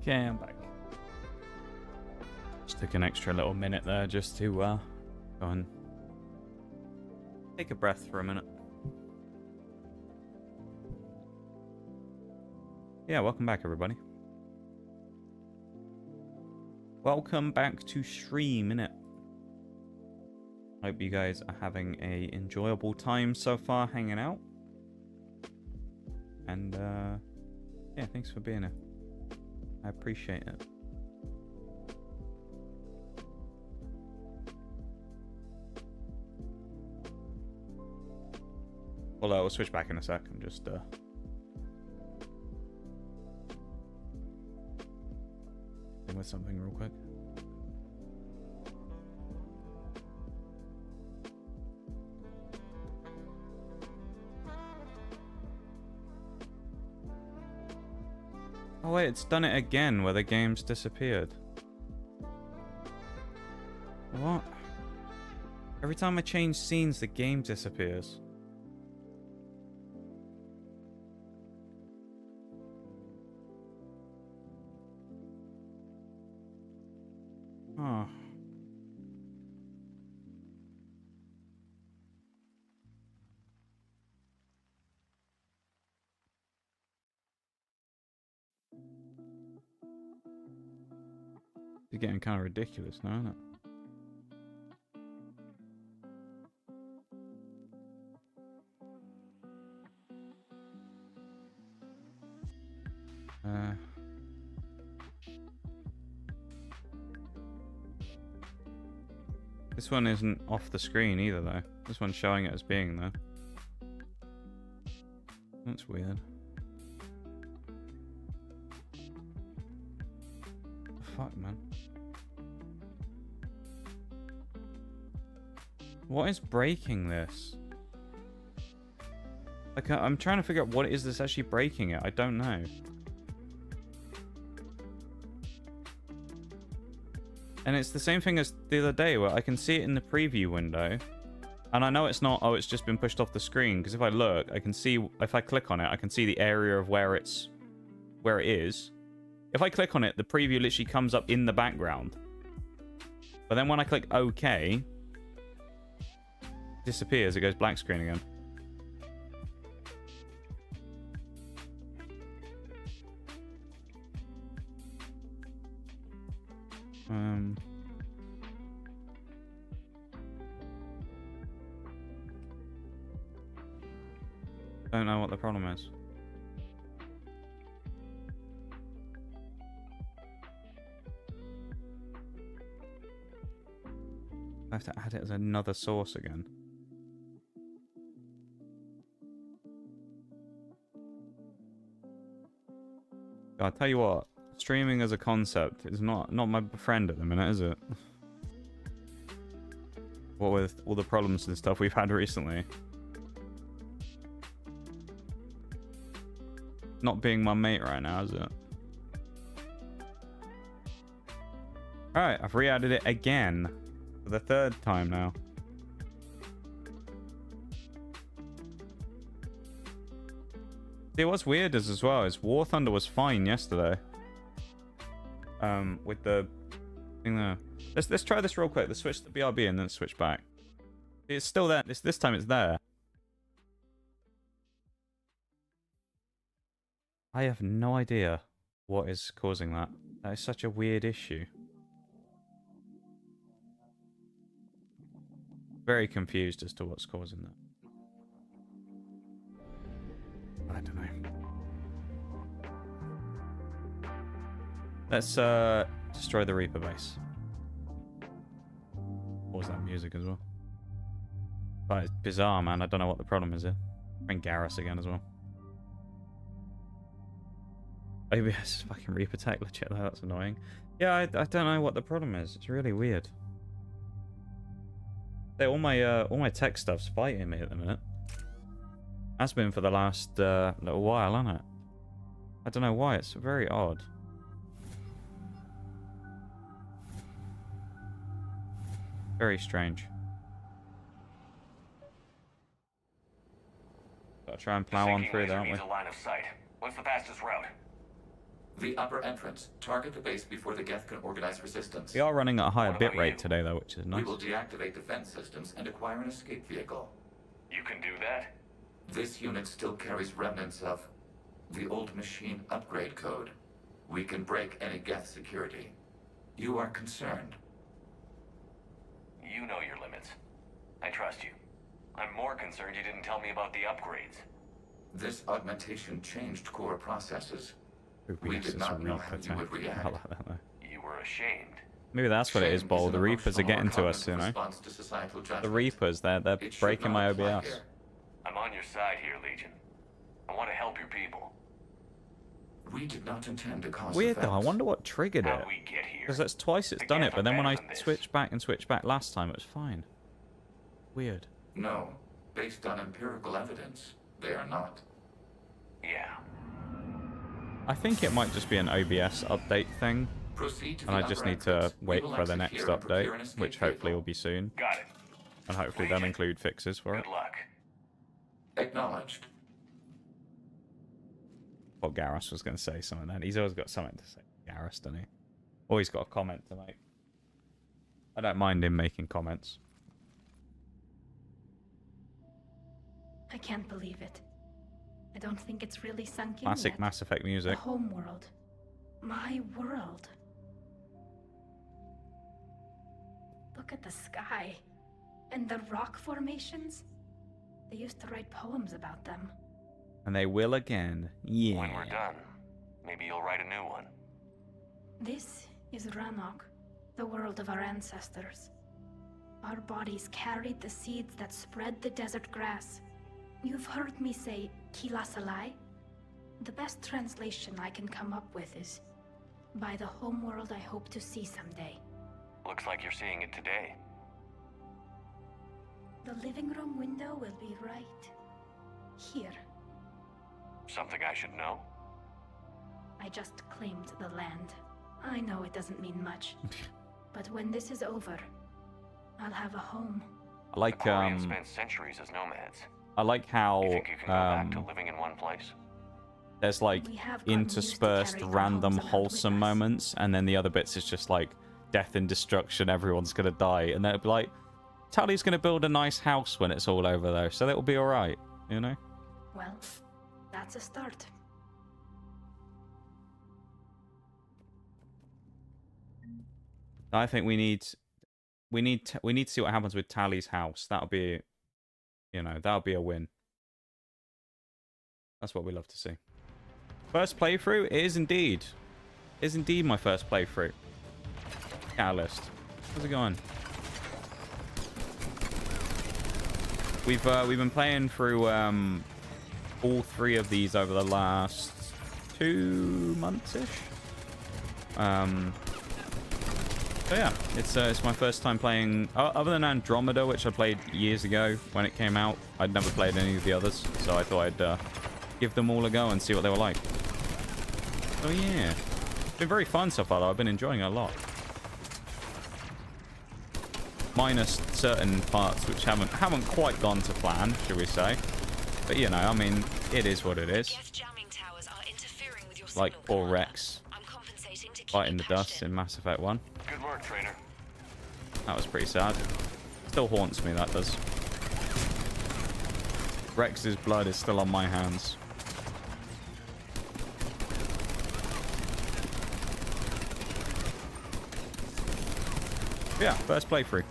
Okay, I'm back. Just took an extra little minute there just to go and take a breath for a minute. Yeah, welcome back, everybody. Welcome back to stream, innit? Hope you guys are having a enjoyable time so far hanging out. And Yeah, thanks for being here. I appreciate it. Well, we'll switch back in a sec. I'm just with something real quick. Oh wait, it's done it again where the game's disappeared. What? Every time I change scenes, the game disappears. Huh. It's getting kind of ridiculous now, isn't it? This one isn't off the screen either, though. This one's showing it as being there. That's weird. Fuck, man. What is breaking this? Like, I'm trying to figure out what it is that's actually breaking it. I don't know. And it's the same thing as the other day where I can see it in the preview window. And I know it's not, oh, it's just been pushed off the screen. Because if I look, I can see, if I click on it, I can see the area of where it is. If I click on it, the preview literally comes up in the background. But then when I click OK, it disappears. It goes black screen again. Don't know what the problem is. I have to add it as another source again. I'll tell you what, streaming as a concept is not my friend at the minute, is it? What with all the problems and stuff we've had recently. Not being my mate right now, is it? Alright, I've re-added it again. For the third time now. See, what's weird is as well is War Thunder was fine yesterday. With the thing there. Let's try this real quick. Let's switch to BRB and then switch back. It's still there. This time it's there. I have no idea what is causing that. That is such a weird issue. Very confused as to what's causing that. I don't know. Let's destroy the Reaper base. What was that music as well? But it's bizarre, man. I don't know what the problem is here. Bring Garrus again as well. OBS fucking Reaper tech, legit though, that's annoying. Yeah, I don't know what the problem is. It's really weird. All my tech stuff's fighting me at the minute. Has been for the last little while, hasn't it? I don't know why, it's very odd. Very strange. Gotta try and plow on through there, aren't we? A line of sight. What's the fastest route? The upper entrance. Target the base before the Geth can organize resistance. We are running at a higher bit rate today, though, which is nice. We will deactivate defense systems and acquire an escape vehicle. You can do that? This unit still carries remnants of the old machine upgrade code. We can break any Geth security. You are concerned. You know your limits. I trust you. I'm more concerned you didn't tell me about the upgrades. This augmentation changed core processes. We OBS did is not know Reaper how you tech. would react. I like that though. You were ashamed. Maybe that's what it is, Shame Bol. an The Reapers are emotional or getting to us, you cognitive know? response to societal The judgment. Reapers, they're It should breaking my not apply OBS. here. I'm on your side here, Legion. I want to help your people. We did not intend to cause Weird though, I offense. wonder what triggered How'd it. we get here? Because that's twice it's The done it, Geth but then are when I better than this. switched back last time, it was fine. Weird. No, based on empirical evidence, they are not. Yeah. I think it might just be an OBS update thing. Proceed to And the I just upper need to entrance. We wait will for the exit next here and procure an update, escape which hopefully vehicle. will be soon. Got it. And hopefully they'll include fixes for it. Good luck. Acknowledged. Well, Garrus was going to say something then. He's always got something to say. Garrus, doesn't he? Or he's got a comment to make. I don't mind him making comments. I can't believe it. I don't think it's really sunk in Classic yet. Mass Effect The music. home world. My world. Look at the sky. And the rock formations. They used to write poems about them. And they will again. Yeah. When we're done, maybe you'll write a new one. This is Ranok, the world of our ancestors. Our bodies carried the seeds that spread the desert grass. You've heard me say Kilasalai? The best translation I can come up with is, by the homeworld I hope to see someday. Looks like you're seeing it today. The living room window will be right here. Something I should know? I just claimed the land. I know it doesn't mean much. But when this is over, I'll have a home. I like Quarians spent centuries as nomads. I like how You think you can go back to living in one place? there's like We have gotten used to interspersed carrying our random homes about wholesome with us. moments, and then the other bits is just like death and destruction, everyone's gonna die, and then it'll be like Tally's gonna build a nice house when it's all over though, so that'll be alright, you know? Well, that's a start. I think we need to see what happens with Tally's house. That'll be, you know, that'll be a win. That's what we love to see. First playthrough is indeed my first playthrough. Catalyst, how's it going? We've been playing through all three of these over the last 2 months-ish. So yeah, it's my first time playing, other than Andromeda, which I played years ago when it came out. I'd never played any of the others, so I thought I'd give them all a go and see what they were like. So yeah, it's been very fun so far though. I've been enjoying it a lot. Minus certain parts which haven't quite gone to plan, should we say. But you know, I mean, it is what it is. Like poor Rex fighting the dust in Mass Effect 1. Good work, Trainer. That was pretty sad. Still haunts me, that does. Rex's blood is still on my hands. Yeah, first playthrough.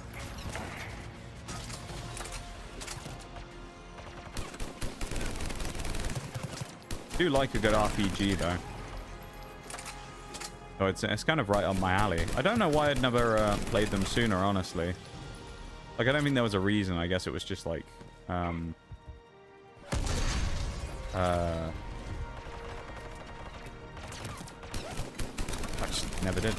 Do like a good RPG though. So it's kind of right up my alley. I don't know why I'd never played them sooner, honestly. Like, I don't think there was a reason. I guess it was just like I just never did.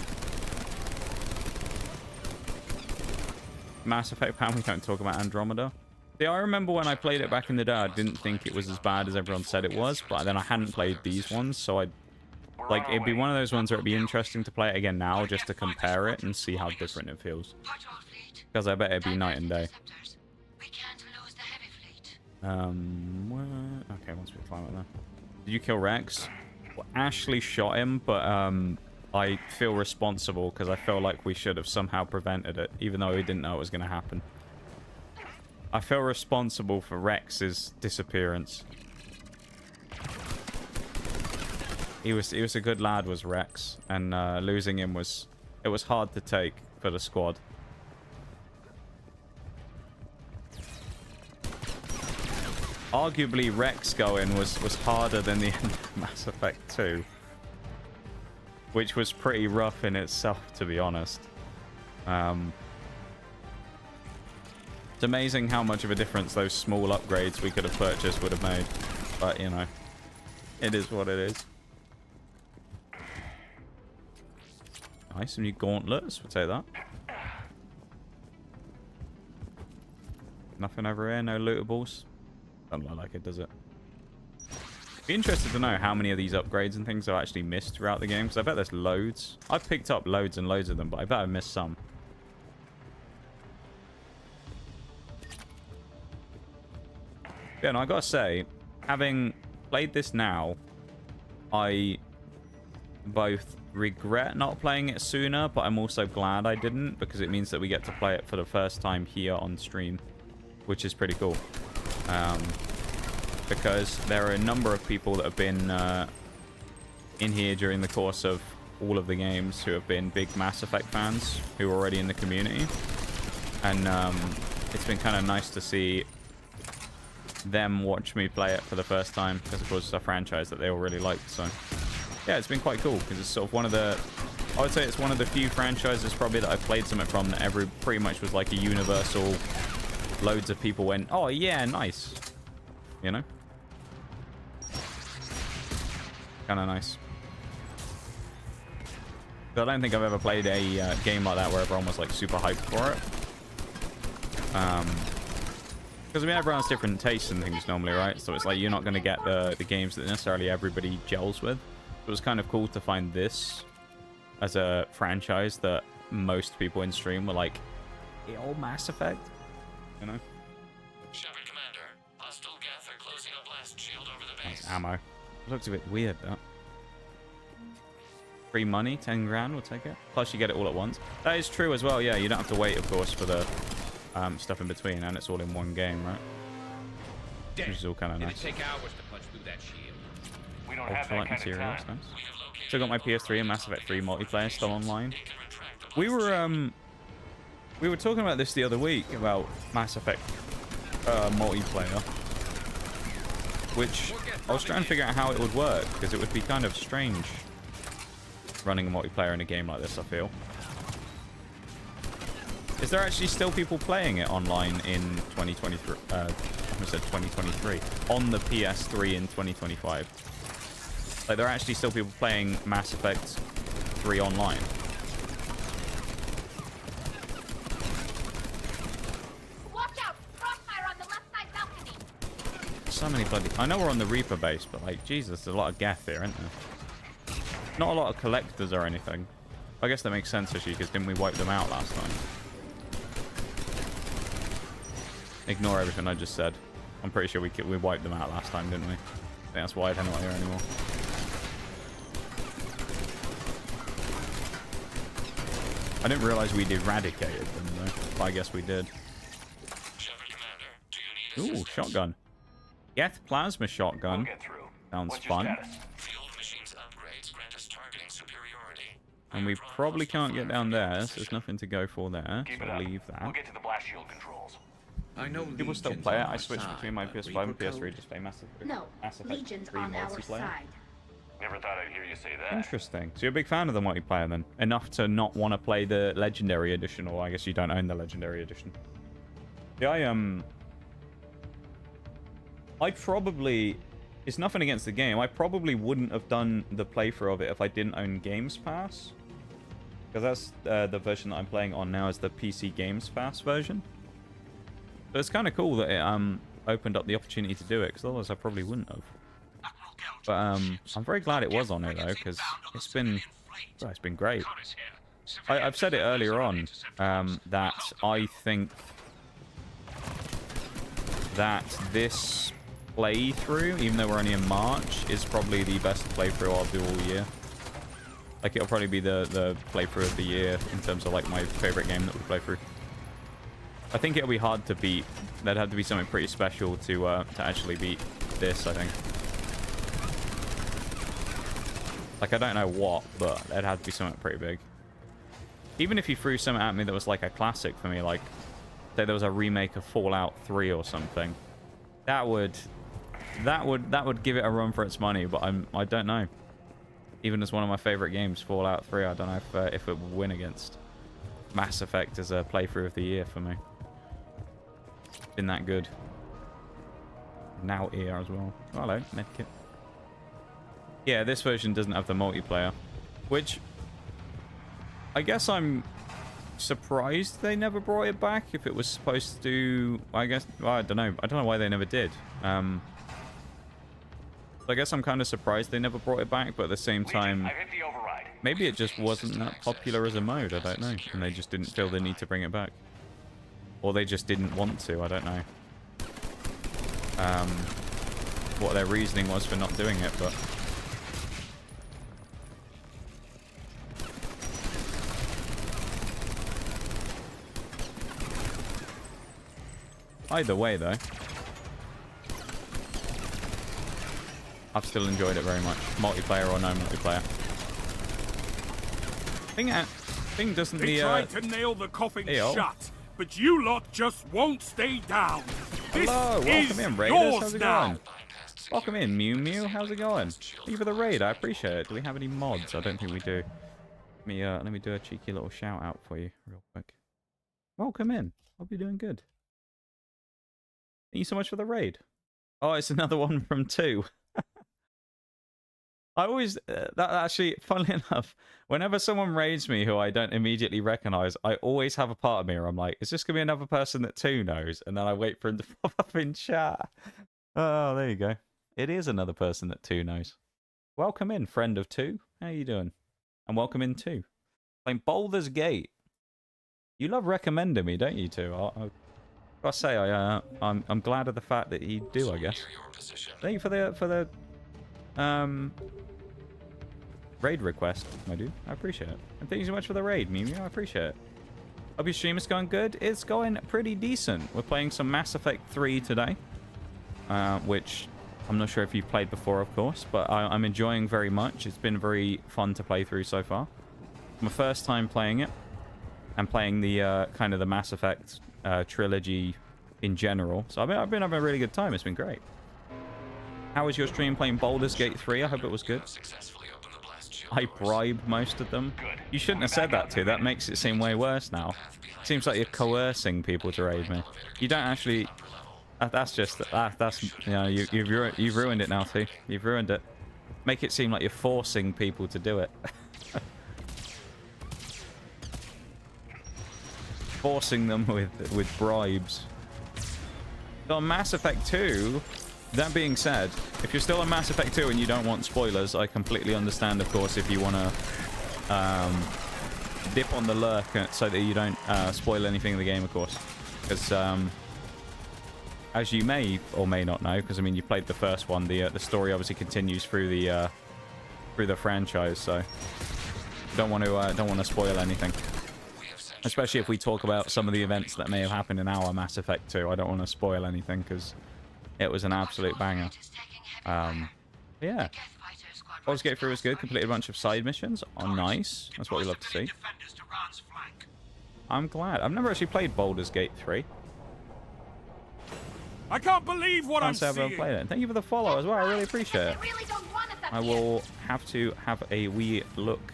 Mass Effect fan, we don't talk about Andromeda. See, I remember when I played it back in the day, I didn't think it was as bad as everyone said it was, but then I hadn't played these ones, so I'd... Like, it'd be one of those ones where it'd be interesting to play it again now, just to compare it and see how different it feels. Because I bet it'd be night and day. Okay, once we climb up there. Did you kill Rex? Well, Ashley shot him, but I feel responsible because I feel like we should have somehow prevented it, even though we didn't know it was going to happen. I feel responsible for Rex's disappearance. He was a good lad, was Rex, and losing him was hard to take for the squad. Arguably, Rex going was harder than the end of Mass Effect 2. which was pretty rough in itself, to be honest. It's amazing how much of a difference those small upgrades we could have purchased would have made. But, you know, it is what it is. Nice, some new gauntlets. We'll take that. Nothing over here, no lootables. Doesn't look like it, does it? Be interested to know how many of these upgrades and things I've actually missed throughout the game, because I bet there's loads. I've picked up loads and loads of them, but I bet I've missed some. Yeah, no, I gotta say, having played this now, I both regret not playing it sooner, but I'm also glad I didn't, because it means that we get to play it for the first time here on stream, which is pretty cool. Because there are a number of people that have been in here during the course of all of the games who have been big Mass Effect fans who are already in the community. And it's been kind of nice to see them watch me play it for the first time, because of course it's a franchise that they all really liked. So yeah, it's been quite cool, because it's sort of one of the, I would say it's one of the few franchises probably that I've played something from that pretty much was like a universal, loads of people went, oh yeah, nice, you know, kind of nice. But I don't think I've ever played a game like that where everyone was like super hyped for it. Because I mean, everyone has different tastes and things normally, right? So it's like you're not going to get the games that necessarily everybody gels with. It was kind of cool to find this as a franchise that most people in stream were like, "Hey, old Mass Effect," you know. Shepard Commander, hostile Geth are closing a blast shield over the base. That's ammo. It looks a bit weird, that. Free money, 10 grand, we'll take it. Plus you get it all at once. That is true as well, yeah. You don't have to wait, of course, for the stuff in between, and it's all in one game, right? Which is all kind of nice. It'd take hours to punch through that shield. We don't have that Ultralight kind of materials, time. nice. Still got my PS3 and Mass Effect 3 multiplayer still online. We were talking about this the other week about Mass Effect multiplayer, which I was trying to figure out how it would work, because it would be kind of strange running a multiplayer in a game like this, I feel. Is there actually still people playing it online in 2023? I said 2023. On the PS3 in 2025. Like, there are actually still people playing Mass Effect 3 online. Watch out! Crossfire on the left side balcony! So many bloody... I know we're on the Reaper base, but, like, Jesus, there's a lot of Geth here, isn't there? Not a lot of collectors or anything. I guess that makes sense, actually, because didn't we wipe them out last time? Ignore everything I just said. I'm pretty sure we wiped them out last time, didn't we? I think that's why they're not here anymore. I didn't realize we'd eradicated them, though. But I guess we did. Ooh, shotgun. Geth plasma shotgun. We'll get through. Sounds What's your fun. status? The old machine's upgrades grant us targeting superiority. And we probably can't get down there, so there's nothing to go for there. Keep So it up. we'll leave that. We'll get to the blast shield controls. I know People still Legion's play it. on I our switched side, between my but PS5 and Reaper PS3 code? just play Mass No, Effect Legion's 3 on our multiplayer. side. Never thought I'd hear you say that. Interesting. So you're a big fan of the multiplayer then? Enough to not want to play the Legendary Edition, or I guess you don't own the Legendary Edition. Yeah, I probably... It's nothing against the game. I probably wouldn't have done the playthrough of it if I didn't own Games Pass. Because that's the version that I'm playing on now is the PC Games Pass version. But it's kind of cool that it opened up the opportunity to do it, because otherwise I probably wouldn't have. But I'm very glad it was on it though, because it's been great. I've said it earlier on that I think that this playthrough, even though we're only in March, is probably the best playthrough I'll do all year. Like, it'll probably be the playthrough of the year in terms of like my favorite game that we play through. I think it'll be hard to beat. There'd have to be something pretty special to actually beat this, I think. Like, I don't know what, but it'd have to be something pretty big. Even if you threw something at me that was like a classic for me, like, say there was a remake of Fallout 3 or something, that would give it a run for its money, but I don't know. Even as one of my favorite games, Fallout 3, I don't know if it will win against Mass Effect as a playthrough of the year for me. Been that good. Now ear as well. Oh, hello, medkit. Yeah, this version doesn't have the multiplayer, which I guess I'm surprised they never brought it back. If it was supposed to, I guess, well, I don't know. I don't know why they never did. So I guess I'm kind of surprised they never brought it back, but at the same time, maybe it just wasn't that popular as a mode. I don't know, and they just didn't feel the need to bring it back, or they just didn't want to. I don't know. What their reasoning was for not doing it, but either way, though, I've still enjoyed it very much, multiplayer or no multiplayer. Thing doesn't they tried to nail the coffin shut, but you lot just won't stay down. Hello, welcome in, Raiders. How's it going? Welcome in, Mew Mew. How's it going? Thank you for the raid. I appreciate it. Do we have any mods? I don't think we do. Let me do a cheeky little shout out for you real quick. Welcome in. Hope you're doing good. Thank you so much for the raid. Oh, it's another one from 2. I always, that actually, funnily enough, whenever someone raids me who I don't immediately recognize, I always have a part of me where I'm like, is this going to be another person that 2 knows? And then I wait for him to pop up in chat. Oh, there you go. It is another person that 2 knows. Welcome in, friend of 2. How you doing? And welcome in 2. Playing Baldur's Gate. You love recommending me, don't you, 2? I gotta say, I'm glad of the fact that you do, I guess. Thank you for the raid request, my dude. I appreciate it. And thank you so much for the raid, Mimi. I appreciate it. Hope your stream is going good. It's going pretty decent. We're playing some Mass Effect 3 today, which I'm not sure if you've played before, of course, but I'm enjoying very much. It's been very fun to play through so far. My first time playing it, and playing the kind of the Mass Effect trilogy in general. So I've been having a really good time. It's been great. How was your stream playing Baldur's Gate 3? I hope it was good. I bribe most of them. You shouldn't have said that, too. That makes it seem way worse now. Seems like you're coercing people to raid me. You don't actually... That's just... That's, you know, you've ruined it now, too. You've ruined it. Make it seem like you're forcing people to do it. Forcing them with bribes. So on Mass Effect 2... That being said, if you're still on Mass Effect 2 and you don't want spoilers, I completely understand, of course, if you want to dip on the lurk so that you don't spoil anything in the game, of course. Because, as you may or may not know, because, I mean, you played the first one, the story obviously continues through the franchise, so don't want to spoil anything. Especially if we talk about some of the events that may have happened in our Mass Effect 2. I don't want to spoil anything, because... It was an absolute banger. Yeah. Baldur's Gate 3 was good. Completed a bunch of side missions. Oh, nice. That's what we love to see. I'm glad. I've never actually played Baldur's Gate 3. I can't believe what I'm seeing. I've ever played it. Thank you for the follow as well. I really appreciate it. I will have to have a wee look.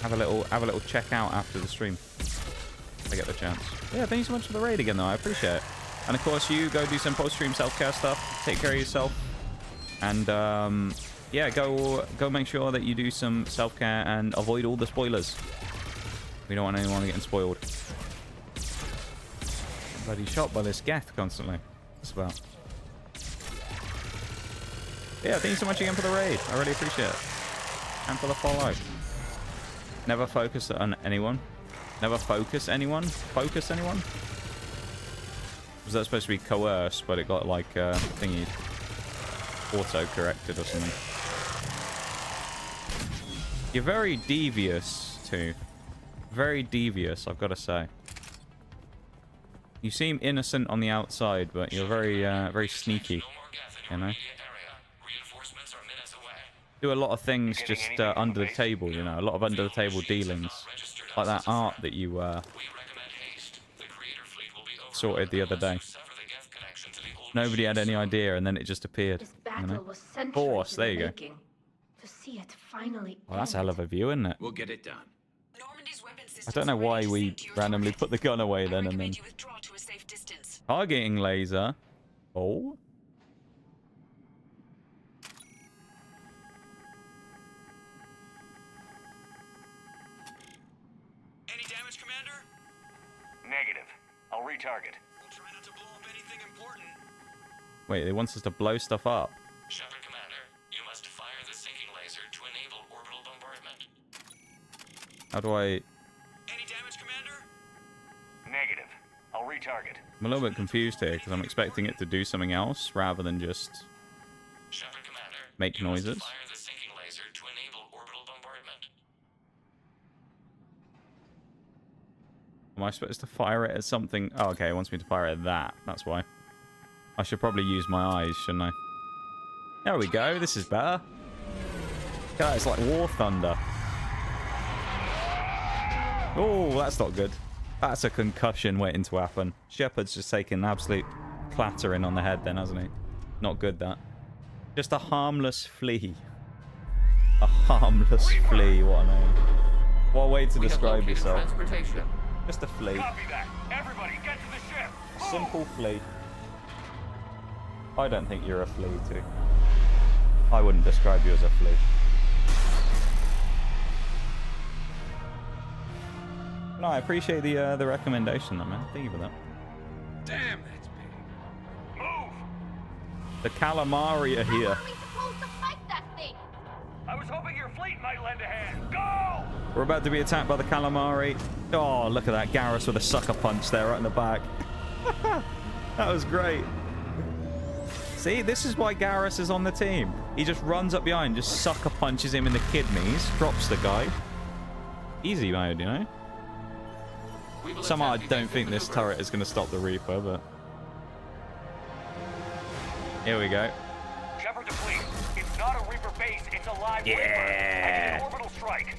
Have a little check out after the stream. If I get the chance. Yeah, thank you so much for the raid again, though. I appreciate it. And of course, you go do some post-stream self-care stuff. Take care of yourself. And, yeah, go make sure that you do some self-care and avoid all the spoilers. We don't want anyone getting spoiled. Bloody shot by this Geth constantly. What's about? Yeah, thank you so much again for the raid. I really appreciate it. And for the follow. Never focus on anyone. Never focus anyone. Focus anyone? Was that supposed to be coerce, but it got like thingy auto-corrected or something? You're very devious, too. Very devious, I've got to say. You seem innocent on the outside, but you're very, very sneaky, you know? Do a lot of things just under the table, you know? A lot of under-the-table dealings. Like that art that you sorted the other day. Nobody had any idea, and then it just appeared. You know? Force, there you go. To see it finally. Well, that's a hell of a view, isn't it? We'll get it done. I don't know why we randomly put the gun away then and then. Targeting laser. Oh. Any damage, Commander? Negative. I'll retarget. We'll try not to blow up anything important. Wait, they want us to blow stuff up. Shepard Commander, you must fire the sinking laser to enable orbital bombardment. How do I... Any damage, Commander? Negative. I'll retarget. I'm a little bit confused here because I'm expecting it to do something else rather than just Shepard Commander, make noises. fire the sinking laser to enable orbital bombardment. Am I supposed to fire it at something? Oh, okay, it wants me to fire it at that. That's why. I should probably use my eyes, shouldn't I? There we go. This is better. God, it's like war thunder. Oh, that's not good. That's a concussion waiting to happen. Shepard's just taken an absolute clattering on the head then, hasn't he? Not good, that. Just a harmless flea. A harmless flea. What a name. What a way to describe yourself. Just a flea. Copy that. Everybody, get to the ship. A simple flea. I don't think you're a flea, too. I wouldn't describe you as a flea. No, I appreciate the recommendation, though, man. Thank you for that. Damn, that's big. Move! The calamari are here. I was hoping your fleet might lend a hand. Go! We're about to be attacked by the calamari. Oh, look at that. Garrus with a sucker punch there right in the back. That was great. See, this is why Garrus is on the team. He just runs up behind, just sucker punches him in the kidneys, drops the guy. Easy mode, you know? Somehow I don't think this turret is going to stop the Reaper, but... Here we go. Shepard to fleet. It's not a Reaper base, it's a live Reaper. Yeah. An orbital strike.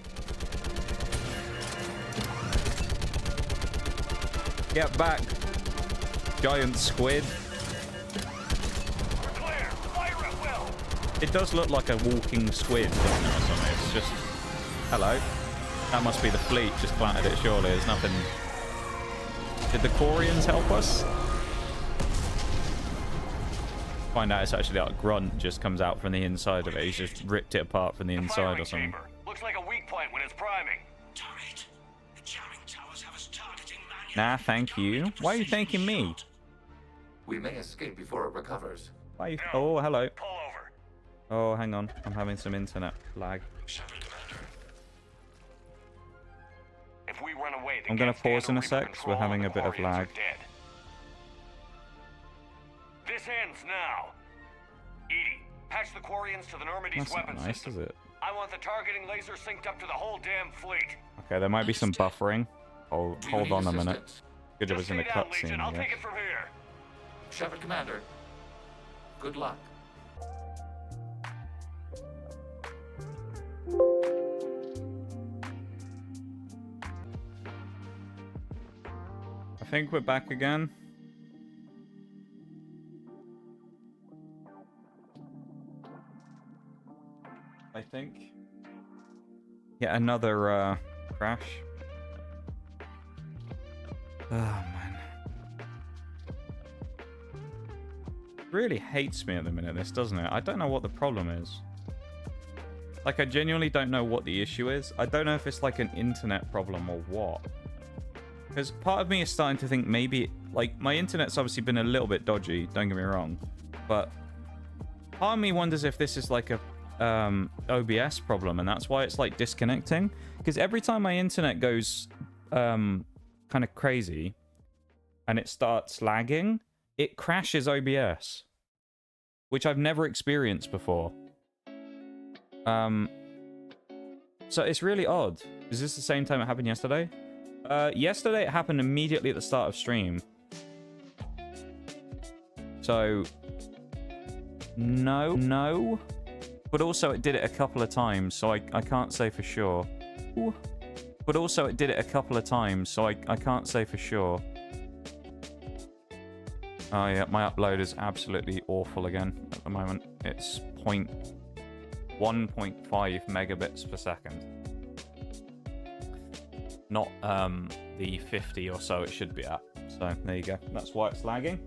Get back. Giant squid. We're clear. Fire at will. It does look like a walking squid, doesn't it, or something? It's just... Hello. That must be the fleet just planted it, surely. There's nothing... Did the Quarians help us? Find out it's actually like Grunt just comes out from the inside of it. He's just ripped it apart from the inside or something. Chamber. Looks like a weak point when it's priming. The jamming towers have us targeting Nah, thank you. Why are you thanking me? We may escape before it recovers. Why are you... Oh, hello. Pull over. Oh, hang on. I'm having some internet lag. Shepard Commander. If we run away, I'm going to pause in a sec because we're having a bit of lag. This ends now. Edie, patch the Quarians to the Normandy's That's not weapon nice, system. is it? I want the targeting laser synced up to the whole damn fleet. Okay, there might be some buffering. Oh, hold on a minute. Good job it's in the cutscene, I'll I take guess. it from here. Shepard Commander. Good luck. I think we're back again. I think. Yet another crash. Oh man. Really hates me at the minute, this, doesn't it? I don't know what the problem is. Like, I genuinely don't know what the issue is. I don't know if it's like an internet problem or what. Because part of me is starting to think maybe, like, my internet's obviously been a little bit dodgy, don't get me wrong. But part of me wonders if this is like a OBS problem and that's why it's like disconnecting. Because every time my internet goes kind of crazy and it starts lagging, it crashes OBS. Which I've never experienced before. So it's really odd. Is this the same time it happened yesterday? Yesterday it happened immediately at the start of stream. So... No. But also it did it a couple of times, so I can't say for sure. Ooh. But also it did it a couple of times, so I can't say for sure. Oh yeah, my upload is absolutely awful again at the moment. It's 1.5 megabits per second. Not the 50 or so it should be at. So there you go. That's why it's lagging.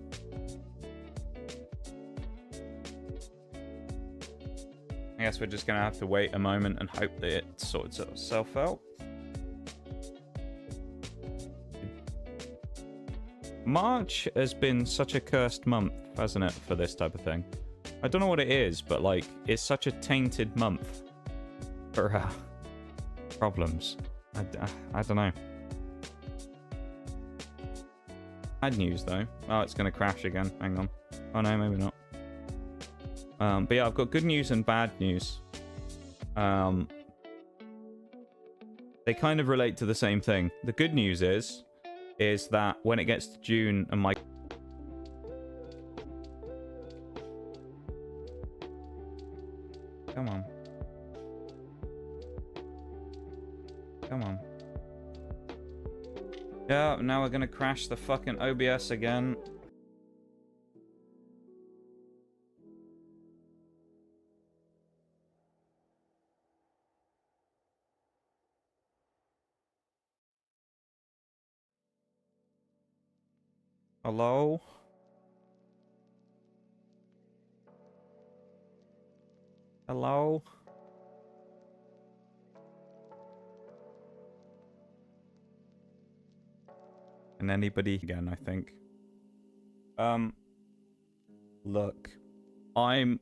I guess we're just going to have to wait a moment and hope that it sorts itself out. March has been such a cursed month, hasn't it, for this type of thing? I don't know what it is, but like, it's such a tainted month for problems. I don't know. Bad news though. Oh, it's going to crash again. Hang on. Oh no, maybe not. But yeah, I've got good news and bad news. They kind of relate to the same thing. The good news is that when it gets to June and my... Come on. Come on. Yeah, now we're gonna crash the fucking OBS again. Hello? Hello? And anybody again, I think. Look, I'm